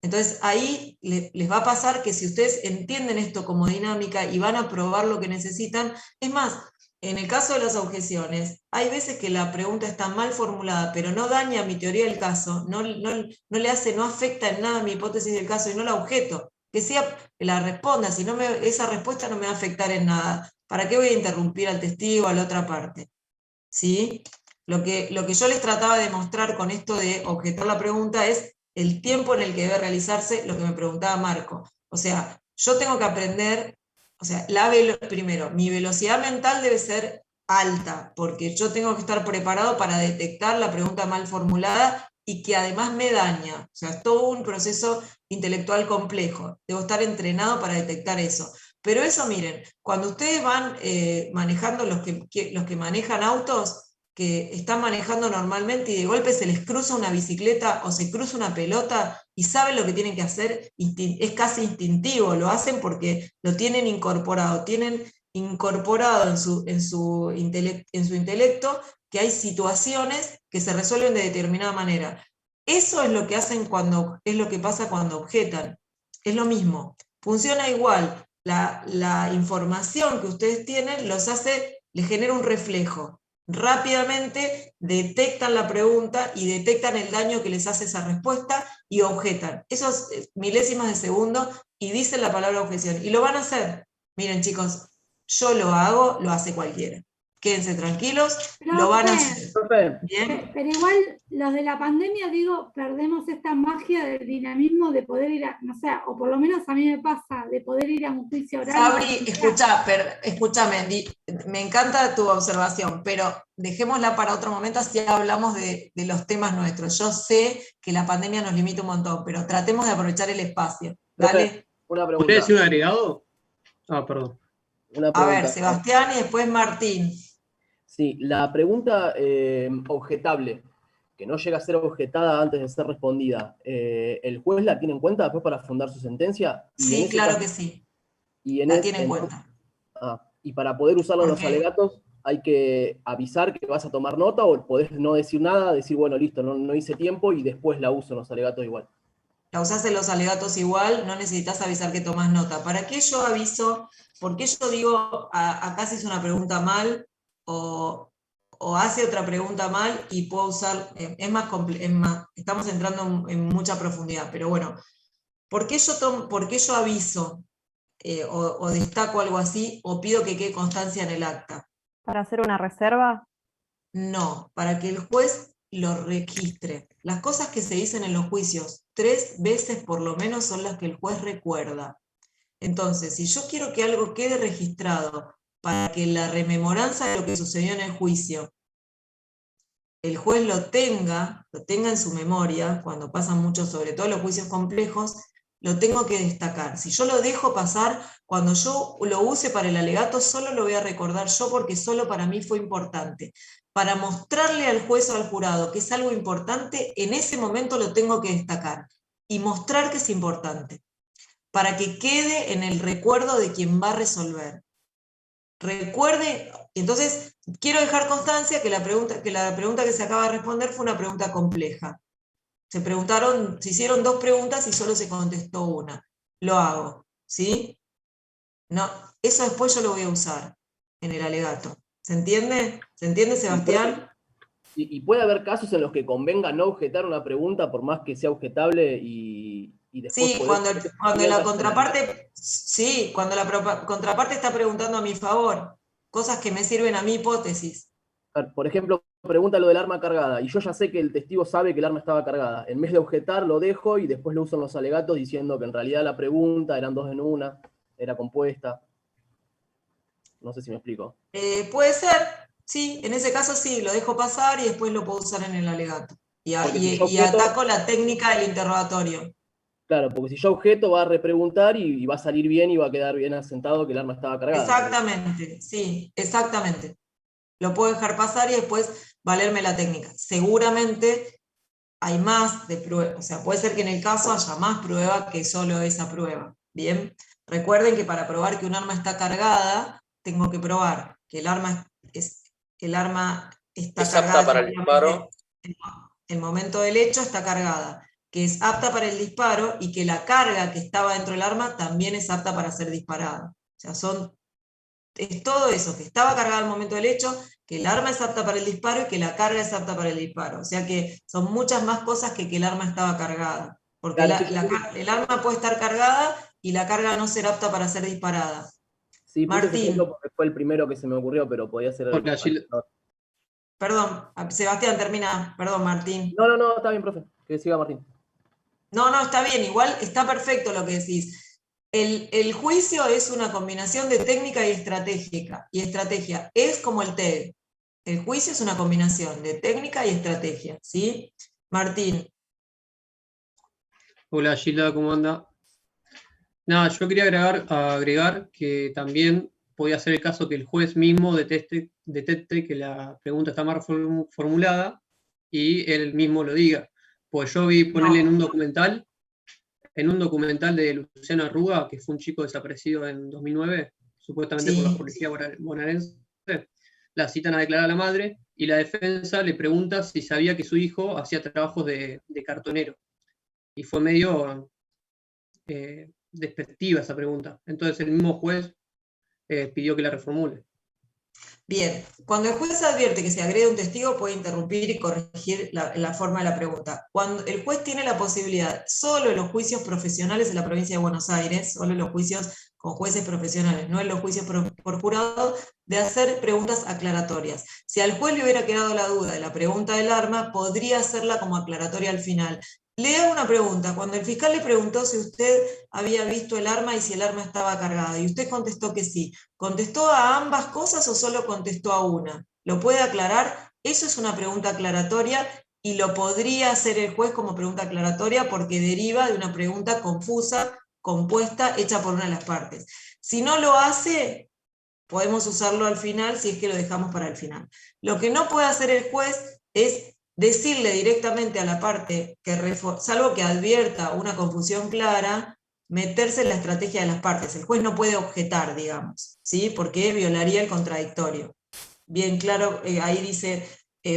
Entonces ahí les va a pasar que si ustedes entienden esto como dinámica y van a probar lo que necesitan, es más, en el caso de las objeciones, hay veces que la pregunta está mal formulada, pero no daña mi teoría del caso, no afecta en nada mi hipótesis del caso y no la objeto. Que la responda, si no esa respuesta no me va a afectar en nada. ¿Para qué voy a interrumpir al testigo, a la otra parte? ¿Sí? Lo que yo les trataba de mostrar con esto de objetar la pregunta es el tiempo en el que debe realizarse lo que me preguntaba Marco. O sea, yo tengo que aprender, o sea, primero, mi velocidad mental debe ser alta, porque yo tengo que estar preparado para detectar la pregunta mal formulada y que además me daña. O sea, es todo un proceso intelectual complejo. Debo estar entrenado para detectar eso. Pero eso, miren, cuando ustedes van manejando, los que manejan autos, que están manejando normalmente y de golpe se les cruza una bicicleta o se cruza una pelota y saben lo que tienen que hacer, es casi instintivo, lo hacen porque lo tienen incorporado en su intelecto que hay situaciones que se resuelven de determinada manera. Eso es lo que hacen es lo que pasa cuando objetan. Es lo mismo, funciona igual. La información que ustedes tienen les genera un reflejo. Rápidamente detectan la pregunta y detectan el daño que les hace esa respuesta y objetan. Esos milésimas de segundo y dicen la palabra objeción. Y lo van a hacer. Miren chicos, yo lo hago, lo hace cualquiera. Quédense tranquilos, lo van a hacer. ¿Bien? Pero igual los de la pandemia, digo, perdemos esta magia del dinamismo de poder ir a, no sé, o por lo menos a mí me pasa, de poder ir a un juicio oral. Sabri, escúchame, me encanta tu observación, pero dejémosla para otro momento, así hablamos de los temas nuestros. Yo sé que la pandemia nos limita un montón, pero tratemos de aprovechar el espacio. Dale. Una pregunta. ¿Puede decir un agregado? Perdón. A ver, Sebastián y después Martín. Sí, la pregunta objetable, que no llega a ser objetada antes de ser respondida, ¿el juez la tiene en cuenta después para fundar su sentencia? Sí, claro que sí. La tiene en cuenta. Y para poder usarlo en los alegatos, ¿hay que avisar que vas a tomar nota o podés no decir nada, decir, bueno, listo, no hice tiempo y después la uso en los alegatos igual? La usás en los alegatos igual, no necesitas avisar que tomás nota. ¿Para qué yo aviso? ¿Por qué yo digo, acá se hizo una pregunta mal, o hace otra pregunta mal y puedo usar, estamos entrando en mucha profundidad, pero bueno, ¿por qué yo aviso o destaco algo así o pido que quede constancia en el acta? ¿Para hacer una reserva? No, para que el juez lo registre. Las cosas que se dicen en los juicios 3 veces por lo menos son las que el juez recuerda. Entonces, si yo quiero que algo quede registrado para que la rememoranza de lo que sucedió en el juicio, el juez lo tenga en su memoria, cuando pasan mucho, sobre todo los juicios complejos, lo tengo que destacar. Si yo lo dejo pasar, cuando yo lo use para el alegato, solo lo voy a recordar yo porque solo para mí fue importante. Para mostrarle al juez o al jurado que es algo importante, en ese momento lo tengo que destacar y mostrar que es importante, para que quede en el recuerdo de quien va a resolver. Recuerde, entonces quiero dejar constancia que la pregunta que se acaba de responder fue una pregunta compleja. Se hicieron 2 preguntas y solo se contestó una. Lo hago, ¿sí? No, eso después yo lo voy a usar en el alegato. ¿Se entiende? ¿Se entiende, Sebastián? ¿Y puede haber casos en los que convenga no objetar una pregunta por más que sea objetable y después... Sí, cuando la contraparte está preguntando a mi favor. cosas que me sirven a mi hipótesis. Por ejemplo, pregunta lo del arma cargada, y yo ya sé que el testigo sabe que el arma estaba cargada. En vez de objetar, lo dejo y después lo uso en los alegatos diciendo que en realidad la pregunta eran dos en una, era compuesta. No sé si me explico. Puede ser, sí, en ese caso sí, lo dejo pasar y después lo puedo usar en el alegato. Y ataco la técnica del interrogatorio. Claro, porque si yo objeto va a repreguntar y va a salir bien y va a quedar bien asentado que el arma estaba cargada. Exactamente, sí, exactamente. Lo puedo dejar pasar y después valerme la técnica. Seguramente hay más de prueba, o sea, puede ser que en el caso haya más prueba que solo esa prueba. Bien, recuerden que para probar que un arma está cargada, tengo que probar que el arma está ¿Es cargada. apta para el disparo? El momento del hecho está cargada, que es apta para el disparo y que la carga que estaba dentro del arma también es apta para ser disparada. O sea, es todo eso, que estaba cargada al momento del hecho, que el arma es apta para el disparo y que la carga es apta para el disparo. O sea que son muchas más cosas que el arma estaba cargada. Porque el arma puede estar cargada y la carga no ser apta para ser disparada. Sí, Martín. porque fue el primero que se me ocurrió, pero podía ser... Perdón, Sebastián, termina. Perdón, Martín. No, está bien, profe. Que siga Martín. No, está bien, igual está perfecto lo que decís. El juicio es una combinación de técnica y estrategia. Es como el TED. El juicio es una combinación de técnica y estrategia, ¿sí? Martín. Hola Gilda, ¿cómo anda? Nada, yo quería agregar que también podía ser el caso que el juez mismo detecte que la pregunta está mal formulada y él mismo lo diga. Pues yo vi ponerle en un documental de Luciano Arruga, que fue un chico desaparecido en 2009, supuestamente por la policía bonaerense, la citan a declarar a la madre y la defensa le pregunta si sabía que su hijo hacía trabajos de cartonero. Y fue medio despectiva esa pregunta. Entonces el mismo juez pidió que la reformule. Bien, cuando el juez advierte que se agrede a un testigo, puede interrumpir y corregir la forma de la pregunta. Cuando el juez tiene la posibilidad, solo en los juicios profesionales en la provincia de Buenos Aires, solo en los juicios con jueces profesionales, no en los juicios por jurado, de hacer preguntas aclaratorias. Si al juez le hubiera quedado la duda de la pregunta del arma, podría hacerla como aclaratoria al final. Le hago una pregunta. Cuando el fiscal le preguntó si usted había visto el arma y si el arma estaba cargada, y usted contestó que sí, ¿contestó a ambas cosas o solo contestó a una? ¿Lo puede aclarar? Eso es una pregunta aclaratoria y lo podría hacer el juez como pregunta aclaratoria porque deriva de una pregunta confusa, compuesta, hecha por una de las partes. Si no lo hace, podemos usarlo al final si es que lo dejamos para el final. Lo que no puede hacer el juez es decirle directamente a la parte, salvo que advierta una confusión clara, meterse en la estrategia de las partes. El juez no puede objetar, digamos, ¿sí? Porque violaría el contradictorio. Bien claro, ahí dice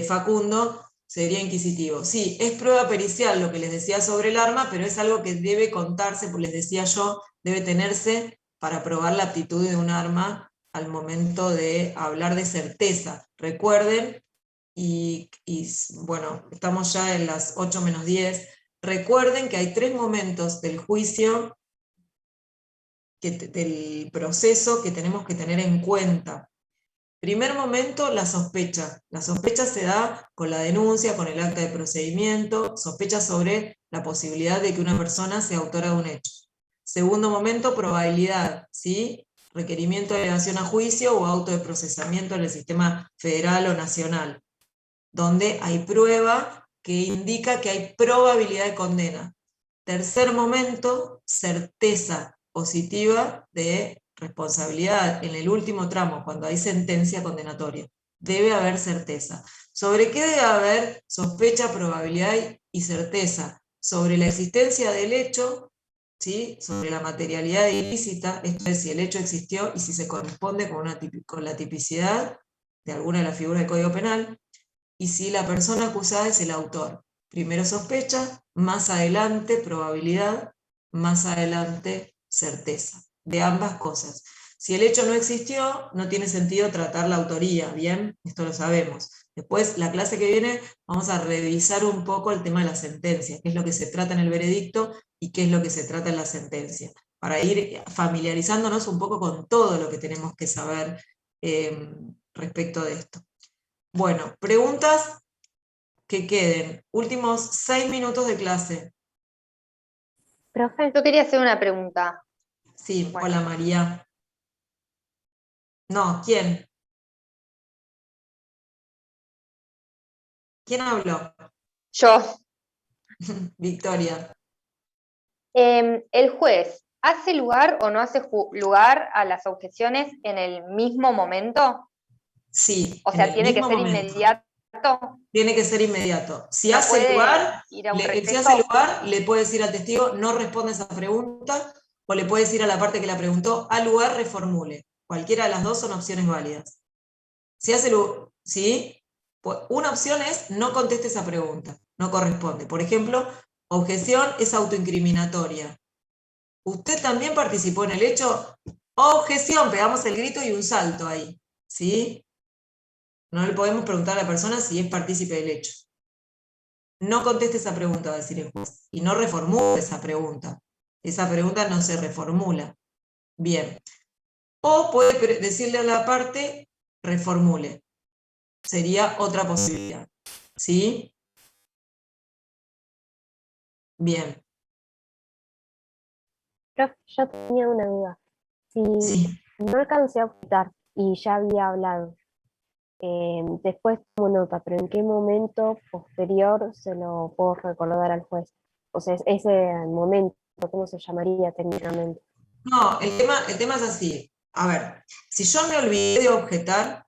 Facundo, sería inquisitivo. Sí, es prueba pericial lo que les decía sobre el arma, pero es algo que debe contarse, pues les decía yo, debe tenerse para probar la aptitud de un arma al momento de hablar de certeza. Recuerden, y bueno, estamos ya en las 8 menos 10, recuerden que hay 3 momentos del juicio, del proceso que tenemos que tener en cuenta. Primer momento, la sospecha. La sospecha se da con la denuncia, con el acta de procedimiento, sospecha sobre la posibilidad de que una persona sea autora de un hecho. Segundo momento, probabilidad, ¿sí? Requerimiento de elevación a juicio o auto de procesamiento en el sistema federal o nacional, donde hay prueba que indica que hay probabilidad de condena. Tercer momento, certeza positiva de responsabilidad en el último tramo, cuando hay sentencia condenatoria. Debe haber certeza. ¿Sobre qué debe haber sospecha, probabilidad y certeza? Sobre la existencia del hecho, ¿sí? Sobre la materialidad ilícita, esto es, si el hecho existió y si se corresponde con la tipicidad de alguna de las figuras del Código Penal, y si la persona acusada es el autor. Primero sospecha, más adelante probabilidad, más adelante certeza, de ambas cosas. Si el hecho no existió, no tiene sentido tratar la autoría, ¿bien? Esto lo sabemos. Después, la clase que viene, vamos a revisar un poco el tema de la sentencia, qué es lo que se trata en el veredicto y qué es lo que se trata en la sentencia, para ir familiarizándonos un poco con todo lo que tenemos que saber respecto de esto. Bueno, preguntas que queden. Últimos 6 minutos de clase. Profe, yo quería hacer una pregunta. Sí, hola María. No, ¿quién? ¿Quién habló? Yo. Victoria. ¿El juez hace lugar o no hace lugar a las objeciones en el mismo momento? Sí. O sea, ¿tiene que ser inmediato? Tiene que ser inmediato. Si ¿No hace puede lugar, ir a un si receso? hace lugar, le puede decir al testigo, no responde esa pregunta, o le puede decir a la parte que la preguntó, al lugar reformule. Cualquiera de las dos son opciones válidas. Si hace lugar, ¿sí? Una opción es no conteste esa pregunta, no corresponde. Por ejemplo, objeción es autoincriminatoria. ¿Usted también participó en el hecho? Objeción, pegamos el grito y un salto ahí, ¿sí? No le podemos preguntar a la persona si es partícipe del hecho. No conteste esa pregunta, va a decir el juez. Y no reformule esa pregunta. Esa pregunta no se reformula. Bien. O puede decirle a la parte, reformule. Sería otra posibilidad. ¿Sí? Bien. Profe, yo tenía una duda. Si no alcancé a objetar y ya había hablado, después tomo nota, pero ¿en qué momento posterior se lo puedo recordar al juez? O sea, ese momento, ¿cómo se llamaría técnicamente? No, el tema es así. A ver, si yo me olvidé de objetar,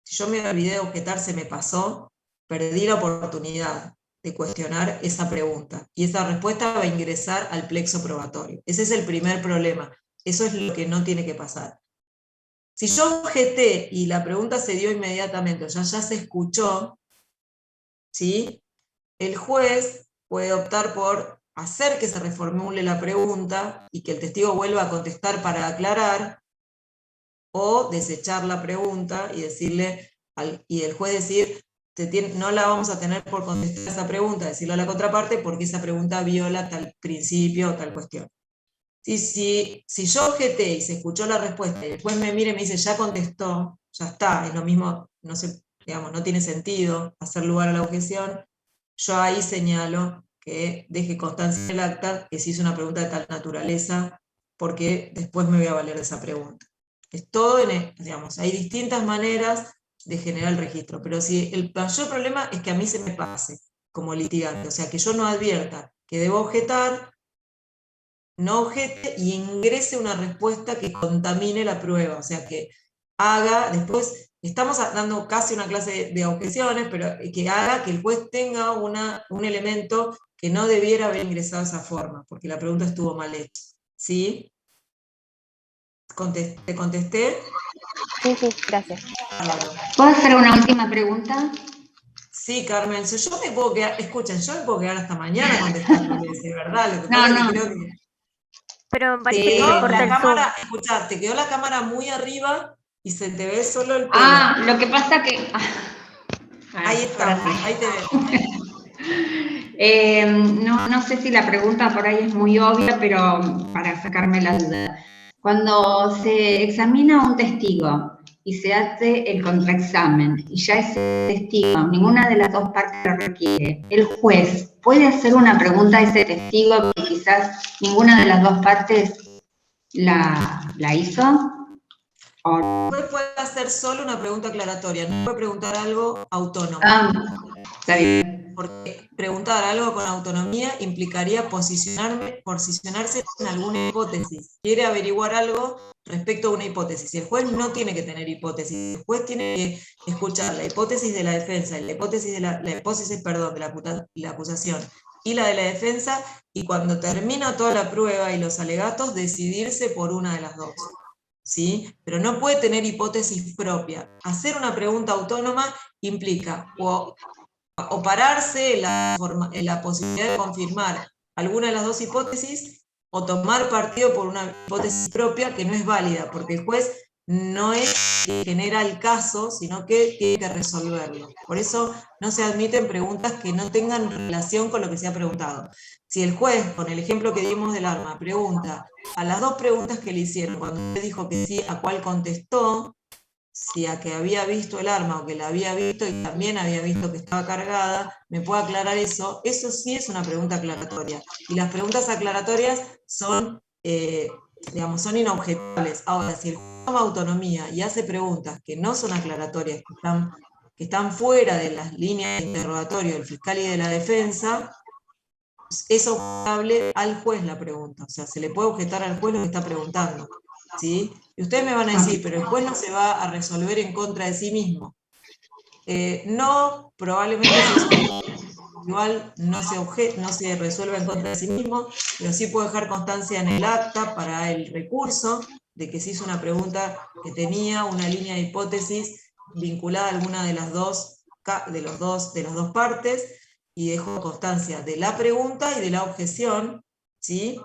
se me pasó, perdí la oportunidad de cuestionar esa pregunta. Y esa respuesta va a ingresar al plexo probatorio. Ese es el primer problema. Eso es lo que no tiene que pasar. Si yo objeté y la pregunta se dio inmediatamente, ya se escuchó, ¿sí? El juez puede optar por hacer que se reformule la pregunta y que el testigo vuelva a contestar para aclarar, o desechar la pregunta y decirle, y el juez decir, no la vamos a tener por contestar esa pregunta, decirle a la contraparte porque esa pregunta viola tal principio o tal cuestión. Si yo objeté y se escuchó la respuesta y el juez me mira y me dice, ya contestó, ya está, es lo mismo, no tiene sentido hacer lugar a la objeción, yo ahí señalo que deje constancia en el acta que se hizo una pregunta de tal naturaleza, porque después me voy a valer de esa pregunta. Es todo, hay distintas maneras de generar el registro, pero si el mayor problema es que a mí se me pase como litigante, o sea, que yo no advierta que debo objetar, no objete y ingrese una respuesta que contamine la prueba, o sea, que haga, después, estamos dando casi una clase de objeciones, pero que haga que el juez tenga un elemento que no debiera haber ingresado de esa forma, porque la pregunta estuvo mal hecha. ¿Sí? ¿Te contesté? Sí, gracias. ¿Puedo hacer una última pregunta? Sí, Carmen, yo me puedo quedar, escuchen, yo me puedo quedar hasta mañana contestándoles, de verdad, lo que pasa es que creo que... Pero me parece te que se quedó corta la el cámara, escuchá, te quedó la cámara muy arriba y se te ve solo el pelo. Ah, lo que pasa que... Ahí está, ahí te veo. No sé si la pregunta por ahí es muy obvia, pero para sacarme la duda. Cuando se examina a un testigo y se hace el contraexamen y ya ese testigo, ninguna de las dos partes lo requiere, el juez puede hacer una pregunta a ese testigo que quizás ninguna de las dos partes la hizo. El juez puede hacer solo una pregunta aclaratoria, no puede preguntar algo autónomo. Está bien. Porque preguntar algo con autonomía implicaría posicionarse en alguna hipótesis. Quiere averiguar algo respecto a una hipótesis. El juez no tiene que tener hipótesis. El juez tiene que escuchar la hipótesis de la defensa, la hipótesis de la acusación y la de la defensa, y cuando termina toda la prueba y los alegatos, decidirse por una de las dos. ¿Sí? Pero no puede tener hipótesis propia. Hacer una pregunta autónoma implica o pararse en la posibilidad de confirmar alguna de las dos hipótesis, o tomar partido por una hipótesis propia que no es válida, porque el juez no es que genera el caso, sino que tiene que resolverlo. Por eso no se admiten preguntas que no tengan relación con lo que se ha preguntado. Si el juez, con el ejemplo que dimos del arma, pregunta a las dos preguntas que le hicieron, cuando usted dijo que sí, ¿a cuál contestó? si a que había visto el arma o que la había visto y también había visto que estaba cargada, me puede aclarar eso. Eso sí es una pregunta aclaratoria. Y las preguntas aclaratorias son, digamos, son inobjetables. Ahora, si el juez toma autonomía y hace preguntas que no son aclaratorias, que están fuera de las líneas de interrogatorio del fiscal y de la defensa, es objetable al juez la pregunta. O sea, se le puede objetar al juez lo que está preguntando. ¿Sí? Y ustedes me van a decir, pero el juez no se va a resolver en contra de sí mismo. No, probablemente igual no se resuelva en contra de sí mismo, pero sí puede dejar constancia en el acta para el recurso de que se hizo una pregunta que tenía una línea de hipótesis vinculada a alguna de las dos partes, y dejó constancia de la pregunta y de la objeción, ¿sí?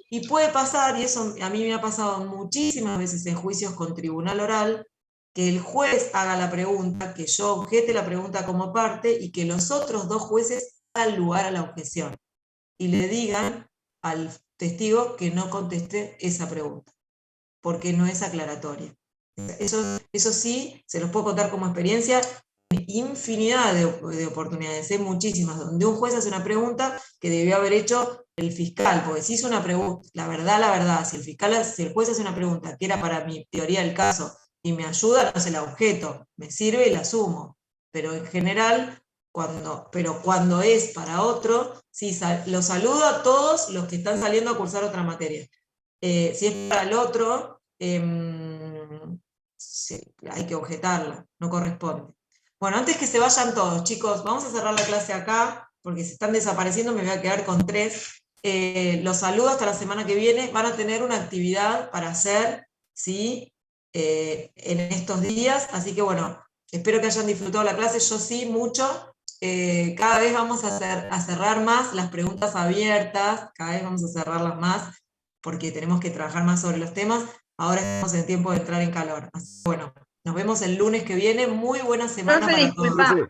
Y puede pasar, y eso a mí me ha pasado muchísimas veces en juicios con tribunal oral, que el juez haga la pregunta, que yo objete la pregunta como parte, y que los otros dos jueces hagan lugar a la objeción, y le digan al testigo que no conteste esa pregunta, porque no es aclaratoria. Eso sí, se los puedo contar como experiencia, infinidad de oportunidades, muchísimas, donde un juez hace una pregunta que debió haber hecho el fiscal, porque si hizo una pregunta, la verdad, si el juez hace una pregunta que era para mi teoría del caso y me ayuda, no se la objeto, me sirve y la asumo, pero en general, cuando es para otro, sí, los saludo a todos los que están saliendo a cursar otra materia. Si es para el otro, sí, hay que objetarla, no corresponde. Bueno, antes que se vayan todos, chicos, vamos a cerrar la clase acá, porque se están desapareciendo, me voy a quedar con 3. Los saludo hasta la semana que viene. Van a tener una actividad para hacer, ¿sí? En estos días, así que bueno, espero que hayan disfrutado la clase, yo sí, mucho. Cada vez vamos a cerrar más las preguntas abiertas, cada vez vamos a cerrarlas más, porque tenemos que trabajar más sobre los temas. Ahora estamos en tiempo de entrar en calor. Así que bueno, nos vemos el lunes que viene. Muy buena semana para todos.